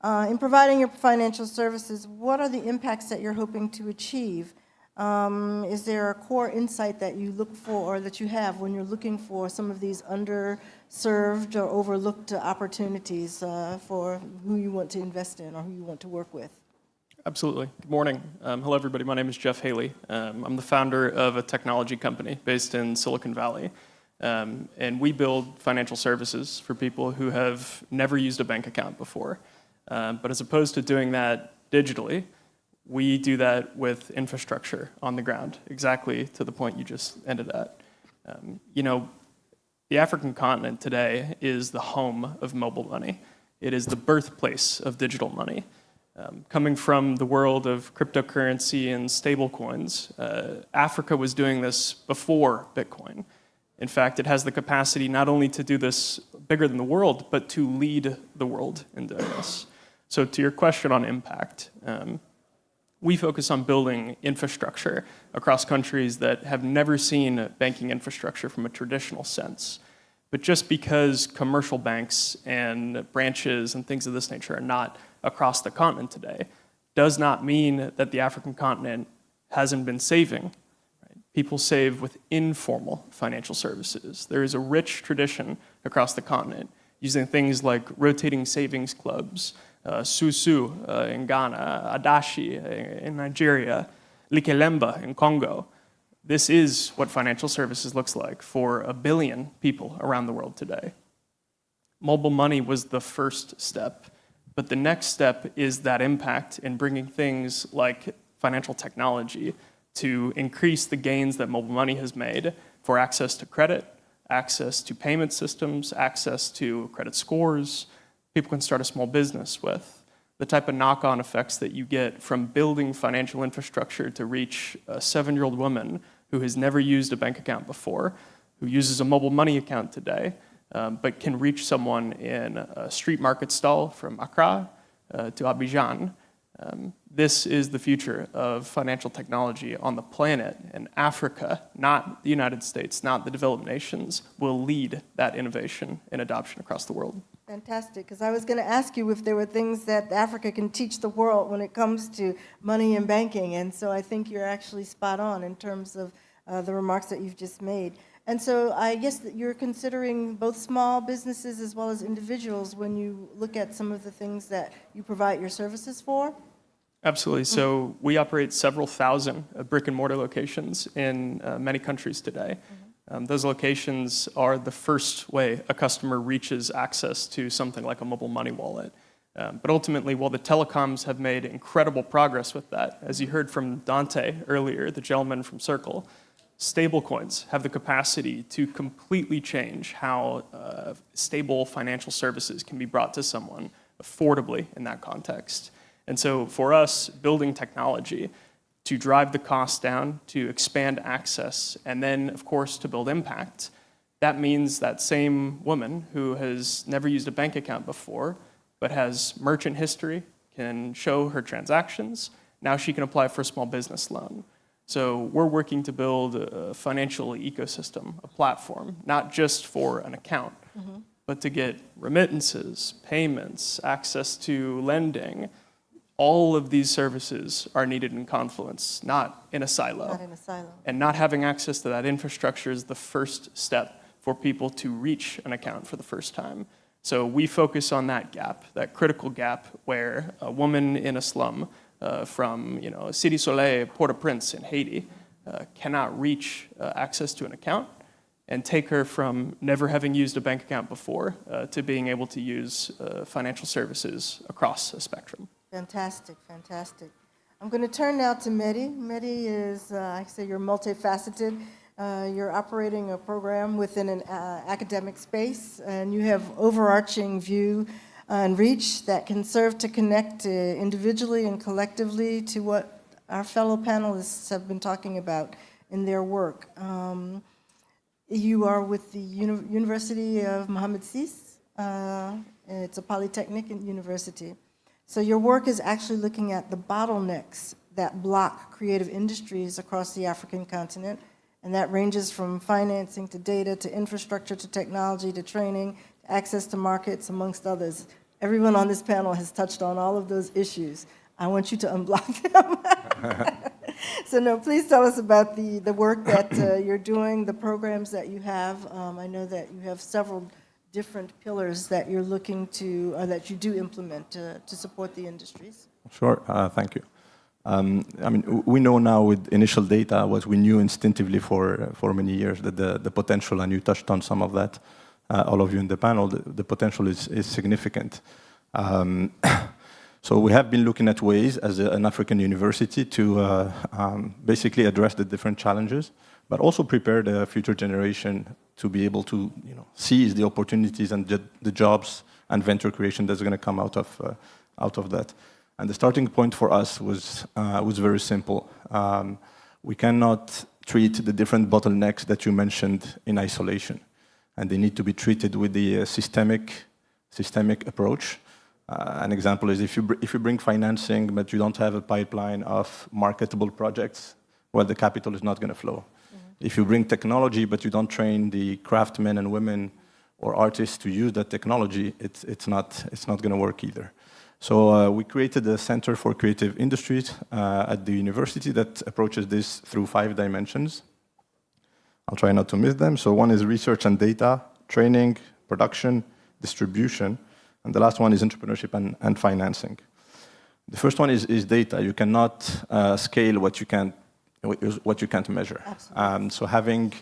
In providing your financial services, what are the impacts that you're hoping to achieve? Is there a core insight that you look for or that you have when you're looking for some of these underserved or overlooked opportunities for who you want to invest in or who you want to work with? Absolutely. Good morning. Hello, everybody. My name is Jeff Haley. I'm the founder of a technology company based in Silicon Valley. And we build financial services for people who have never used a bank account before. But as opposed to doing that digitally, we do that with infrastructure on the ground, exactly to the point you just ended at. The African continent today is the home of mobile money. It is the birthplace of digital money. Coming from the world of cryptocurrency and stablecoins, Africa was doing this before Bitcoin. In fact, it has the capacity not only to do this bigger than the world, but to lead the world in doing this. So to your question on impact, we focus on building infrastructure across countries that have never seen banking infrastructure from a traditional sense. But just because commercial banks and branches and things of this nature are not across the continent today, does not mean that the African continent hasn't been saving. People save with informal financial services. There is a rich tradition across the continent using things like rotating savings clubs, Susu in Ghana, Adashi in Nigeria, Likelemba in Congo. This is what financial services looks like for 1 billion people around the world today. Mobile money was the first step, but the next step is that impact in bringing things like financial technology to increase the gains that mobile money has made for access to credit, access to payment systems, access to credit scores. People can start a small business with. The type of knock-on effects that you get from building financial infrastructure to reach a 7-year-old woman who has never used a bank account before, who uses a mobile money account today, but can reach someone in a street market stall from Accra to Abidjan. This is the future of financial technology on the planet, and Africa, not the United States, not the developed nations, will lead that innovation and adoption across the world. Fantastic, because I was going to ask you if there were things that Africa can teach the world when it comes to money and banking, and so I think you're actually spot on in terms of the remarks that you've just made. And so I guess that you're considering both small businesses as well as individuals when you look at some of the things that you provide your services for? Absolutely. So we operate several thousand brick and mortar locations in many countries today. Those locations are the first way a customer reaches access to something like a mobile money wallet. But ultimately, while the telecoms have made incredible progress with that, as you heard from Dante earlier, the gentleman from Circle, stablecoins have the capacity to completely change how stable financial services can be brought to someone affordably in that context. And so for us, building technology to drive the cost down, to expand access, and then, of course, to build impact, that means that same woman who has never used a bank account before, but has merchant history, can show her transactions, now she can apply for a small business loan. So we're working to build a financial ecosystem, a platform, not just for an account, but to get remittances, payments, access to lending. All of these services are needed in Confluence, not in a silo. Not in a silo. And not having access to that infrastructure is the first step for people to reach an account for the first time. So we focus on that gap, that critical gap where a woman in a slum from Cité Soleil, Port-au-Prince in Haiti cannot reach access to an account. and take her from never having used a bank account before to being able to use financial services across a spectrum. Fantastic, fantastic. I'm going to turn now to Mehdi. Mehdi is, I say you're multifaceted. You're operating a program within an academic space, and you have overarching view and reach that can serve to connect individually and collectively to what our fellow panelists have been talking about in their work. You are with the University of Mohammed VI. It's a polytechnic university. So your work is actually looking at the bottlenecks that block creative industries across the African continent, and that ranges from financing to data to infrastructure to technology to training, access to markets, amongst others. Everyone on this panel has touched on all of those issues. I want you to unblock them. So no, please tell us about the work that you're doing, the programs that you have. I know that you have several different pillars that you're looking to, that you do implement to support the industries. Sure, thank you. I mean, we know now with initial data what we knew instinctively for many years, that the potential, and you touched on some of that, all of you in the panel, the potential is significant. So we have been looking at ways as an African university to basically address the different challenges, but also prepare the future generation to be able to seize the opportunities and the jobs and venture creation that's going to come out of that. And the starting point for us was very simple. We cannot treat the different bottlenecks that you mentioned in isolation, and they need to be treated with the systemic approach. An example is if you bring financing but you don't have a pipeline of marketable projects, well, the capital is not going to flow. If you bring technology but you don't train the craftsmen and women or artists to use that technology, it's not going to work either. So we created a Center for Creative Industries at the university that approaches this through 5 dimensions. I'll try not to miss them. So one is research and data, training, production, distribution, and the last one is entrepreneurship and financing. The first one is data. You cannot scale what you can't measure. So having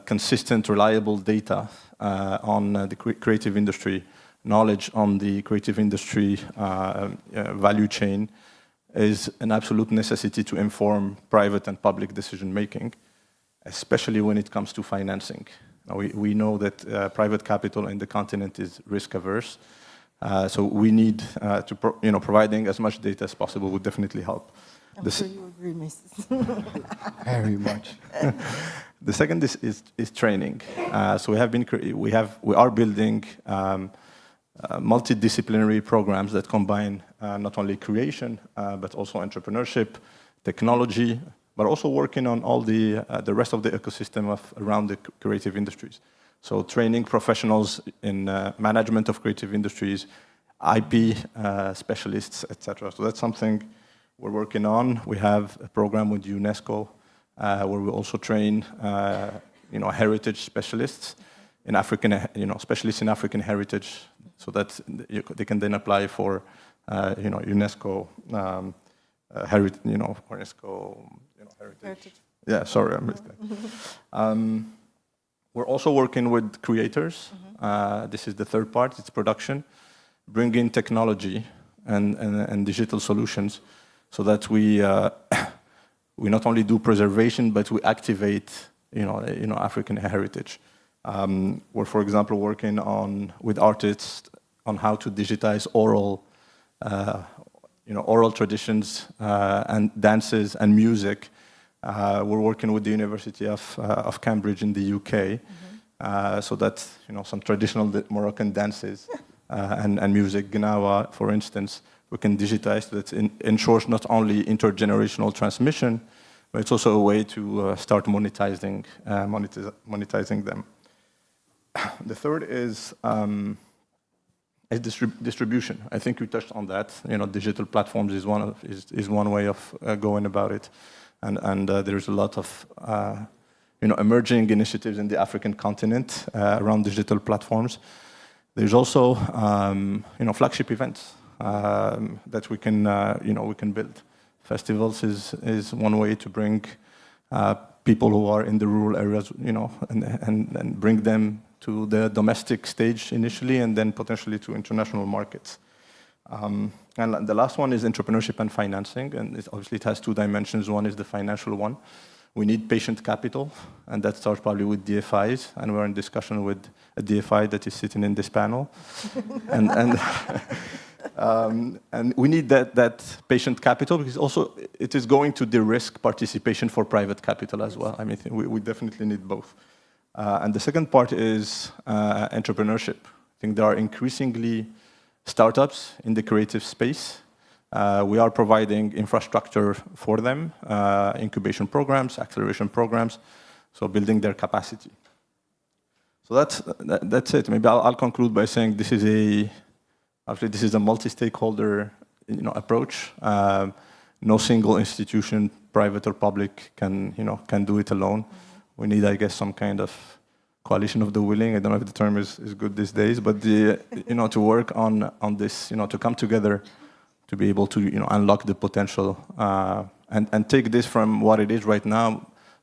consistent, reliable data on the creative industry, knowledge on the creative industry value chain is an absolute necessity to inform private and public decision making, especially when it comes to financing. We know that private capital in the continent is risk averse, so we need to providing as much data as possible would definitely help. I'm sure you agree, Mrs. Very much. The second is training. So we are building multidisciplinary programs that combine not only creation but also entrepreneurship, technology, but also working on all the rest of the ecosystem around the creative industries. So training professionals in management of creative industries, IP specialists, etc. So that's something we're working on. We have a program with UNESCO where we also train heritage specialists in African, specialists in African heritage, so that they can then apply for UNESCO heritage, UNESCO heritage. Yeah, sorry, I missed that. We're also working with creators. This is the third part. It's production, bring in technology and digital solutions, so that we not only do preservation but we activate African heritage. We're, for example, working with artists on how to digitize oral traditions and dances and music. We're working with the University of Cambridge in the UK, so that some traditional Moroccan dances and music, Gnawa, for instance, we can digitize, so that it ensures not only intergenerational transmission, but it's also a way to start monetizing them. The third is distribution. I think you touched on that. Digital platforms is one way of going about it, and there's a lot of emerging initiatives in the African continent around digital platforms. There's also flagship events that we can build. Festivals is one way to bring people who are in the rural areas, you know, and bring them to the domestic stage initially, and then potentially to international markets. And the last one is entrepreneurship and financing, and obviously it has two dimensions. One is the financial one. We need patient capital, and that starts probably with DFIs, and we're in discussion with a DFI that is sitting in this panel. And we need that patient capital, because also it is going to de-risk participation for private capital as well. I mean, we definitely need both. And the second part is entrepreneurship. I think there are increasingly startups in the creative space. We are providing infrastructure for them, incubation programs, acceleration programs, so building their capacity. So that's it. Maybe I'll conclude by saying this is a multi-stakeholder, you know, approach. No single institution, private or public, can do it alone. We need, I guess, some kind of coalition of the willing. I don't know if the term is good these days, but to work on this, to come together, to be able to unlock the potential and take this from what it is right now.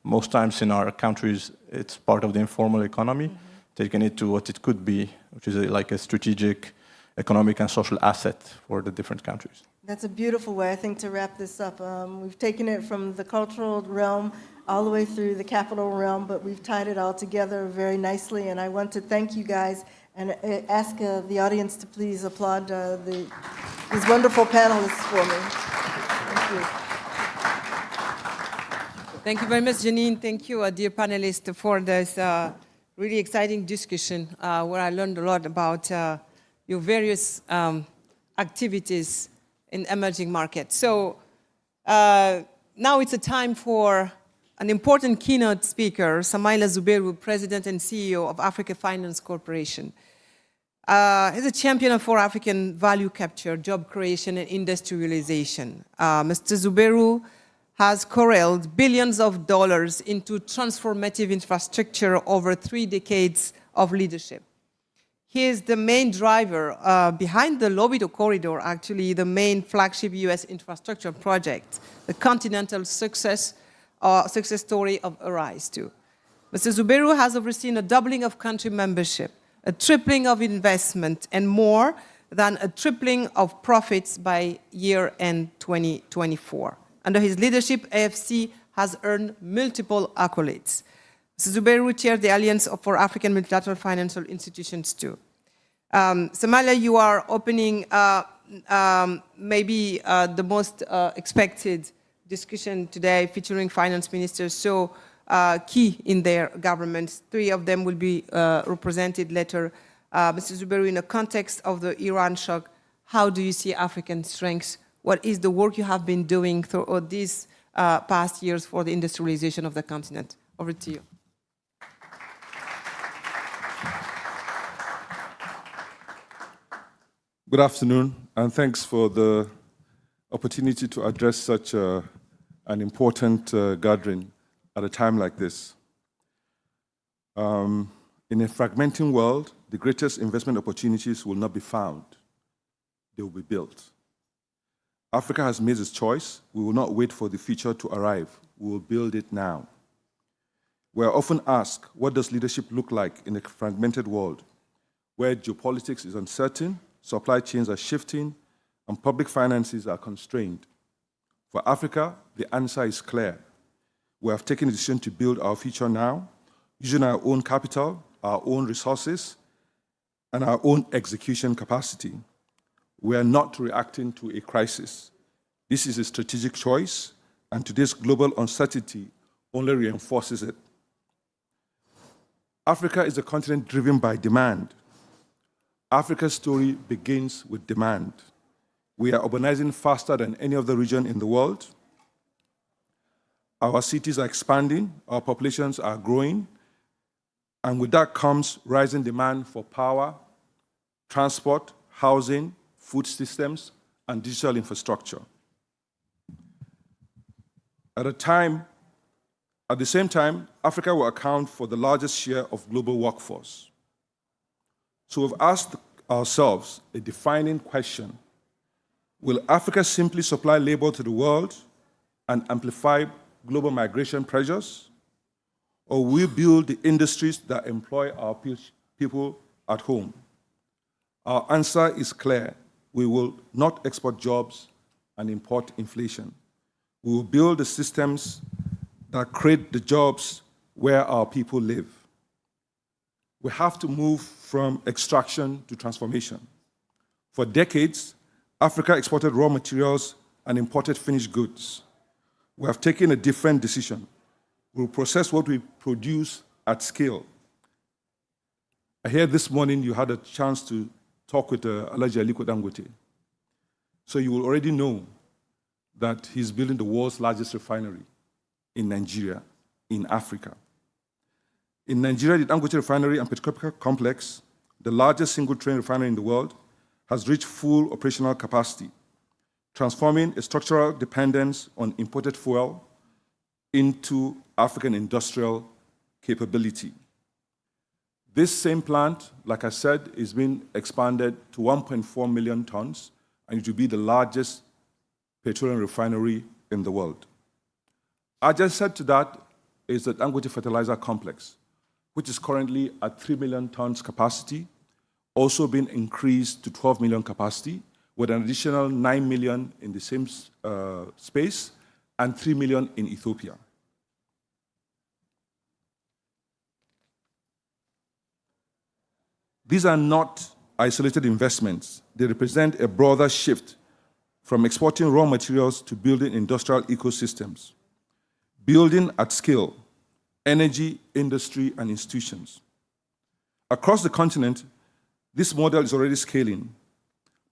Most times in our countries, it's part of the informal economy, taking it to what it could be, which is like a strategic economic and social asset for the different countries. That's a beautiful way, I think, to wrap this up. We've taken it from the cultural realm all the way through the capital realm, but we've tied it all together very nicely, and I want to thank you guys and ask the audience to please applaud these wonderful panelists for me. Thank you. Thank you very much, Janine. Thank you, dear panelists, for this really exciting discussion where I learned a lot about your various activities in emerging markets. So now it's a time for an important keynote speaker, Samaila Zubeiru, President and CEO of Africa Finance Corporation. He's a champion for African value capture, job creation, and industrialization. Mr. Zubeiru has corralled billions of dollars into transformative infrastructure over 3 decades of leadership. He is the main driver behind the Lobito Corridor, actually the main flagship US infrastructure project, the continental success story of Arise too. Mr. Zubeiru has overseen a doubling of country membership, a tripling of investment, and more than a tripling of profits by year-end 2024. Under his leadership, AFC has earned multiple accolades. Mr. Zubeiru chaired the Alliance for African Multilateral Financial Institutions too. Samaila, you are opening maybe the most expected discussion today, featuring finance ministers so key in their governments. 3 of them will be represented later. Mr. Zubeiru, in the context of the Iran shock, how do you see African strengths? What is the work you have been doing throughout these past years for the industrialization of the continent? Over to you. Good afternoon, and thanks for the opportunity to address such an important gathering at a time like this. In a fragmenting world, the greatest investment opportunities will not be found. They will be built. Africa has made its choice. We will not wait for the future to arrive. We will build it now. We are often asked, what does leadership look like in a fragmented world where geopolitics is uncertain, supply chains are shifting, and public finances are constrained? For Africa, the answer is clear. We have taken a decision to build our future now, using our own capital, our own resources, and our own execution capacity. We are not reacting to a crisis. This is a strategic choice, and today's global uncertainty only reinforces it. Africa is a continent driven by demand. Africa's story begins with demand. We are urbanizing faster than any other region in the world. Our cities are expanding, our populations are growing, and with that comes rising demand for power, transport, housing, food systems, and digital infrastructure. At the same time, Africa will account for the largest share of global workforce. So we've asked ourselves a defining question: will Africa simply supply labor to the world and amplify global migration pressures? or will we build the industries that employ our people at home? Our answer is clear. We will not export jobs and import inflation. We will build the systems that create the jobs where our people live. We have to move from extraction to transformation. For decades, Africa exported raw materials and imported finished goods. We have taken a different decision. We will process what we produce at scale. I heard this morning you had a chance to talk with Alhaji Aliko Dangote. So you will already know that he's building the world's largest refinery in Nigeria, in Africa. In Nigeria, the Dangote Refinery and Petrochemical Complex, the largest single-train refinery in the world, has reached full operational capacity, transforming a structural dependence on imported fuel into African industrial capability. This same plant, like I said, is being expanded to 1.4 million tons, and it will be the largest petroleum refinery in the world. Adjacent to that is the Dangote Fertilizer Complex, which is currently at 3 million tons capacity, also being increased to 12 million capacity, with an additional 9 million in the same space and 3 million in Ethiopia. These are not isolated investments. They represent a broader shift from exporting raw materials to building industrial ecosystems, building at scale, energy, industry, and institutions. Across the continent, this model is already scaling.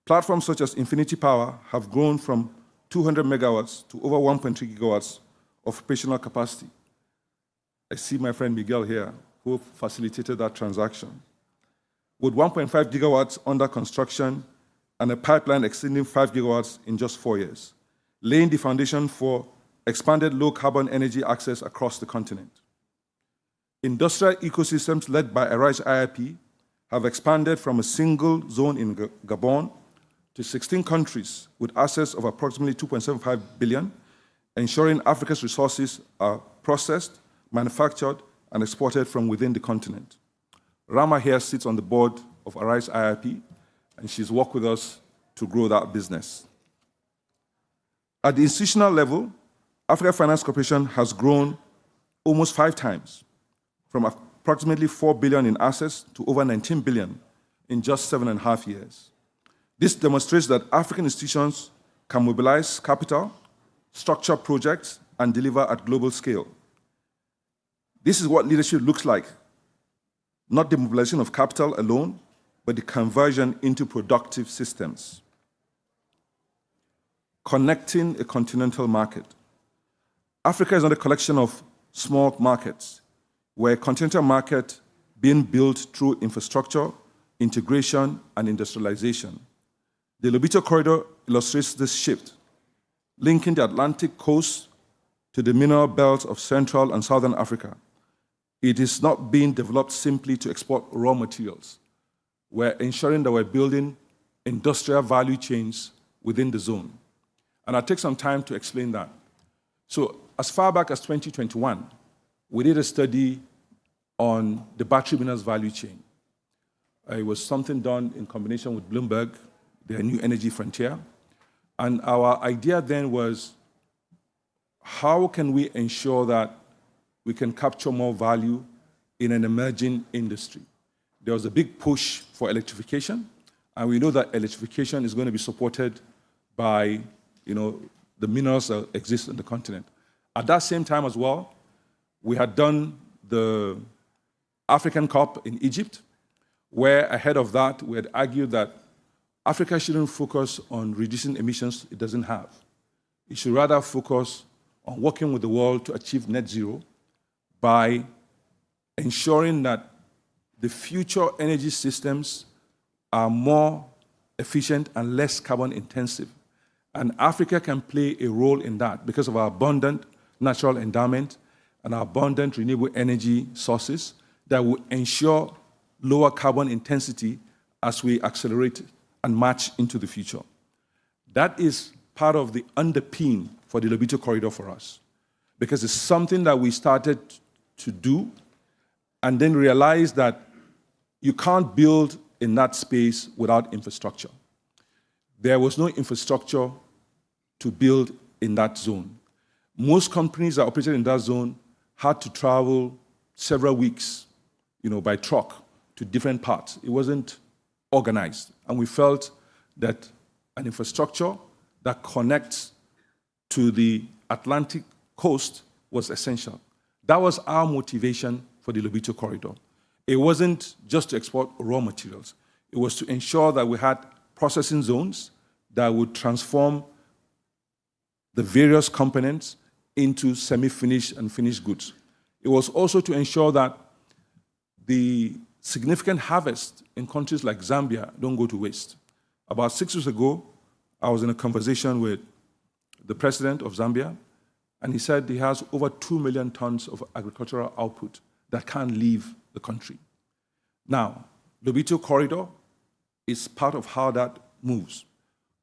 Platforms such as Infinity Power have grown from 200 megawatts to over 1.3 gigawatts of operational capacity. I see my friend Miguel here, who facilitated that transaction. With 1.5 gigawatts under construction and a pipeline exceeding 5 gigawatts in just 4 years, laying the foundation for expanded low-carbon energy access across the continent. Industrial ecosystems led by Arise IIP have expanded from a single zone in Gabon to 16 countries with assets of approximately 2.75 billion, ensuring Africa's resources are processed, manufactured, and exported from within the continent. Rama here sits on the board of Arise IIP, and she's worked with us to grow that business. At the institutional level, Africa Finance Corporation has grown almost 5 times, from approximately 4 billion in assets to over 19 billion in just 7.5 years. This demonstrates that African institutions can mobilize capital, structure projects, and deliver at global scale. This is what leadership looks like. Not the mobilization of capital alone, but the conversion into productive systems. Connecting a continental market. Africa is not a collection of small markets, where a continental market being built through infrastructure, integration, and industrialization. The Lobito Corridor illustrates this shift, linking the Atlantic coast to the mineral belts of Central and Southern Africa. It is not being developed simply to export raw materials. We're ensuring that we're building industrial value chains within the zone. And I'll take some time to explain that. So as far back as 2021, we did a study on the battery minerals value chain. It was something done in combination with Bloomberg, their new energy frontier. And our idea then was, how can we ensure that we can capture more value in an emerging industry? There was a big push for electrification, and we know that electrification is going to be supported by the minerals that exist on the continent. At that same time as well, we had done the African COP in Egypt, where ahead of that, we had argued that Africa shouldn't focus on reducing emissions it doesn't have. It should rather focus on working with the world to achieve net zero by ensuring that the future energy systems are more efficient and less carbon intensive. And Africa can play a role in that because of our abundant natural endowment and our abundant renewable energy sources that will ensure lower carbon intensity as we accelerate and march into the future. That is part of the underpin for the Lobito Corridor for us, because it's something that we started to do, and then realized that you can't build in that space without infrastructure. There was no infrastructure to build in that zone. Most companies that operated in that zone had to travel several weeks, by truck to different parts. It wasn't organized. And we felt that an infrastructure that connects to the Atlantic coast was essential. That was our motivation for the Lobito Corridor. It wasn't just to export raw materials. It was to ensure that we had processing zones that would transform the various components into semi-finished and finished goods. It was also to ensure that the significant harvest in countries like Zambia don't go to waste. About 6 weeks ago, I was in a conversation with the president of Zambia, and he said he has over 2 million tons of agricultural output that can't leave the country. Now, Lobito Corridor is part of how that moves.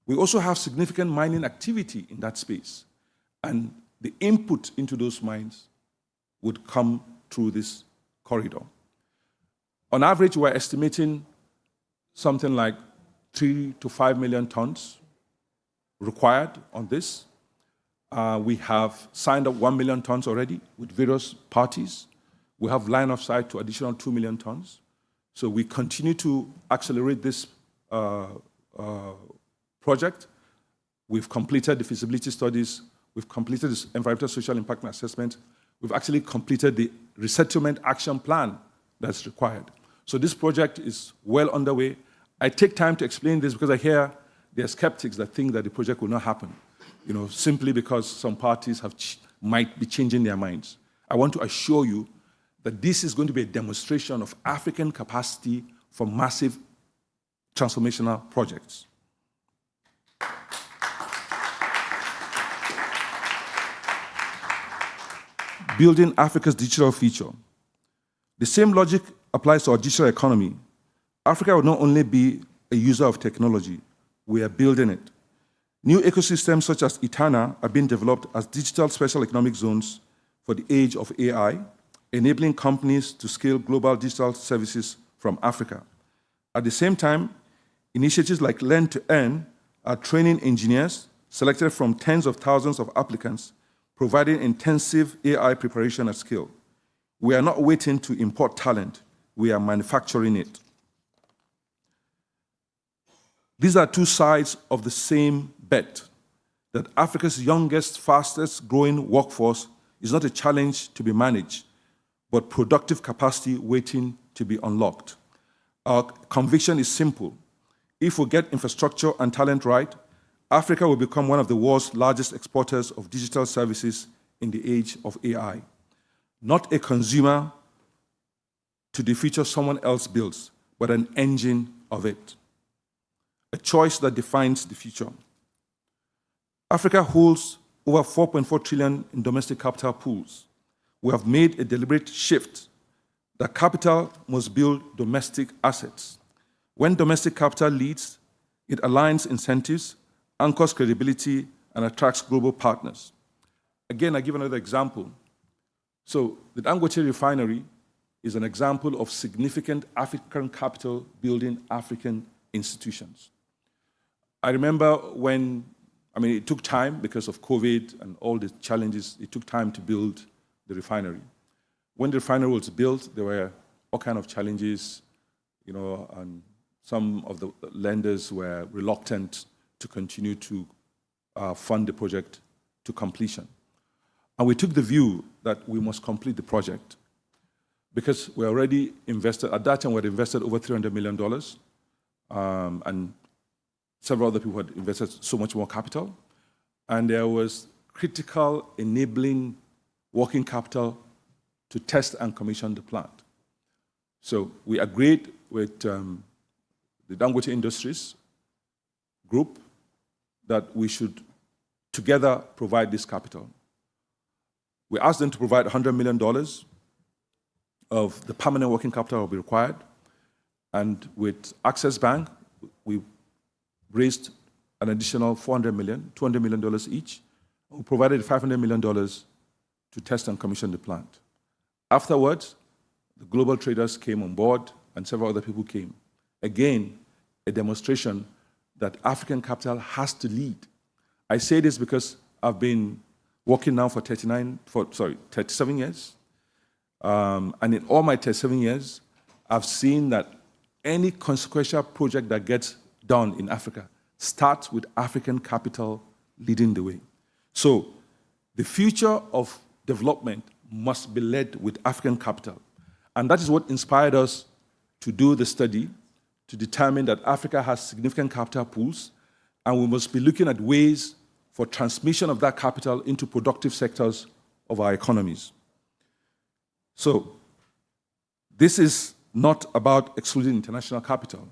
We also have significant mining activity in that space, and the input into those mines would come through this corridor. On average, we're estimating something like 3 to 5 million tons required on this. We have signed up 1 million tons already with various parties. We have line of sight to additional 2 million tons. So we continue to accelerate this project. We've completed the feasibility studies. We've completed this environmental social impact assessment. We've actually completed the resettlement action plan that's required. So this project is well underway. I take time to explain this because I hear there are skeptics that think that the project will not happen, simply because some parties might be changing their minds. I want to assure you that this is going to be a demonstration of African capacity for massive transformational projects. Building Africa's digital future. The same logic applies to our digital economy. Africa will not only be a user of technology, we are building it. New ecosystems such as Itana are being developed as digital special economic zones for the age of AI, enabling companies to scale global digital services from Africa. At the same time, initiatives like Learn to Earn are training engineers selected from tens of thousands of applicants, providing intensive AI preparation at scale. We are not waiting to import talent, we are manufacturing it. These are two sides of the same bet, that Africa's youngest, fastest growing workforce is not a challenge to be managed, but productive capacity waiting to be unlocked. Our conviction is simple. If we get infrastructure and talent right, Africa will become one of the world's largest exporters of digital services in the age of AI. Not a consumer to the future someone else builds, but an engine of it. A choice that defines the future. Africa holds over 4.4 trillion in domestic capital pools. We have made a deliberate shift that capital must build domestic assets. When domestic capital leads, it aligns incentives, anchors credibility, and attracts global partners. Again, I give another example. So the Dangote refinery is an example of significant African capital building African institutions. I remember it took time because of COVID and all the challenges, it took time to build the refinery. When the refinery was built, there were all kinds of challenges, and some of the lenders were reluctant to continue to fund the project to completion. And we took the view that we must complete the project because we already invested, at that time we had invested over $300 million, and several other people had invested so much more capital, and there was critical enabling working capital to test and commission the plant. So we agreed with the Dangote Industries group that we should together provide this capital. We asked them to provide $100 million of the permanent working capital that will be required, and with Access Bank, we raised an additional $400 million, $200 million each. We provided $500 million to test and commission the plant. Afterwards, the global traders came on board and several other people came. Again, a demonstration that African capital has to lead. I say this because I've been working now for 37 years. And in all my 37 years, I've seen that any consequential project that gets done in Africa starts with African capital leading the way. So the future of development must be led with African capital. And that is what inspired us to do the study, to determine that Africa has significant capital pools, and we must be looking at ways for transmission of that capital into productive sectors of our economies. So this is not about excluding international capital.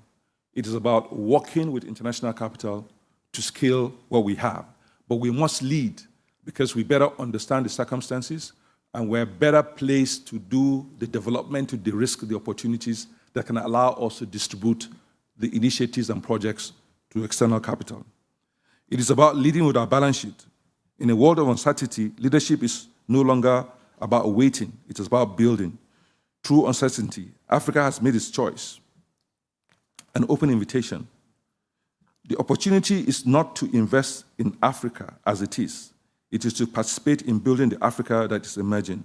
It is about working with international capital to scale what we have. But we must lead because we better understand the circumstances and we're better placed to do the development to de-risk the opportunities that can allow us to distribute the initiatives and projects to external capital. It is about leading with our balance sheet. In a world of uncertainty, leadership is no longer about waiting. It is about building. Through uncertainty, Africa has made its choice. An open invitation. The opportunity is not to invest in Africa as it is. It is to participate in building the Africa that is emerging,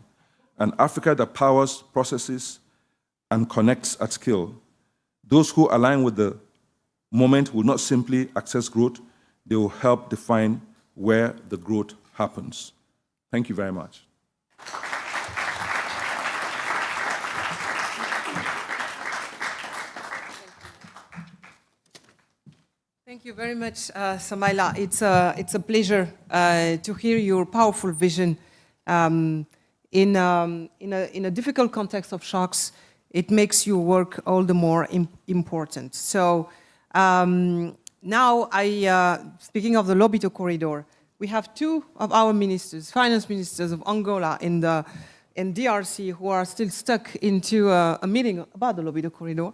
an Africa that powers processes and connects at scale. Those who align with the moment will not simply access growth, they will help define where the growth happens. Thank you very much. Thank you very much, Samaila. It's a pleasure to hear your powerful vision. In a difficult context of shocks, it makes your work all the more important. So now, speaking of the Lobito corridor, we have two of our ministers, finance ministers of Angola and DRC, who are still stuck into a meeting about the Lobito corridor.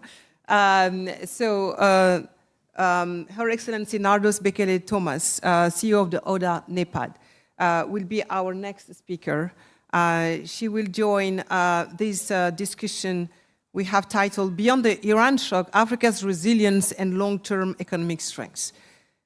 Her Excellency Nardos Bekele Thomas, CEO of the ODA NEPAD, will be our next speaker. She will join this discussion we have titled Beyond the Iran Shock, Africa's Resilience and Long-Term Economic Strengths.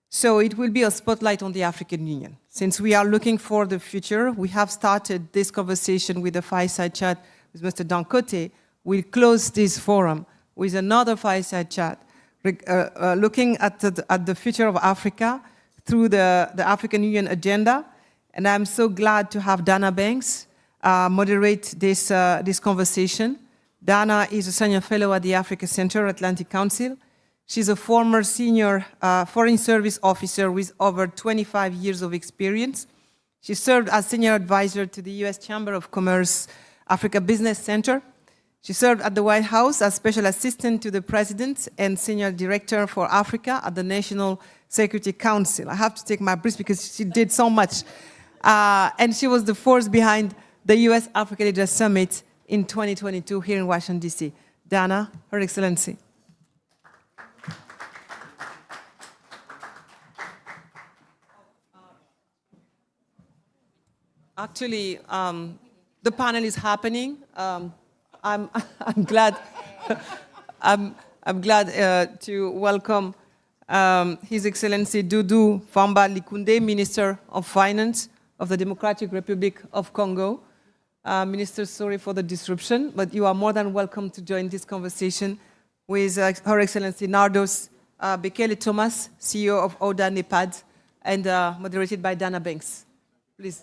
So it will be a spotlight on the African Union. Since we are looking for the future, we have started this conversation with a fireside chat with Mr. Dangote. We'll close this forum with another fireside chat looking at the future of Africa through the African Union agenda. And I'm so glad to have Dana Banks moderate this conversation. Dana is a senior fellow at the Africa Center, Atlantic Council. She's a former senior foreign service officer with over 25 years of experience. She served as senior advisor to the US Chamber of Commerce Africa Business Center. She served at the White House as special assistant to the president and senior director for Africa at the National Security Council. I have to take my breath because she did so much. And she was the force behind the US Africa Leaders Summit in 2022 here in Washington, D.C. Dana, Her Excellency. Actually, the panel is happening. I'm glad. I'm glad to welcome His Excellency Dudu Famba Likunde, Minister of Finance of the Democratic Republic of Congo. Minister, sorry for the disruption, but you are more than welcome to join this conversation with Her Excellency Nardos Bekele Thomas, CEO of ODA NEPAD, and moderated by Dana Banks. Please.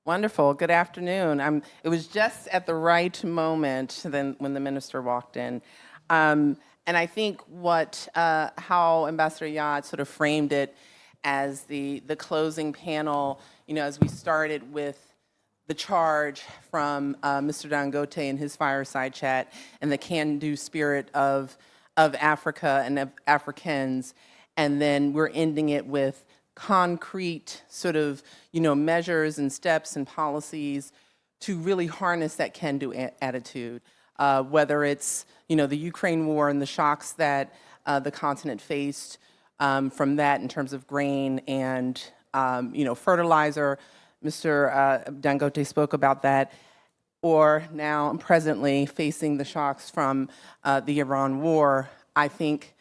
Wonderful. Good afternoon. It was just at the right moment when the minister walked in. And I think how Ambassador Yad sort of framed it as the closing panel, as we started with the charge from Mr. Dangote in his fireside chat and the can-do spirit of Africa and of Africans, and then we're ending it with concrete sort of, measures and steps and policies to really harness that can-do attitude, whether it's, the Ukraine war and the shocks that the continent faced from that in terms of grain and, fertilizer. Mr. Dangote spoke about that, or now presently facing the shocks from the Iran war. I think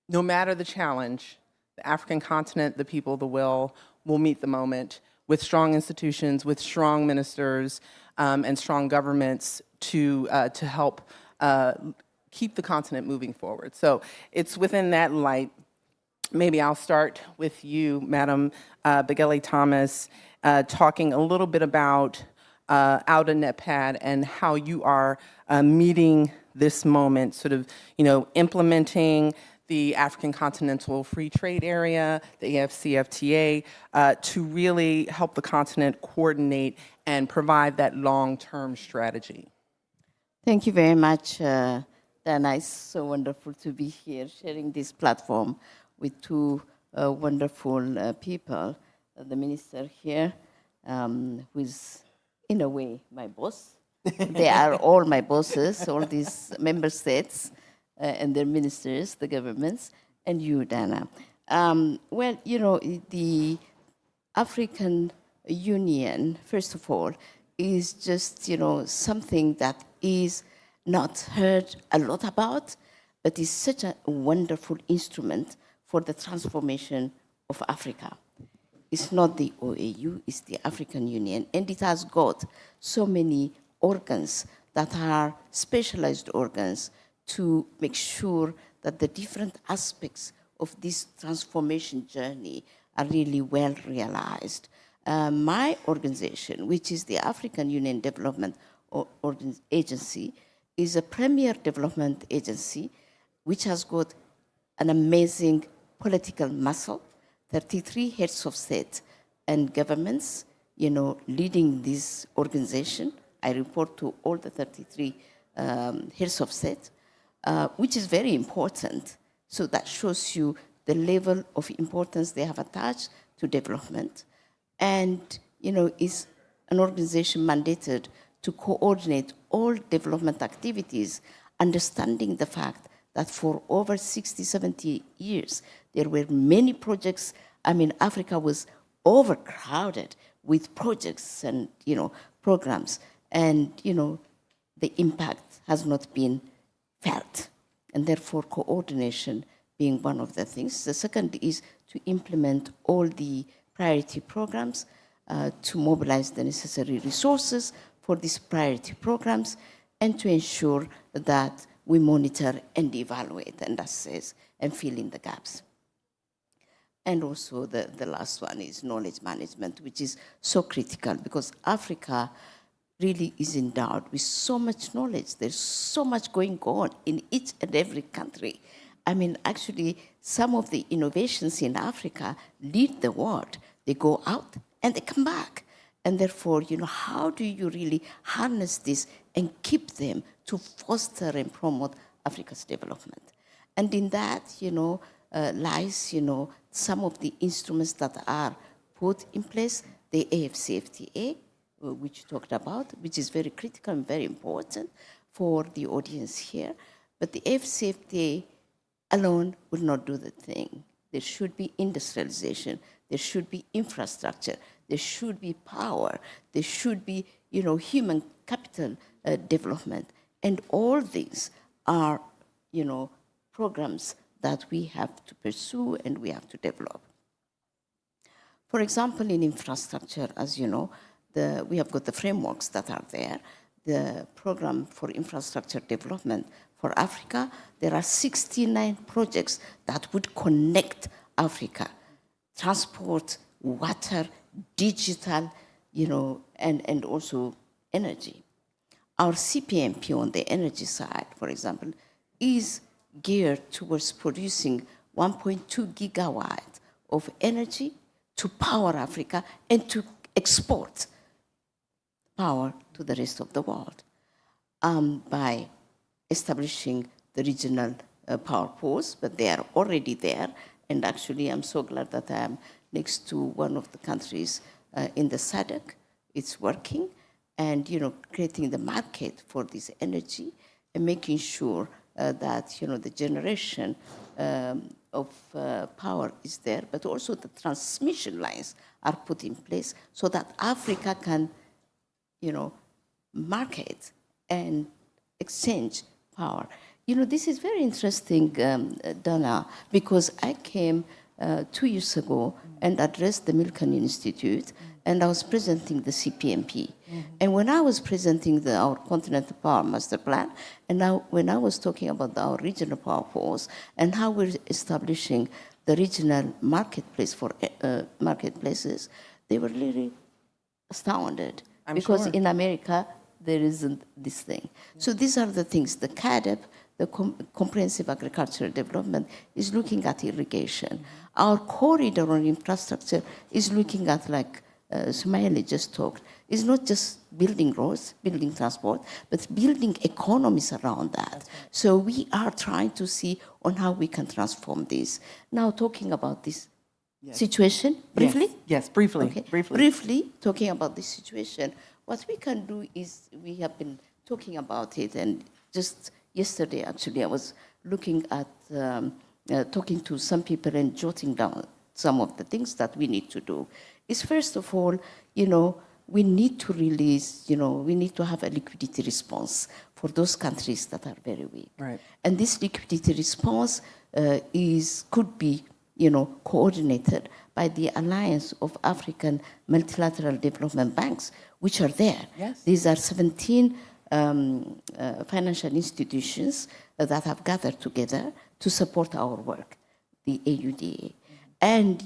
no matter the challenge, the African continent, the people, the will meet the moment with strong institutions, with strong ministers, and strong governments to help keep the continent moving forward. So it's within that light. Maybe I'll start with you, Madam Begele Thomas, talking a little bit about Auda NetPad and how you are meeting this moment, sort of, implementing the African Continental Free Trade Area, the AFCFTA, to really help the continent coordinate and provide that long-term strategy. Thank you very much, Dana. It's so wonderful to be here sharing this platform with two wonderful people. The minister here, who is, in a way, my boss. They are all my bosses, all these member states and their ministers, the governments, and you, Dana. Well, the African Union, first of all, is just, something that is not heard a lot about, but is such a wonderful instrument for the transformation of Africa. It's not the OAU, it's the African Union, and it has got so many organs that are specialized organs to make sure that the different aspects of this transformation journey are really well realized. My organization, which is the African Union Development Agency, is a premier development agency which has got an amazing political muscle, 33 heads of state and governments, leading this organization. I report to all the 33 heads of state, which is very important. So that shows you the level of importance they have attached to development. And, is an organization mandated to coordinate all development activities, understanding the fact that for over 60, 70 years, there were many projects. Africa was overcrowded with projects and, programs, and, the impact has not been felt, and therefore coordination being one of the things. The second is to implement all the priority programs, to mobilize the necessary resources for these priority programs, and to ensure that we monitor and evaluate and assess and fill in the gaps. And also the last one is knowledge management, which is so critical because Africa really is endowed with so much knowledge. There's so much going on in each and every country. Actually, some of the innovations in Africa lead the world. They go out and they come back. And therefore, how do you really harness this and keep them to foster and promote Africa's development? And in that, lies, some of the instruments that are put in place, the AFCFTA, which you talked about, which is very critical and very important for the audience here. But the AFCFTA alone will not do the thing. There should be industrialization. There should be infrastructure. There should be power. There should be, human capital development. And all these are, programs that we have to pursue and we have to develop. For example, in infrastructure, as you know, we have got the frameworks that are there. The program for infrastructure development for Africa, there are 69 projects that would connect Africa. Transport, water, digital, and also energy. Our CPMP on the energy side, for example, is geared towards producing 1.2 gigawatts of energy to power Africa and to export power to the rest of the world by establishing the regional power pools, but they are already there. And actually, I'm so glad that I'm next to one of the countries in the SADC. It's working, and creating the market for this energy and making sure that the generation of power is there, but also the transmission lines are put in place so that Africa can, market and exchange power. This is very interesting, Donna, because I came 2 years ago and addressed the Milken Institute, and I was presenting the CPMP. And when I was presenting our Continental Power Master Plan, and now when I was talking about our regional power pools and how we're establishing the regional marketplace for marketplaces, they were really astounded. Because sure. in America, there isn't this thing. So these are the things. The CADEP, the Comprehensive Agricultural Development, is looking at irrigation. Our corridor on infrastructure is looking at, like Sumaili just talked, is not just building roads, building transport, but building economies around that. So we are trying to see on how we can transform this. Now, talking about this situation, briefly? Yes, briefly. Okay. Briefly, talking about this situation, what we can do is, we have been talking about it, and just yesterday, actually, I was looking at, talking to some people and jotting down some of the things that we need to do. Is first of all, we need to release, we need to have a liquidity response for those countries that are very weak. Right. And this liquidity response could be, coordinated by the Alliance of African Multilateral Development Banks, which are there. Yes. These are 17 financial institutions that have gathered together to support our work, the AUDA. And,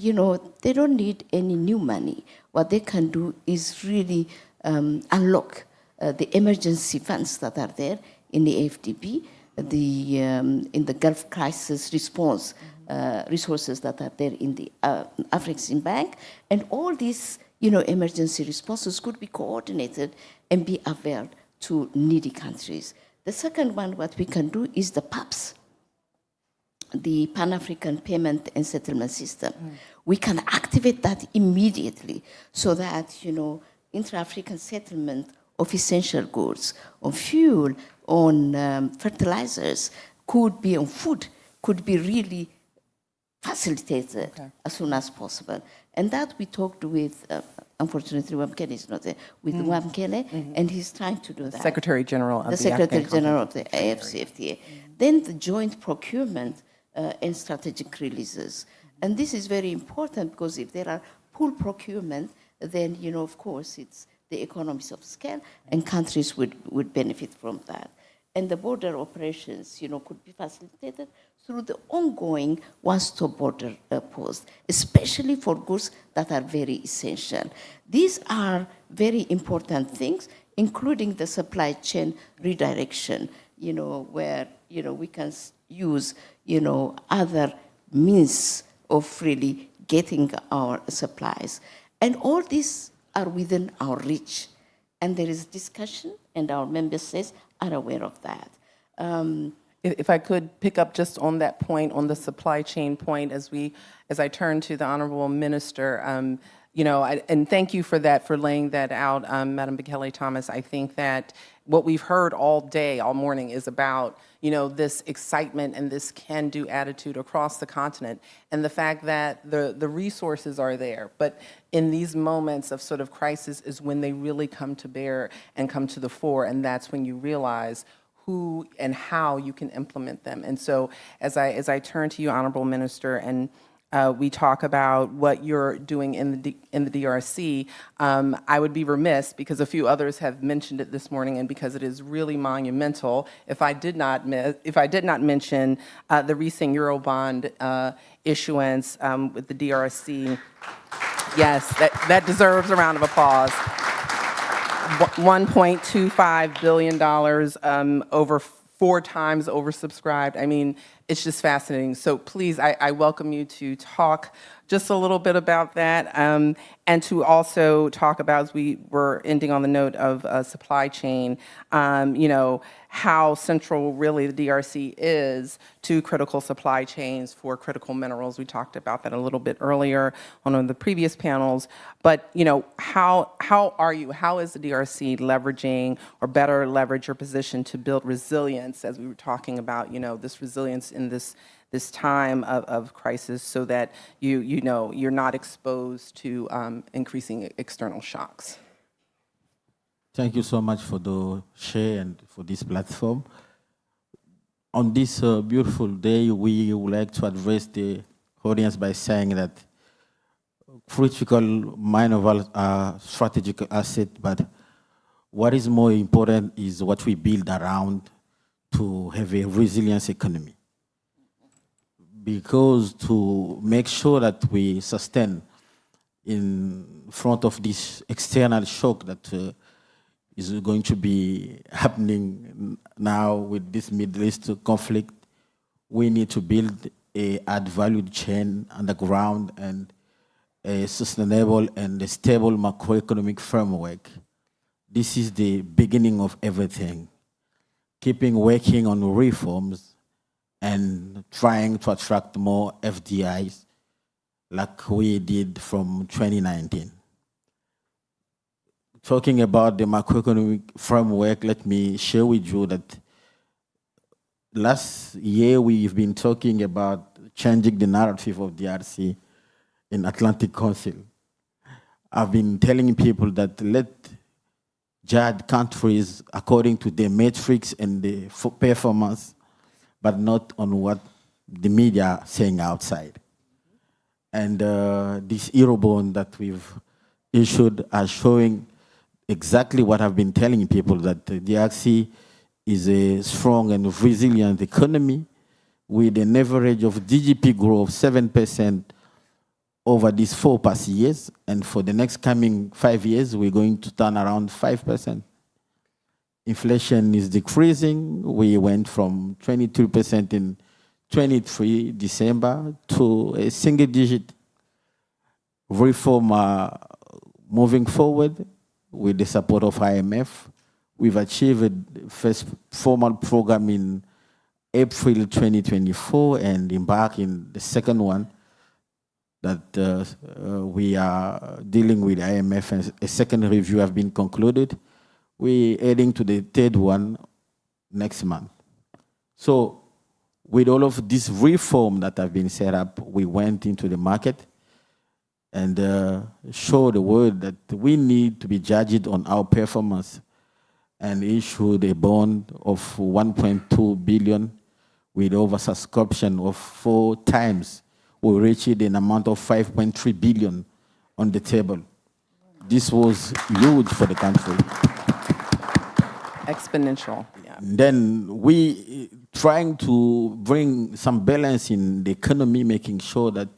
they don't need any new money. What they can do is really unlock the emergency funds that are there in the AFDB, in the Gulf Crisis Response resources that are there in the Afrexim Bank. And all these, emergency responses could be coordinated and be availed to needy countries. The second one, what we can do is the PAPS, the Pan-African Payment and Settlement System. We can activate that immediately so that, intra-African settlement of essential goods, on fuel, on fertilizers, could be on food, could be really facilitated as soon as possible. And that we talked with, unfortunately, Wamkele is not there, with Wamkele, and he's trying to do that. Secretary General of the Secretary African General of the AFCFTA. Then the joint procurement and strategic releases. And this is very important because if there are pool procurement, then, of course, it's the economies of scale, and countries would benefit from that. And the border operations, could be facilitated through the ongoing one-stop border post, especially for goods that are very essential. These are very important things, including the supply chain redirection, where, we can use, other means of really getting our supplies. And all these are within our reach. And there is discussion, and our member states are aware of that. If I could pick up just on that point, on the supply chain point, as I turn to the Honorable Minister, and thank you for that, for laying that out, Madam Bekele Thomas. I think that what we've heard all day, all morning, is about, this excitement and this can-do attitude across the continent, and the fact that the resources are there. But in these moments of sort of crisis is when they really come to bear and come to the fore, and that's when you realize who and how you can implement them. And so as I turn to you, Honorable Minister, and we talk about what you're doing in the DRC, I would be remiss, because a few others have mentioned it this morning, and because it is really monumental, if I did not mention the recent Eurobond issuance with the DRC. Yes, that deserves a round of applause. $1.25 billion, over 4 times oversubscribed. I mean, it's just fascinating. So please, I welcome you to talk just a little bit about that, and to also talk about, as we were ending on the note of supply chain, how central really the DRC is to critical supply chains for critical minerals. We talked about that a little bit earlier on one of the previous panels. But how is the DRC leveraging or better leverage your position to build resilience, as we were talking about, this resilience in this time of crisis, so that you're not exposed to increasing external shocks? Thank you so much for the share and for this platform. On this beautiful day, we would like to address the audience by saying that critical minerals are strategic assets, but what is more important is what we build around to have a resilient economy. Because to make sure that we sustain in front of this external shock that is going to be happening now with this Middle East conflict, we need to build a add value chain underground and a sustainable and a stable macroeconomic framework. This is the beginning of everything. Keeping working on reforms and trying to attract more FDIs like we did from 2019. Talking about the macroeconomic framework, let me share with you that last year we've been talking about changing the narrative of DRC in Atlantic Council. I've been telling people that let judge countries according to their metrics and the performance, but not on what the media are saying outside. And this Eurobond that we've issued are showing exactly what I've been telling people, that the DRC is a strong and resilient economy with an average of GDP growth of 7% over these 4 past years. And for the next coming 5 years, we're going to turn around 5%. Inflation is decreasing. We went from 22% in 23 December to a single digit. Reform moving forward with the support of IMF. We've achieved the first formal program in April 2024 and embark in the second one that we are dealing with IMF, and a second review have been concluded. We're heading to the third one next month. So with all of this reform that have been set up, we went into the market and show the world that we need to be judged on our performance, and issued a bond of 1.2 billion with oversubscription of 4 times. We reached an amount of 5.3 billion on the table. This was huge for the country. Exponential. Yeah. Then we trying to bring some balance in the economy, making sure that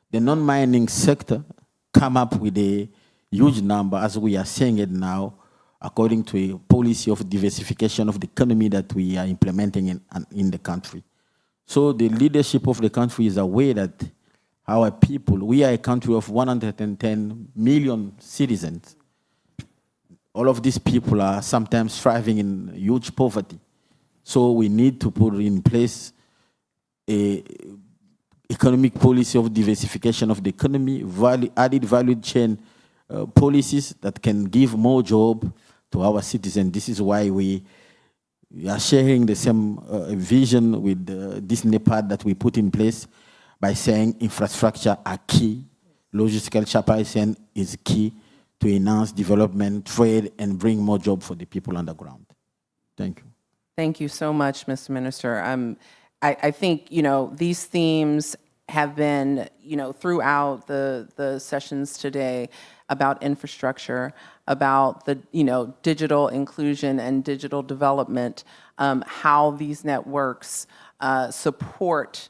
the non-mining sector come up with a huge number, as we are saying it now, according to a policy of diversification of the economy that we are implementing in the country. So the leadership of the country is aware that our people, we are a country of 110 million citizens. All of these people are sometimes thriving in huge poverty. So we need to put in place a economic policy of diversification of the economy, added value chain policies that can give more job to our citizens. This is why we are sharing the same vision with this NEPAD that we put in place by saying infrastructure are key. Logistical supply chain is key to enhance development, trade, and bring more job for the people on the ground. Thank you. Thank you so much, Mr. Minister. I think, these themes have been, throughout the sessions today about infrastructure, about the, digital inclusion and digital development, how these networks support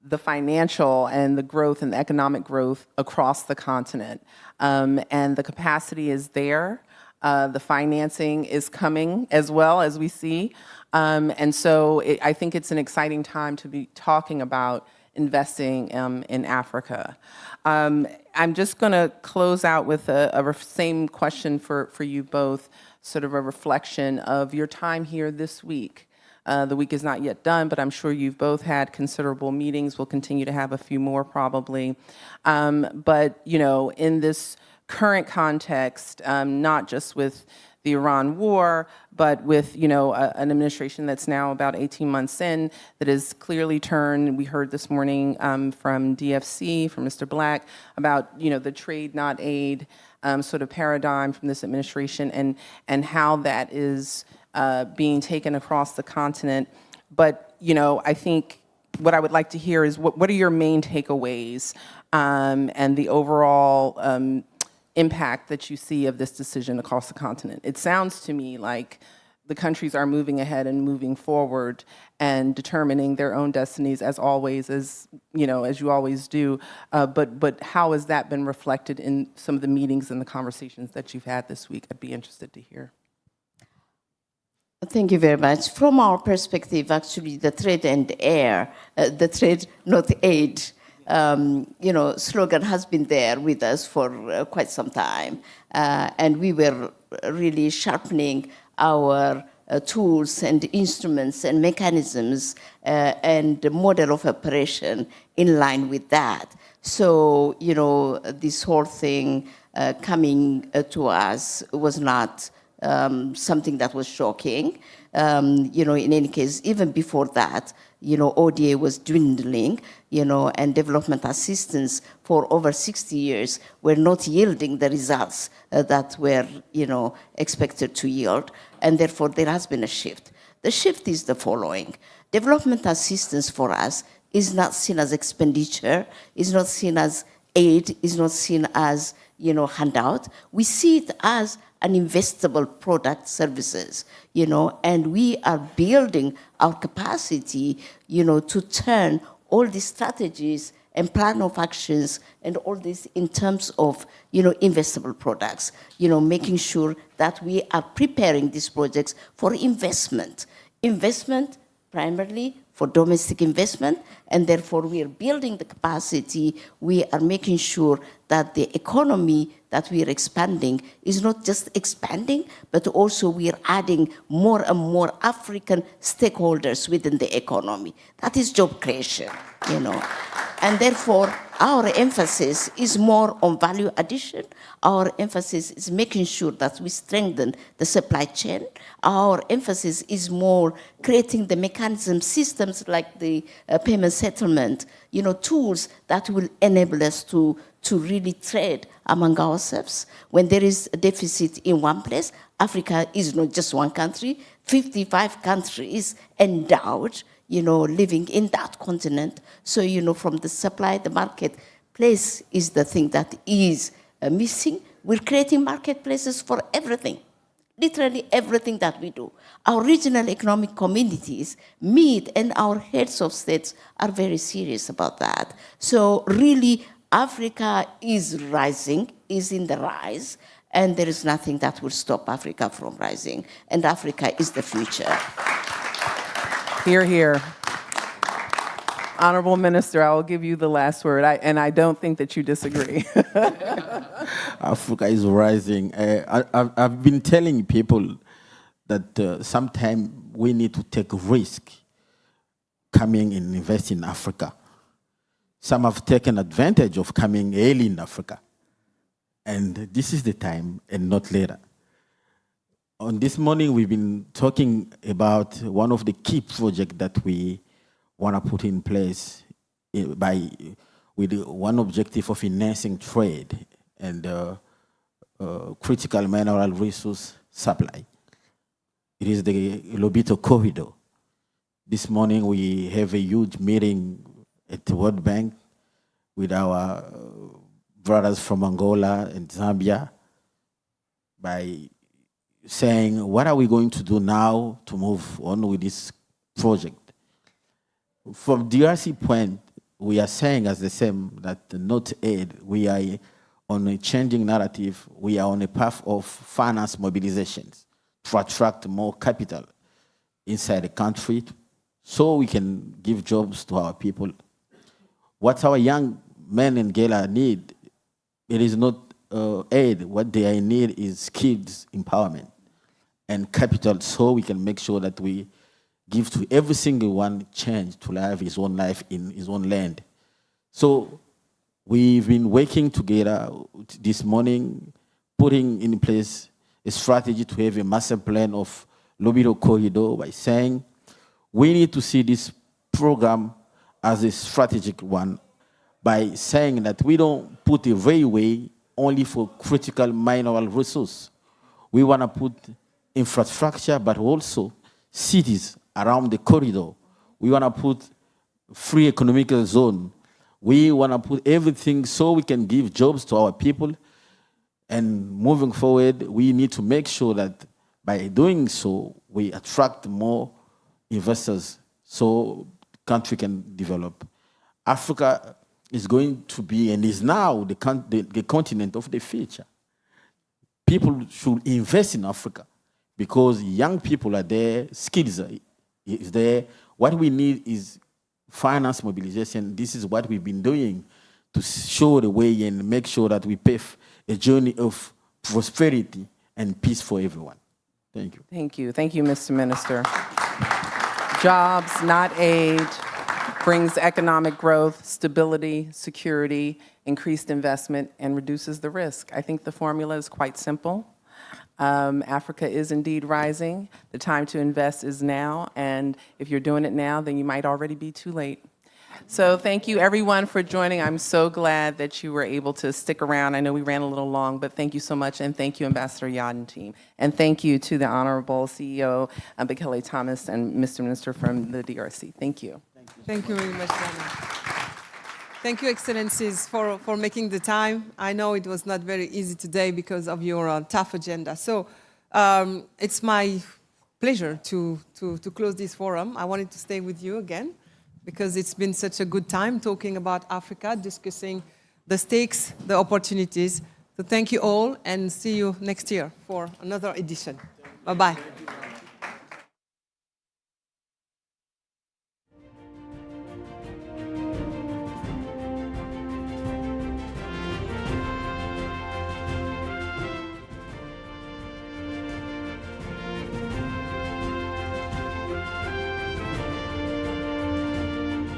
the financial and the growth and the economic growth across the continent. And the capacity is there. The financing is coming as well, as we see. And so I think it's an exciting time to be talking about investing in Africa. I'm just going to close out with a same question for you both, sort of a reflection of your time here this week. The week is not yet done, but I'm sure you've both had considerable meetings. We'll continue to have a few more probably. But, you know, in this current context, not just with the Iran war, but with, you know, an administration that's now about 18 months in that has clearly turned, we heard this morning from DFC, from Mr. Black, about, you know, the trade not aid sort of paradigm from this administration and how that is being taken across the continent. But, you know, I think what I would like to hear is what are your main takeaways and the overall impact that you see of this decision across the continent? It sounds to me like the countries are moving ahead and moving forward and determining their own destinies as always, as you know, as you always do. But how has that been reflected in some of the meetings and the conversations that you've had this week? I'd be interested to hear. Thank you very much. From our perspective, actually, the trade and air, the trade not aid, you know, slogan has been there with us for quite some time. And we were really sharpening our tools and instruments and mechanisms and the model of operation in line with that. So, you know, this whole thing coming to us was not something that was shocking. You know, in any case, even before that, you know, ODA was dwindling, you know, and development assistance for over 60 years were not yielding the results that were, you know, expected to yield. And therefore, there has been a shift. The shift is the following. Development assistance for us is not seen as expenditure, is not seen as aid, is not seen as, you know, handout. We see it as an investable product services, you know, and we are building our capacity, you know, to turn all these strategies and plan of actions and all this in terms of, you know, investable products, you know, making sure that we are preparing these projects for investment. Investment primarily for domestic investment, and therefore we are building the capacity. We are making sure that the economy that we are expanding is not just expanding, but also we are adding more and more African stakeholders within the economy. That is job creation, you know. And therefore, our emphasis is more on value addition. Our emphasis is making sure that we strengthen the supply chain. Our emphasis is more creating the mechanism systems like the payment settlement, you know, tools that will enable us to really trade among ourselves. When there is a deficit in one place, Africa is not just one country, 55 countries endowed, you know, living in that continent. So, you know, from the supply, the marketplace is the thing that is missing. We're creating marketplaces for everything, literally everything that we do. Our regional economic communities meet, and our heads of states are very serious about that. So really, Africa is rising, is in the rise, and there is nothing that will stop Africa from rising. And Africa is the future. Hear, hear. Honorable Minister, I will give you the last word, and I don't think that you disagree. Africa is rising. I've been telling people that sometimes we need to take risk coming and invest in Africa. Some have taken advantage of coming early in Africa. And this is the time and not later. On this morning, we've been talking about one of the key projects that we want to put in place with one objective of enhancing trade and critical mineral resource supply. It is the Lobito Corridor. This morning, we have a huge meeting at the World Bank with our brothers from Angola and Zambia by saying, what are we going to do now to move on with this project? From DRC point, we are saying as the same that not aid, we are on a changing narrative, we are on a path of finance mobilizations to attract more capital inside the country so we can give jobs to our people. What our young men and girls need, it is not aid. What they need is skills empowerment and capital so we can make sure that we give to every single one chance to live his own life in his own land. So we've been working together this morning, putting in place a strategy to have a master plan of Lobito Corridor by saying we need to see this program as a strategic one by saying that we don't put a railway only for critical mineral resource. We want to put infrastructure, but also cities around the corridor. We want to put free economic zone. We want to put everything so we can give jobs to our people. And moving forward, we need to make sure that by doing so, we attract more investors so the country can develop. Africa is going to be and is now the continent of the future. People should invest in Africa because young people are there, skills is there. What we need is finance mobilization. This is what we've been doing to show the way and make sure that we pave a journey of prosperity and peace for everyone. Thank you. Thank you. Thank you, Mr. Minister. Jobs, not aid, brings economic growth, stability, security, increased investment, and reduces the risk. I think the formula is quite simple. Africa is indeed rising. The time to invest is now, and if you're doing it now, then you might already be too late. So thank you, everyone, for joining. I'm so glad that you were able to stick around. I know we ran a little long, but thank you so much, and thank you, Ambassador Yad and team. And thank you to the Honorable CEO, Bekele Thomas, and Mr. Minister from the DRC. Thank you. Thank you very much, Dana. Thank you, Excellencies, for making the time. I know it was not very easy today because of your tough agenda. So it's my pleasure to close this forum. I wanted to stay with you again because it's been such a good time talking about Africa, discussing the stakes, the opportunities. So thank you all and see you next year for another edition. Bye-bye.